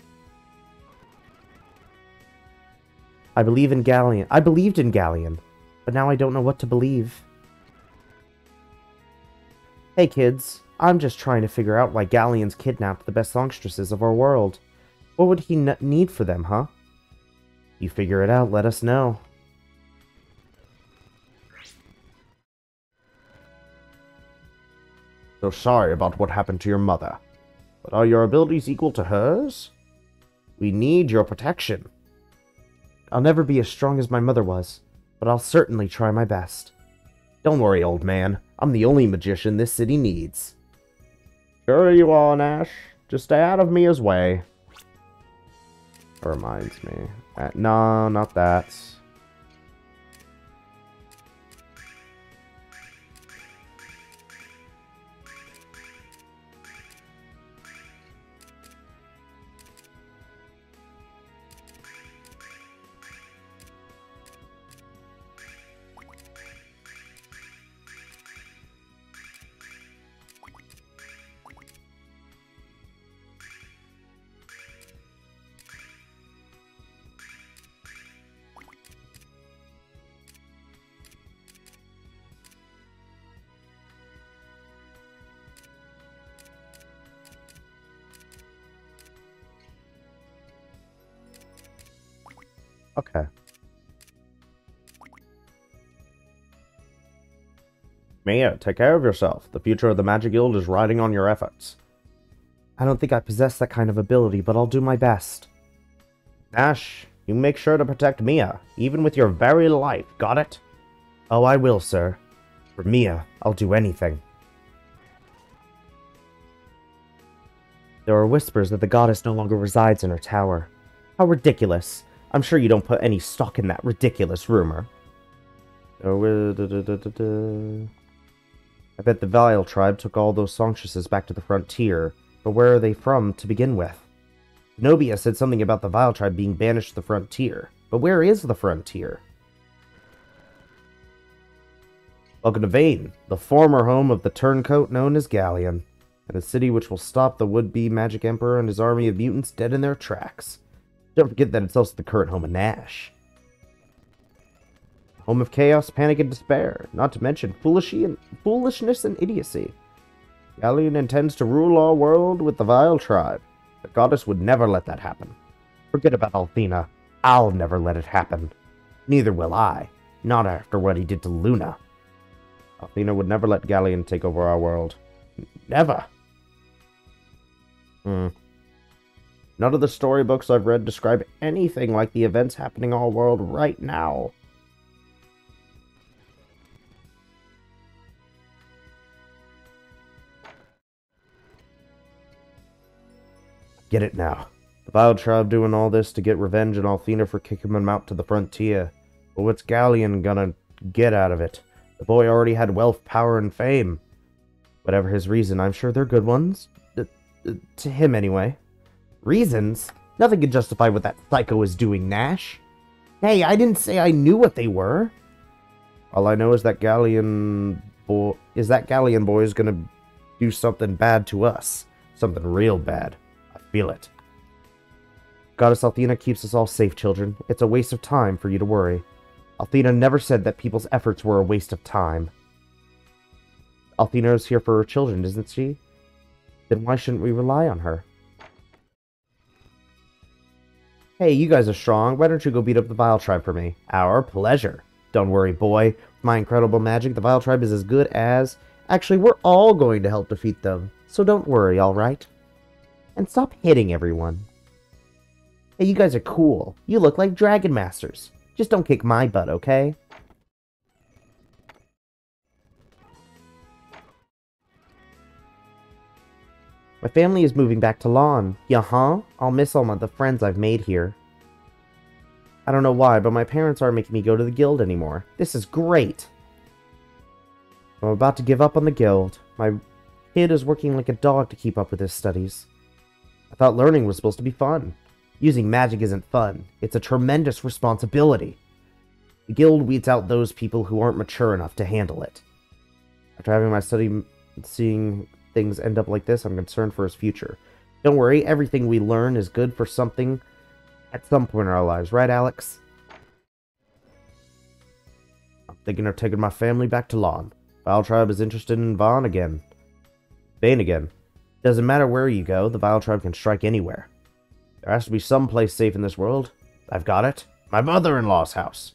I believed in Galleon, but now I don't know what to believe. Hey kids, I'm just trying to figure out why Galleon's kidnapped the best songstresses of our world. What would he need for them, huh? You figure it out, let us know. So sorry about what happened to your mother. But are your abilities equal to hers? We need your protection. I'll never be as strong as my mother was, but I'll certainly try my best. Don't worry, old man. I'm the only magician this city needs. Sure you are, Nash. Just stay out of Mia's way. That reminds me. No, not that. Okay. Mia, take care of yourself. The future of the Magic Guild is riding on your efforts. I don't think I possess that kind of ability, but I'll do my best. Nash, you make sure to protect Mia, even with your very life, got it? Oh, I will, sir. For Mia, I'll do anything. There are whispers that the goddess no longer resides in her tower. How ridiculous. I'm sure you don't put any stock in that ridiculous rumor. I bet the Vile tribe took all those songstresses back to the frontier But where are they from to begin with? Zenobia said something about the Vile tribe being banished to the frontier. But where is the frontier? Welcome to Vane, the former home of the turncoat known as Galleon, and a city which will stop the would-be Magic Emperor and his army of mutants dead in their tracks. Don't forget that it's also the current home of Nash. Home of chaos, panic, and despair, not to mention foolishness and idiocy. Galleon intends to rule our world with the Vile tribe. The goddess would never let that happen. Forget about Althena. I'll never let it happen. Neither will I. Not after what he did to Luna. Althena would never let Galleon take over our world. Never. None of the storybooks I've read describe anything like the events happening in our world right now. Get it now. The Vile tribe doing all this to get revenge on Althena for kicking them out to the frontier. But what's Galleon gonna get out of it? The boy already had wealth, power, and fame. Whatever his reason, I'm sure they're good ones. To him, anyway. Reasons? Nothing can justify what that psycho is doing, Nash. Hey, I didn't say I knew what they were. All I know is that Galleon boy is gonna do something bad to us. Something real bad. I feel it. Goddess Althena keeps us all safe, children. It's a waste of time for you to worry. Althena never said that people's efforts were a waste of time. Althena is here for her children, isn't she? Then why shouldn't we rely on her? Hey, you guys are strong. Why don't you go beat up the Vile tribe for me? Our pleasure. Don't worry, boy. With my incredible magic, the Vile tribe is as good as... Actually, we're all going to help defeat them. So don't worry, alright? And stop hitting everyone. Hey, you guys are cool. You look like Dragon Masters. Just don't kick my butt, okay? My family is moving back to Lawn. Yeah-huh? I'll miss all the friends I've made here. I don't know why, but my parents aren't making me go to the guild anymore. This is great! I'm about to give up on the guild. My kid is working like a dog to keep up with his studies. I thought learning was supposed to be fun. Using magic isn't fun. It's a tremendous responsibility. The guild weeds out those people who aren't mature enough to handle it. After having my study, seeing things end up like this, I'm concerned for his future. Don't worry, everything we learn is good for something at some point in our lives, right, Alex? I'm thinking of taking my family back to Lawn. Vile Tribe is interested in Vane again. Doesn't matter where you go, the Vile Tribe can strike anywhere. There has to be some place safe in this world. I've got it. My mother-in-law's house.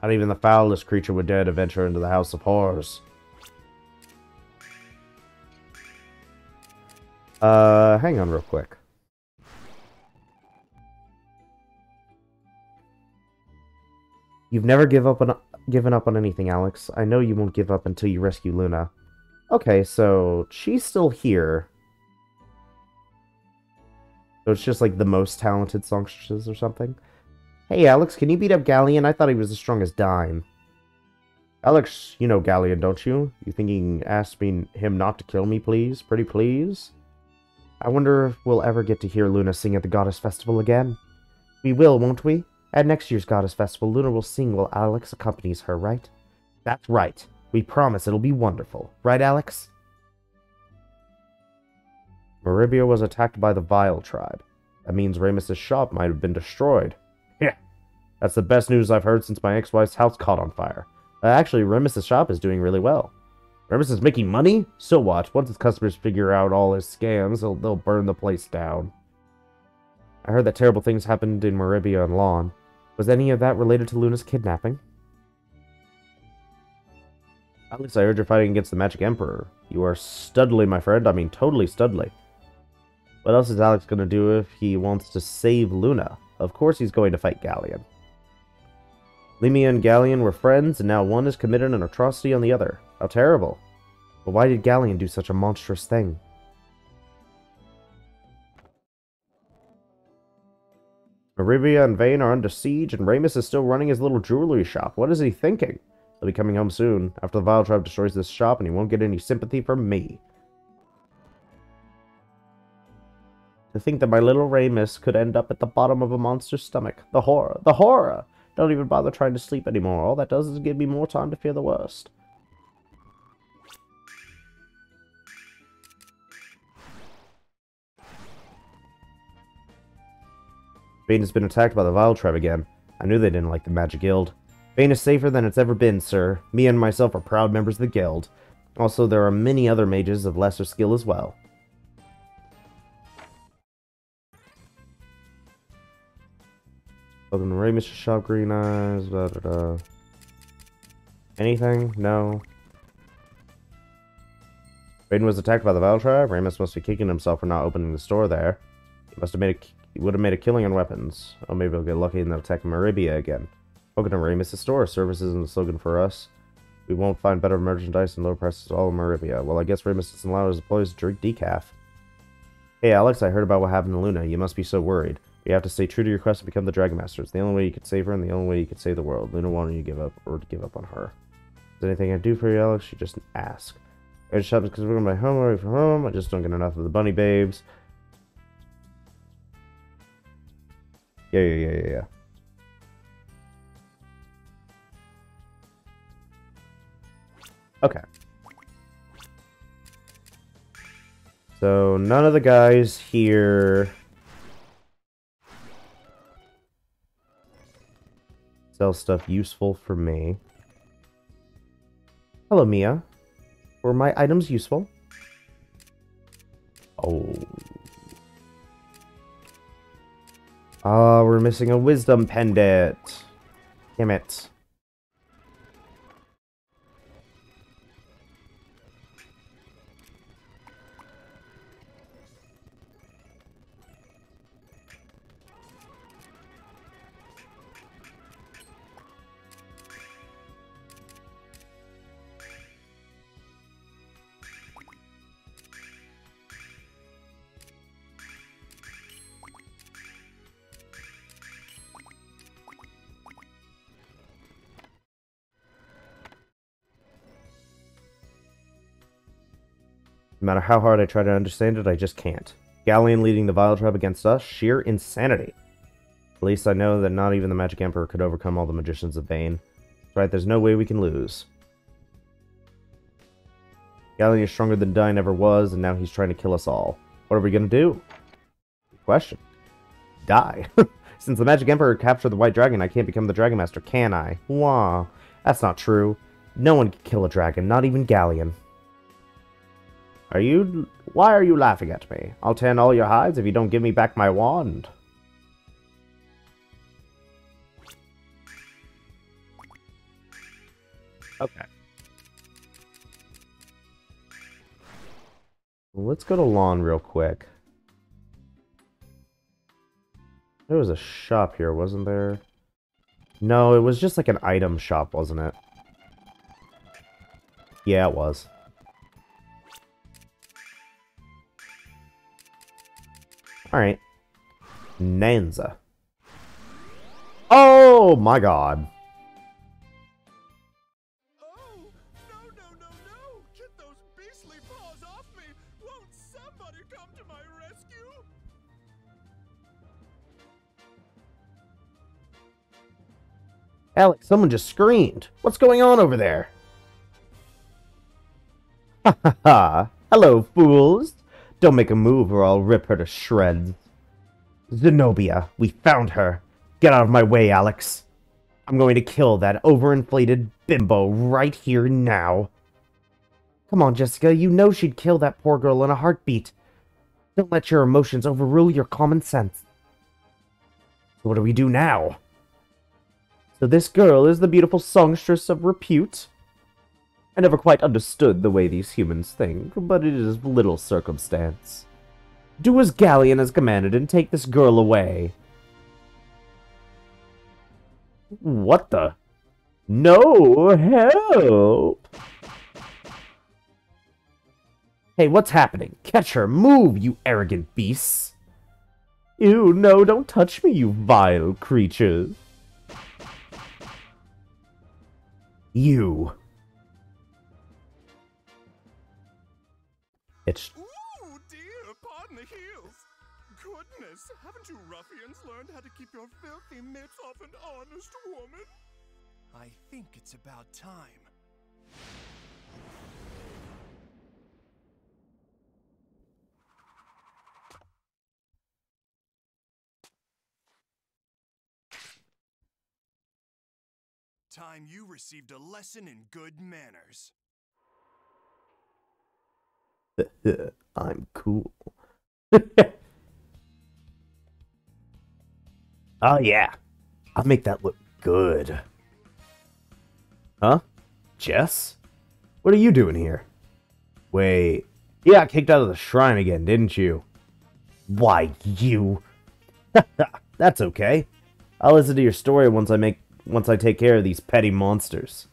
Not even the foulest creature would dare to venture into the House of Horrors. Hang on real quick. You've never given up on anything, Alex. I know you won't give up until you rescue Luna. Okay, so she's still here. So it's just like the most talented songstresses or something. Hey, Alex, can you beat up Galleon? I thought he was as strong as Dime. Alex, you know Galleon, don't you? You think you can ask him not to kill me, please? Pretty please? I wonder if we'll ever get to hear Luna sing at the Goddess Festival again. We will, won't we? At next year's Goddess Festival, Luna will sing while Alex accompanies her, right? That's right. We promise it'll be wonderful. Right, Alex? Maribia was attacked by the Vile tribe. That means Ramus's shop might have been destroyed. Yeah, that's the best news I've heard since my ex-wife's house caught on fire. Actually, Ramus's shop is doing really well. Ramus is making money? So what? Once his customers figure out all his scams, they'll burn the place down. I heard that terrible things happened in Maribia and Lawn. Was any of that related to Luna's kidnapping? At least I heard you're fighting against the Magic Emperor. You are studly, my friend. I mean, totally studly. What else is Alex going to do if he wants to save Luna? Of course he's going to fight Galleon. Lemia and Galleon were friends, and now one has committed an atrocity on the other. How terrible. But why did Galleon do such a monstrous thing? Maribia and Vane are under siege, and Ramus is still running his little jewelry shop. What is he thinking? He'll be coming home soon, after the Vile Tribe destroys this shop, and he won't get any sympathy from me. To think that my little Ramus could end up at the bottom of a monster's stomach. The horror. The horror! Don't even bother trying to sleep anymore. All that does is give me more time to fear the worst. Bane has been attacked by the Vile Tribe again. I knew they didn't like the Magic Guild. Bane is safer than it's ever been, sir. Me and myself are proud members of the guild. Also, there are many other mages of lesser skill as well. Welcome to Ray, Mr. Shop, Green Eyes, blah, blah, blah. Anything? No. Raiden was attacked by the Vile Tribe. Ramus must be kicking himself for not opening the store there. He would have made a killing on weapons. Oh, maybe he'll get lucky and they'll attack Maribia again. Welcome to Ramus' store. Service isn't a slogan for us. We won't find better merchandise and lower prices all in Maribia. Well, I guess Ramus doesn't allow his employees to drink decaf. Hey, Alex, I heard about what happened to Luna. You must be so worried. You have to stay true to your quest and become the Dragon Master. It's the only way you could save her and the only way you could save the world. Luna wanted you to give up, or to give up on her. Is there anything I do for you, Alex? You just ask. I just shop because we're going to my home, away from home. I just don't get enough of the bunny babes. Yeah. Okay. So, none of the guys here sell stuff useful for me. Hello, Mia. Were my items useful? Oh. Ah, we're missing a wisdom pendant. Damn it. No matter how hard I try to understand it, I just can't. Galleon leading the Vile Tribe against us? Sheer insanity. At least I know that not even the Magic Emperor could overcome all the magicians of Bane. That's right, there's no way we can lose. Galleon is stronger than Dyne ever was, and now he's trying to kill us all. What are we gonna do? Good question. Die. Since the Magic Emperor captured the White Dragon, I can't become the Dragon Master, can I? Wah. That's not true. No one can kill a dragon, not even Galleon. Why are you laughing at me? I'll tan all your hides if you don't give me back my wand. Okay. Let's go to Lawn real quick. There was a shop here, wasn't there? No, it was just like an item shop, wasn't it? Yeah, it was. Alright. Nanza. Oh my god. Oh, no. Get those beastly paws off me. Won't somebody come to my rescue? Alex, someone just screamed. What's going on over there? Ha ha ha. Hello, fools. Don't make a move or I'll rip her to shreds. Zenobia, we found her. Get out of my way, Alex. I'm going to kill that overinflated bimbo right here now. Come on, Jessica, you know she'd kill that poor girl in a heartbeat. Don't let your emotions overrule your common sense. What do we do now? So this girl is the beautiful songstress of repute? I never quite understood the way these humans think, but it is little circumstance. Do as Galleon has commanded and take this girl away. What the? No, help! Hey, what's happening? Catch her! Move, you arrogant beasts! Ew, no, don't touch me, you vile creatures! You! It's... Ooh, dear, pardon the heels. Good Haven't you ruffians learned how to keep your filthy mitts off an honest woman? I think it's about time. Time you received a lesson in good manners. I'm cool. Oh, yeah. I'll make that look good. Huh? Jess? What are you doing here? Wait. You got kicked out of the shrine again, didn't you? Why, you... That's okay. I'll listen to your story once I take care of these petty monsters.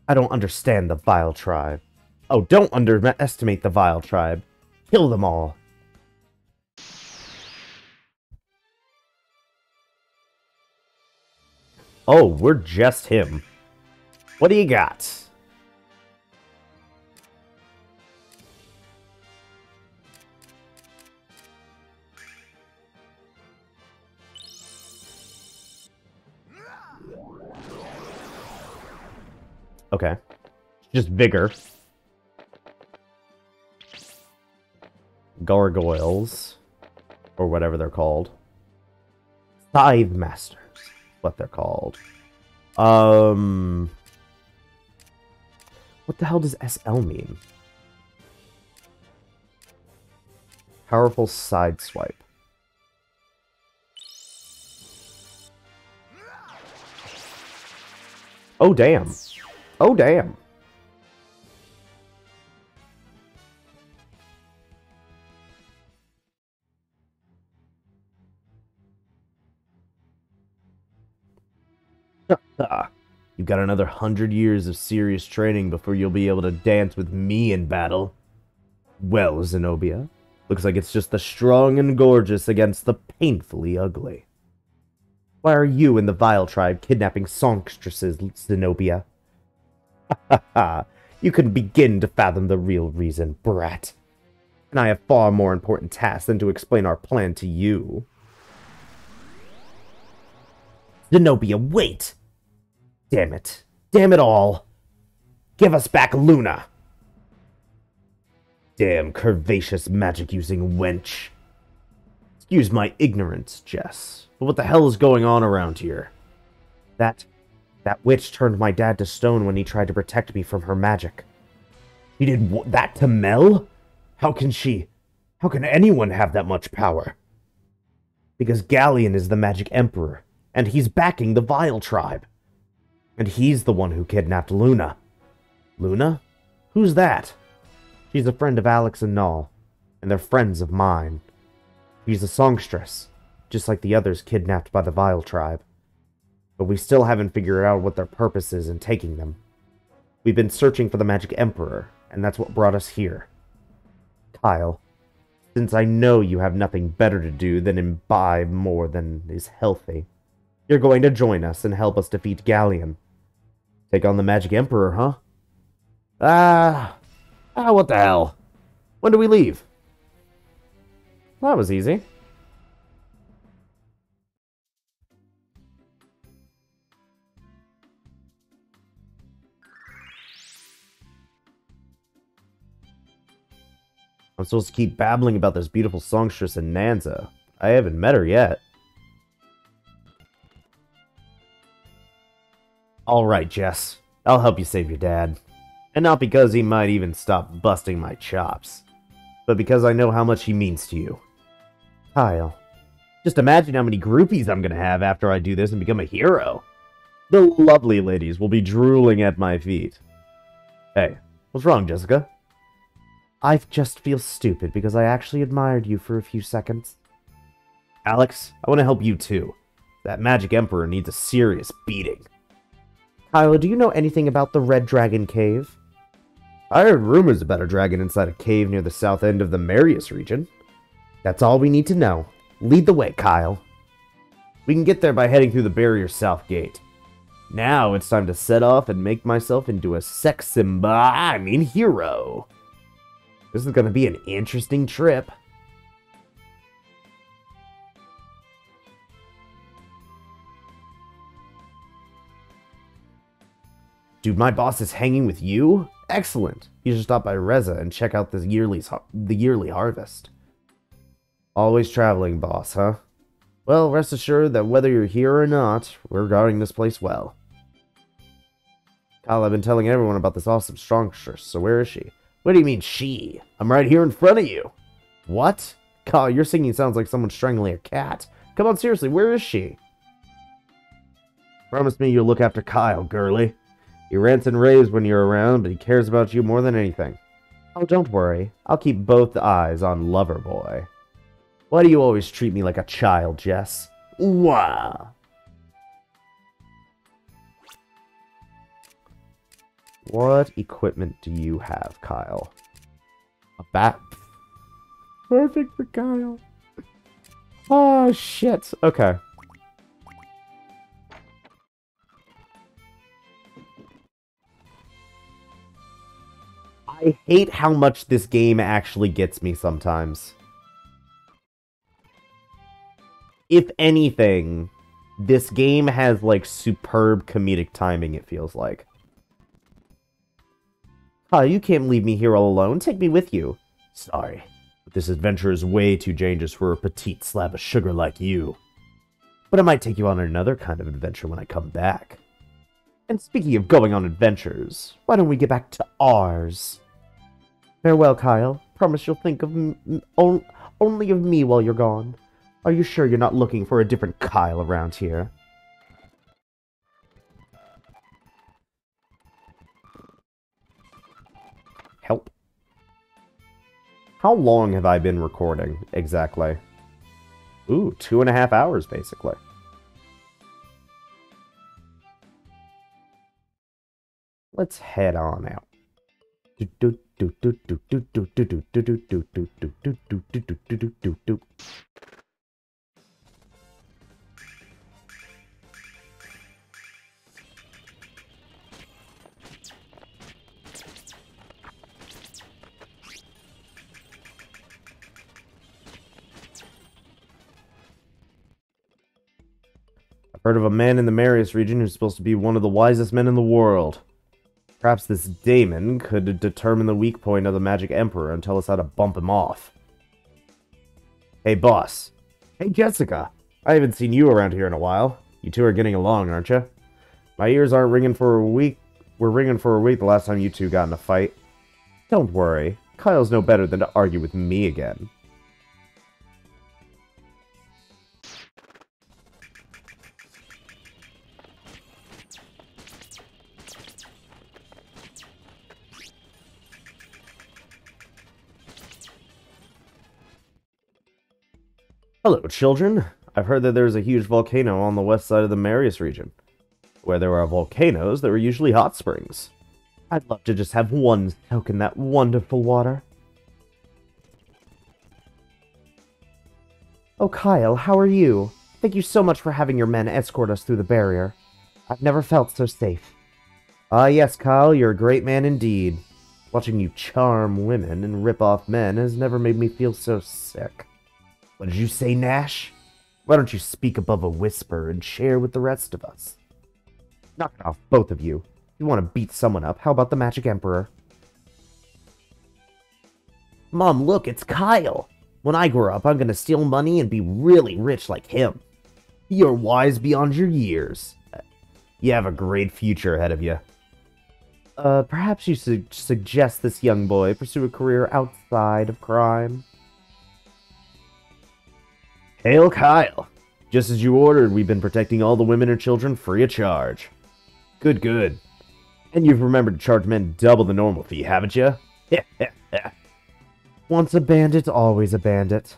I don't understand the Vile Tribe. Oh, don't underestimate the Vile Tribe. Kill them all. Oh, we're just him. What do you got? Okay. Just vigor. Gargoyles. Or whatever they're called. Scythe Masters. What they're called. What the hell does SL mean? Powerful side swipe. Oh, damn. Oh, damn. You've got another 100 years of serious training before you'll be able to dance with me in battle. Well, Zenobia, looks like it's just the strong and gorgeous against the painfully ugly. Why are you and the Vile Tribe kidnapping songstresses, Zenobia? Ha ha! You couldn't begin to fathom the real reason, brat. And I have far more important tasks than to explain our plan to you. Zenobia, wait! Damn it. Damn it all. Give us back Luna. Damn curvaceous magic-using wench. Excuse my ignorance, Jess, but what the hell is going on around here? That witch turned my dad to stone when he tried to protect me from her magic. He did that to Mel? How can anyone have that much power? Because Galleon is the Magic Emperor, and he's backing the Vile Tribe. And he's the one who kidnapped Luna. Luna? Who's that? She's a friend of Alex and Null, and they're friends of mine. She's a songstress, just like the others kidnapped by the Vile Tribe. But we still haven't figured out what their purpose is in taking them. We've been searching for the Magic Emperor, and that's what brought us here. Kyle, since I know you have nothing better to do than imbibe more than is healthy, you're going to join us and help us defeat Galleon. Take on the Magic Emperor, huh? What the hell? When do we leave? That was easy. I'm supposed to keep babbling about this beautiful songstress in Nanza. I haven't met her yet. Alright, Jess. I'll help you save your dad. And not because he might even stop busting my chops, but because I know how much he means to you. Kyle, just imagine how many groupies I'm gonna have after I do this and become a hero. The lovely ladies will be drooling at my feet. Hey, what's wrong, Jessica? I just feel stupid because I actually admired you for a few seconds. Alex, I want to help you too. That Magic Emperor needs a serious beating. Kyla, do you know anything about the Red Dragon Cave? I heard rumors about a dragon inside a cave near the south end of the Marius region. That's all we need to know. Lead the way, Kyle. We can get there by heading through the barrier's south gate. Now it's time to set off and make myself into a hero. This is going to be an interesting trip. Dude, my boss is hanging with you? Excellent. You should stop by Reza and check out the yearly harvest. Always traveling, boss, huh? Well, rest assured that whether you're here or not, we're guarding this place well. Kyle, I've been telling everyone about this awesome strongstress, so where is she? What do you mean, she? I'm right here in front of you. What? Kyle, your singing sounds like someone strangling a cat. Come on, seriously, where is she? Promise me you'll look after Kyle, girly. He rants and raves when you're around, but he cares about you more than anything. Oh, don't worry. I'll keep both eyes on Loverboy. Why do you always treat me like a child, Jess? Wah! What equipment do you have, Kyle? A bat? Perfect for Kyle. Oh, shit. Okay. I hate how much this game actually gets me sometimes. If anything, this game has, like, superb comedic timing, it feels like. Oh, you can't leave me here all alone. Take me with you. Sorry, but this adventure is way too dangerous for a petite slab of sugar like you. But I might take you on another kind of adventure when I come back. And speaking of going on adventures, why don't we get back to ours? Farewell, Kyle. Promise you'll think of only of me while you're gone. Are you sure you're not looking for a different Kyle around here? Help. How long have I been recording, exactly? Ooh, 2.5 hours, basically. Let's head on out. I've heard of a man in the Marius region who's supposed to be one of the wisest men in the world. Perhaps this Damon could determine the weak point of the Magic Emperor and tell us how to bump him off. Hey, boss. Hey, Jessica. I haven't seen you around here in a while. You two are getting along, aren't you? My ears aren't ringing for a week. Were ringing for a week the last time you two got in a fight. Don't worry. Kyle's no better than to argue with me again. Hello, children. I've heard that there's a huge volcano on the west side of the Marius region. Where there are volcanoes, there are usually hot springs. I'd love to just have one soak in that wonderful water. Oh, Kyle, how are you? Thank you so much for having your men escort us through the barrier. I've never felt so safe. Ah, yes, Kyle, you're a great man indeed. Watching you charm women and rip off men has never made me feel so sick. What did you say, Nash? Why don't you speak above a whisper and share with the rest of us? Knock it off, both of you. If you want to beat someone up, how about the Magic Emperor? Mom, look, it's Kyle. When I grow up, I'm going to steal money and be really rich like him. You're wise beyond your years. You have a great future ahead of you. Perhaps you should suggest this young boy pursue a career outside of crime. Hail, Kyle! Just as you ordered, we've been protecting all the women and children free of charge. Good, good. And you've remembered to charge men double the normal fee, haven't you? Once a bandit, always a bandit.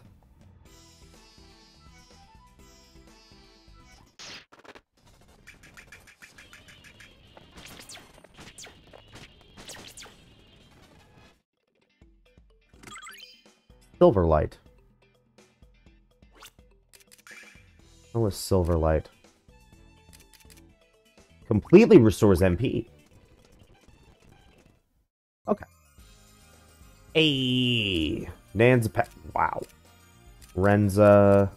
Silverlight. Oh, a Silverlight. Completely restores MP. Okay. Hey, Nan's pet. Wow. Renza.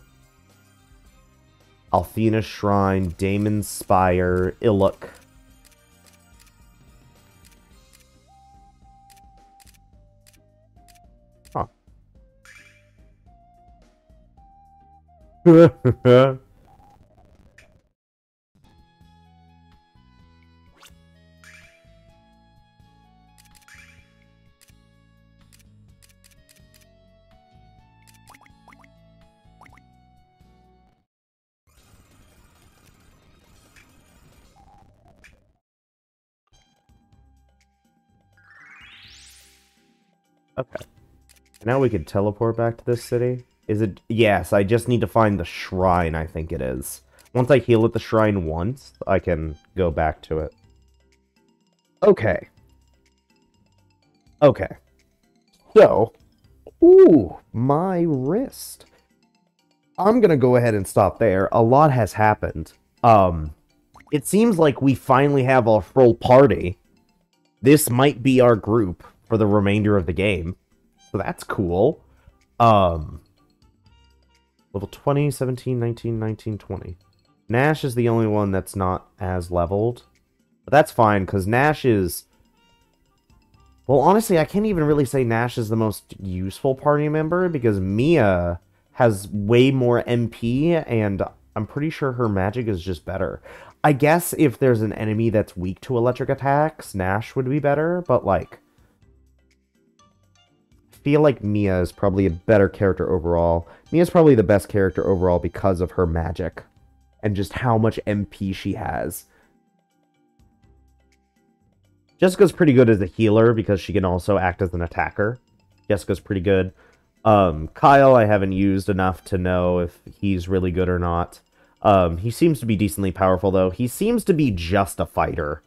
Althena Shrine. Damon's Spire. Iluk. Okay. Now we can teleport back to this city. Is it? Yes, I just need to find the shrine, I think it is. Once I heal at the shrine once, I can go back to it. Okay. Okay. So, ooh, my wrist. I'm gonna go ahead and stop there. A lot has happened. It seems like we finally have a full party. This might be our group for the remainder of the game. So that's cool. Level 20, 17, 19, 19, 20. Nash is the only one that's not as leveled. But that's fine, because Nash is... Well, honestly, I can't even really say Nash is the most useful party member, because Mia has way more MP, and I'm pretty sure her magic is just better. I guess if there's an enemy that's weak to electric attacks, Nash would be better, but, like... I feel like Mia is probably a better character overall. Mia's probably the best character overall because of her magic, and just how much MP she has. Jessica's pretty good as a healer because she can also act as an attacker. Jessica's pretty good. Kyle I haven't used enough to know if he's really good or not. He seems to be decently powerful, though. He seems to be just a fighter.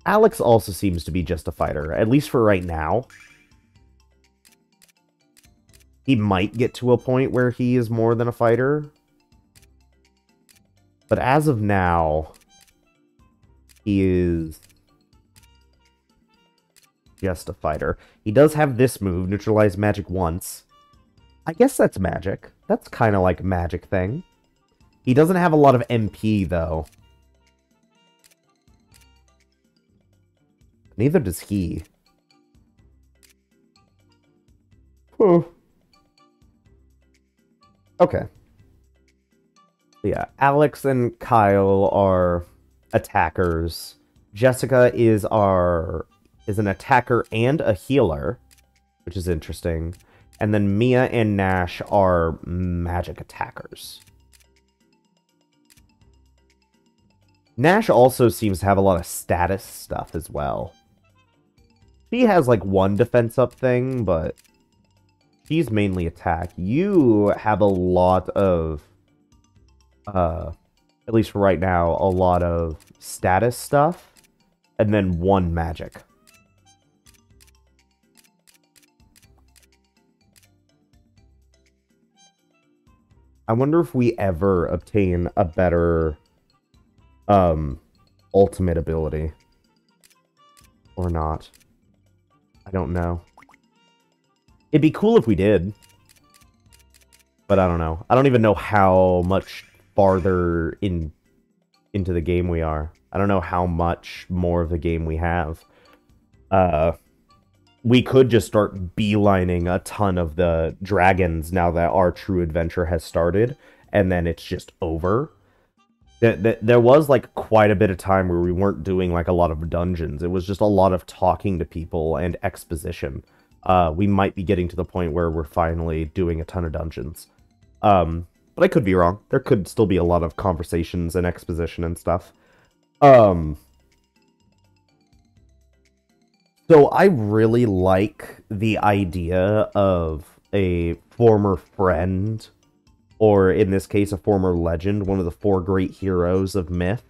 Alex also seems to be just a fighter, at least for right now. He might get to a point where he is more than a fighter. But as of now... he is just a fighter. He does have this move, neutralize magic once. I guess that's magic. That's kind of like a magic thing. He doesn't have a lot of MP, though. Neither does he. Oh. Okay. Yeah, Alex and Kyle are... attackers. Jessica is an attacker and a healer, which is interesting. And then Mia and Nash are magic attackers. Nash also seems to have a lot of status stuff as well. She has like one defense up thing, but she's mainly attack. You have a lot of at least for right now, a lot of status stuff, and then one magic. I wonder if we ever obtain a better, ultimate ability. Or not. I don't know. It'd be cool if we did. But I don't know. I don't even know how much farther into the game we are. I don't know how much more of the game we have. We could just start beelining a ton of the dragons now that our true adventure has started, and then it's just over. There was like quite a bit of time where we weren't doing like a lot of dungeons. It was just a lot of talking to people and exposition. We might be getting to the point where we're finally doing a ton of dungeons. But I could be wrong. There could still be a lot of conversations and exposition and stuff. So I really like the idea of a former friend, or in this case, a former legend, one of the four great heroes of myth.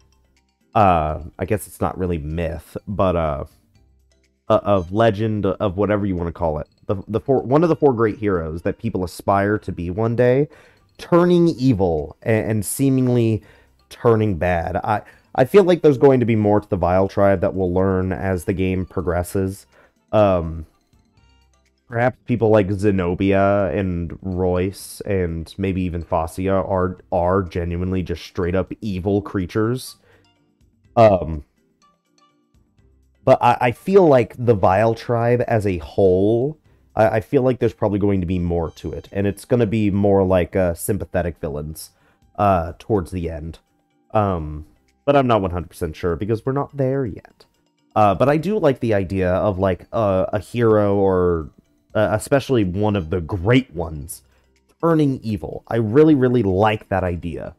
I guess it's not really myth, but of legend, of whatever you want to call it. One of the four great heroes that people aspire to be one day, turning evil and seemingly turning bad. I feel like there's going to be more to the Vile Tribe that we'll learn as the game progresses. Perhaps people like Zenobia and Royce and maybe even Fascia are genuinely just straight up evil creatures. But I feel like the Vile Tribe as a whole, I feel like there's probably going to be more to it, and it's going to be more like sympathetic villains towards the end. But I'm not 100% sure because we're not there yet. But I do like the idea of like a hero or especially one of the great ones turning evil. I really, really like that idea.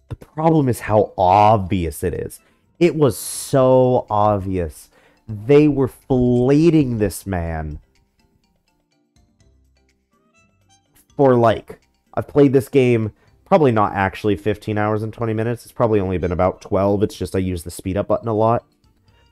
The problem is how obvious it is. It was so obvious. They were filleting this man for like, I've played this game probably not actually 15 hours and 20 minutes. It's probably only been about 12. It's just I use the speed up button a lot.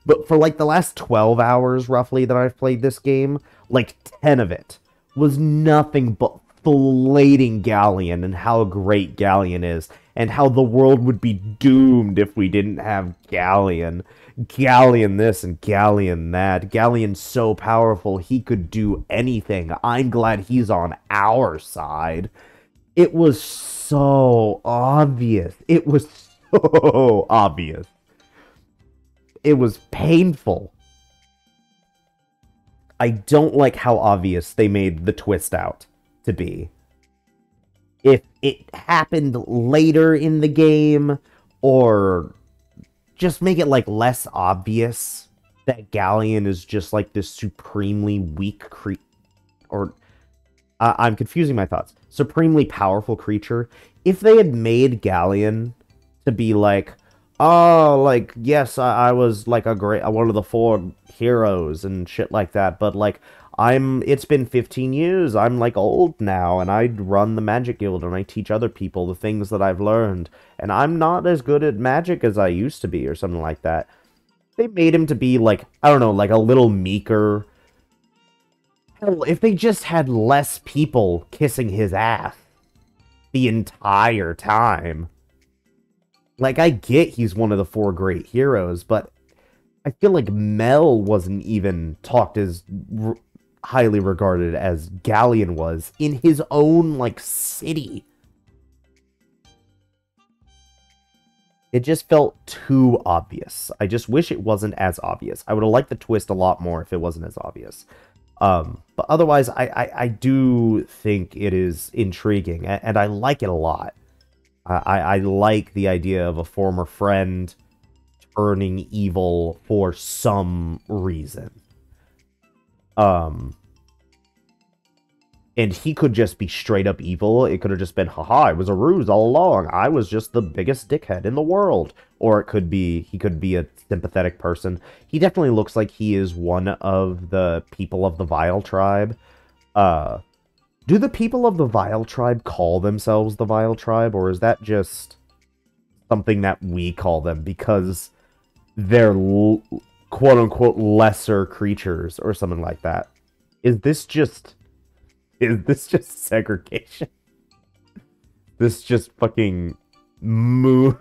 But for like the last 12 hours roughly that I've played this game, like 10 of it was nothing but filleting Galleon and how great Galleon is and how the world would be doomed if we didn't have Galleon. Galleon this and Galleon that. Galleon's so powerful, he could do anything. I'm glad he's on our side. It was so obvious. It was so obvious. It was painful. I don't like how obvious they made the twist out to be. If it happened later in the game, or just make it like less obvious that Galleon is just like this supremely weak creature, or I'm confusing my thoughts. Supremely powerful creature. If they had made Galleon to be like, oh, like, yes, I was like one of the 4 heroes and shit like that, but like, it's been 15 years, I'm like old now, and I run the Magic Guild, and I teach other people the things that I've learned, and I'm not as good at magic as I used to be, or something like that. They made him to be like, I don't know, like a little meeker. Hell, if they just had less people kissing his ass the entire time. Like, I get he's one of the 4 great heroes, but I feel like Mel wasn't even talked as highly regarded as Galleon was in his own, like, city. It just felt too obvious. I just wish it wasn't as obvious. I would have liked the twist a lot more if it wasn't as obvious. But otherwise, I do think it is intriguing, and I like it a lot. I like the idea of a former friend turning evil for some reason. And he could just be straight up evil. It could have just been, haha, it was a ruse all along. I was just the biggest dickhead in the world. Or it could be, he could be a sympathetic person. He definitely looks like he is one of the people of the Vile Tribe. Do the people of the Vile Tribe call themselves the Vile Tribe? Or is that just something that we call them because they're quote-unquote lesser creatures or something like that? Is this just segregation? This just fucking moon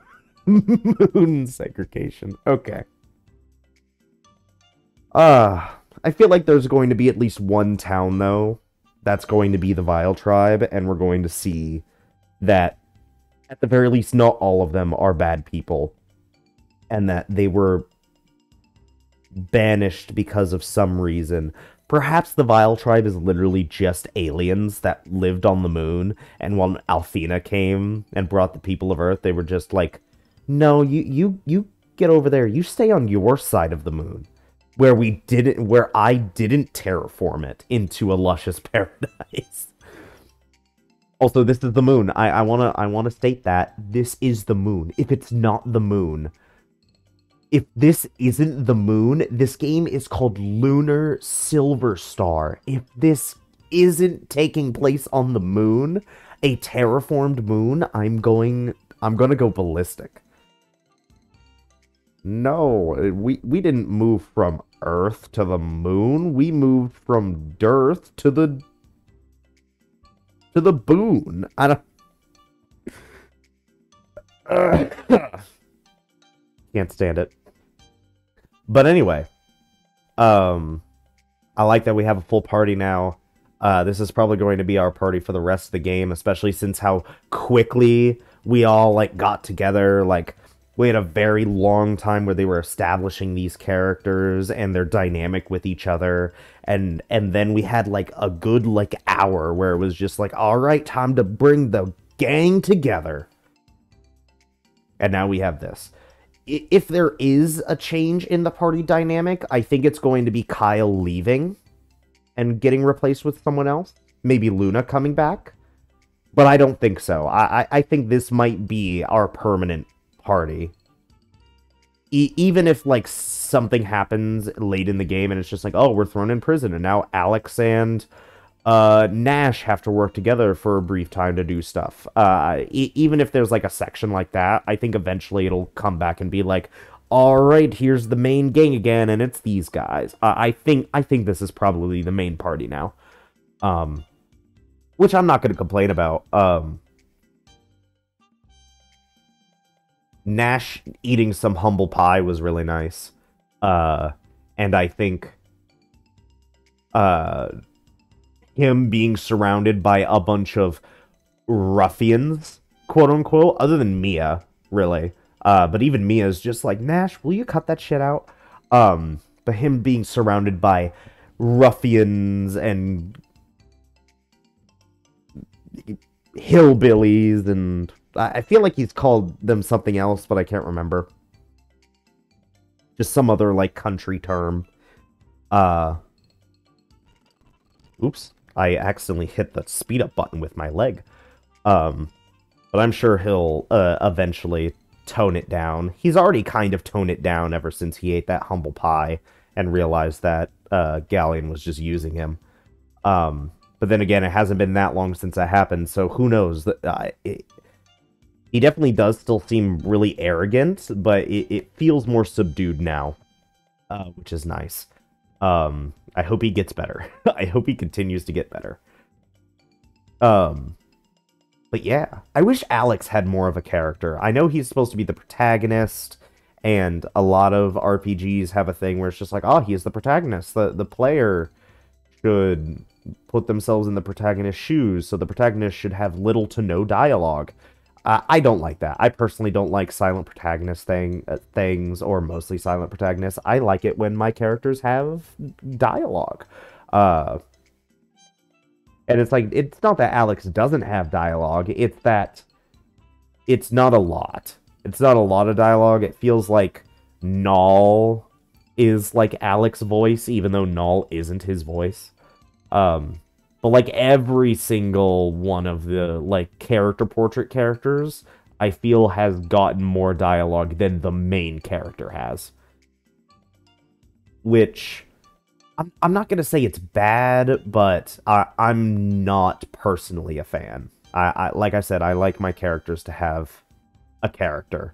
segregation. Okay. I feel like there's going to be at least one town, though, that's going to be the Vile Tribe, and we're going to see that, at the very least, not all of them are bad people, and that they were banished because of some reason. Perhaps the Vile Tribe is literally just aliens that lived on the moon, and when Alfina came and brought the people of Earth, they were just like, no, you get over there, you stay on your side of the moon, where I didn't terraform it into a luscious paradise. Also, this is the moon. I wanna state that this is the moon. If it's not the moon, if this isn't the moon, this game is called Lunar Silver Star. If this isn't taking place on the moon, a terraformed moon, I'm gonna go ballistic. No, we didn't move from Earth to the moon. We moved from Dearth to the boon. I don't can't stand it. But anyway, I like that we have a full party now. This is probably going to be our party for the rest of the game, especially since how quickly we all like got together. Like, We had a very long time where they were establishing these characters and their dynamic with each other. And then we had like a good like hour where it was just like, all right, time to bring the gang together. And now we have this. If there is a change in the party dynamic, I think it's going to be Kyle leaving and getting replaced with someone else. Maybe Luna coming back. But I don't think so. I think this might be our permanent party. Even if, like, something happens late in the game and it's just like, oh, we're thrown in prison, and now Alex and Nash have to work together for a brief time to do stuff. Even if there's, like, a section like that, I think eventually it'll come back and be like, all right, here's the main gang again, and it's these guys. I think this is probably the main party now. Which I'm not going to complain about. Nash eating some humble pie was really nice. And I think him being surrounded by a bunch of ruffians, quote unquote, other than Mia, really. But even Mia's just like, Nash, will you cut that shit out? But him being surrounded by ruffians and hillbillies, and I feel like he's called them something else, but I can't remember. Just some other, like, country term. Oops. I accidentally hit the speed up button with my leg. But I'm sure he'll eventually tone it down. He's already kind of toned it down ever since he ate that humble pie and realized that Galleon was just using him. But then again, it hasn't been that long since that happened, so who knows? He definitely does still seem really arrogant, but it feels more subdued now, which is nice. I hope he gets better. I hope he continues to get better. But yeah, I wish Alex had more of a character. I know he's supposed to be the protagonist, and a lot of RPGs have a thing where it's just like, oh, he's the protagonist. The player should put themselves in the protagonist's shoes, so the protagonist should have little to no dialogue. I don't like that. I personally don't like silent protagonist things, or mostly silent protagonists. I like it when my characters have dialogue. And it's like, it's not that Alex doesn't have dialogue, it's that it's not a lot. It's not a lot of dialogue. It feels like Null is like Alex's voice, even though Null isn't his voice. But like every single one of the like character portrait characters, I feel has gotten more dialogue than the main character has. Which I'm not gonna say it's bad, but I'm not personally a fan. I like I said, I like my characters to have a character,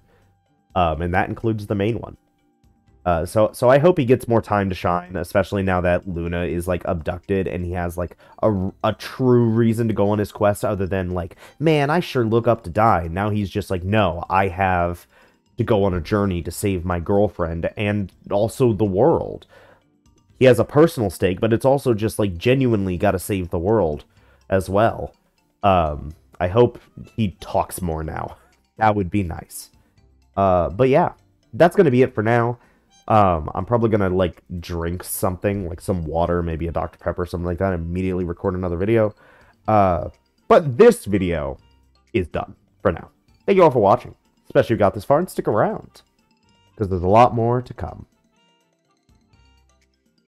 and that includes the main one. So I hope he gets more time to shine, especially now that Luna is, like, abducted and he has, like, a true reason to go on his quest other than, like, man, I sure look up to die. Now he's just like, no, I have to go on a journey to save my girlfriend and also the world. He has a personal stake, but it's also just, like, genuinely gotta save the world as well. I hope he talks more now. That would be nice. But yeah, that's gonna be it for now. I'm probably gonna, like, drink something, like some water, maybe a Dr. Pepper, something like that, and immediately record another video. But this video is done for now. Thank you all for watching, especially if you got this far, and stick around, because there's a lot more to come.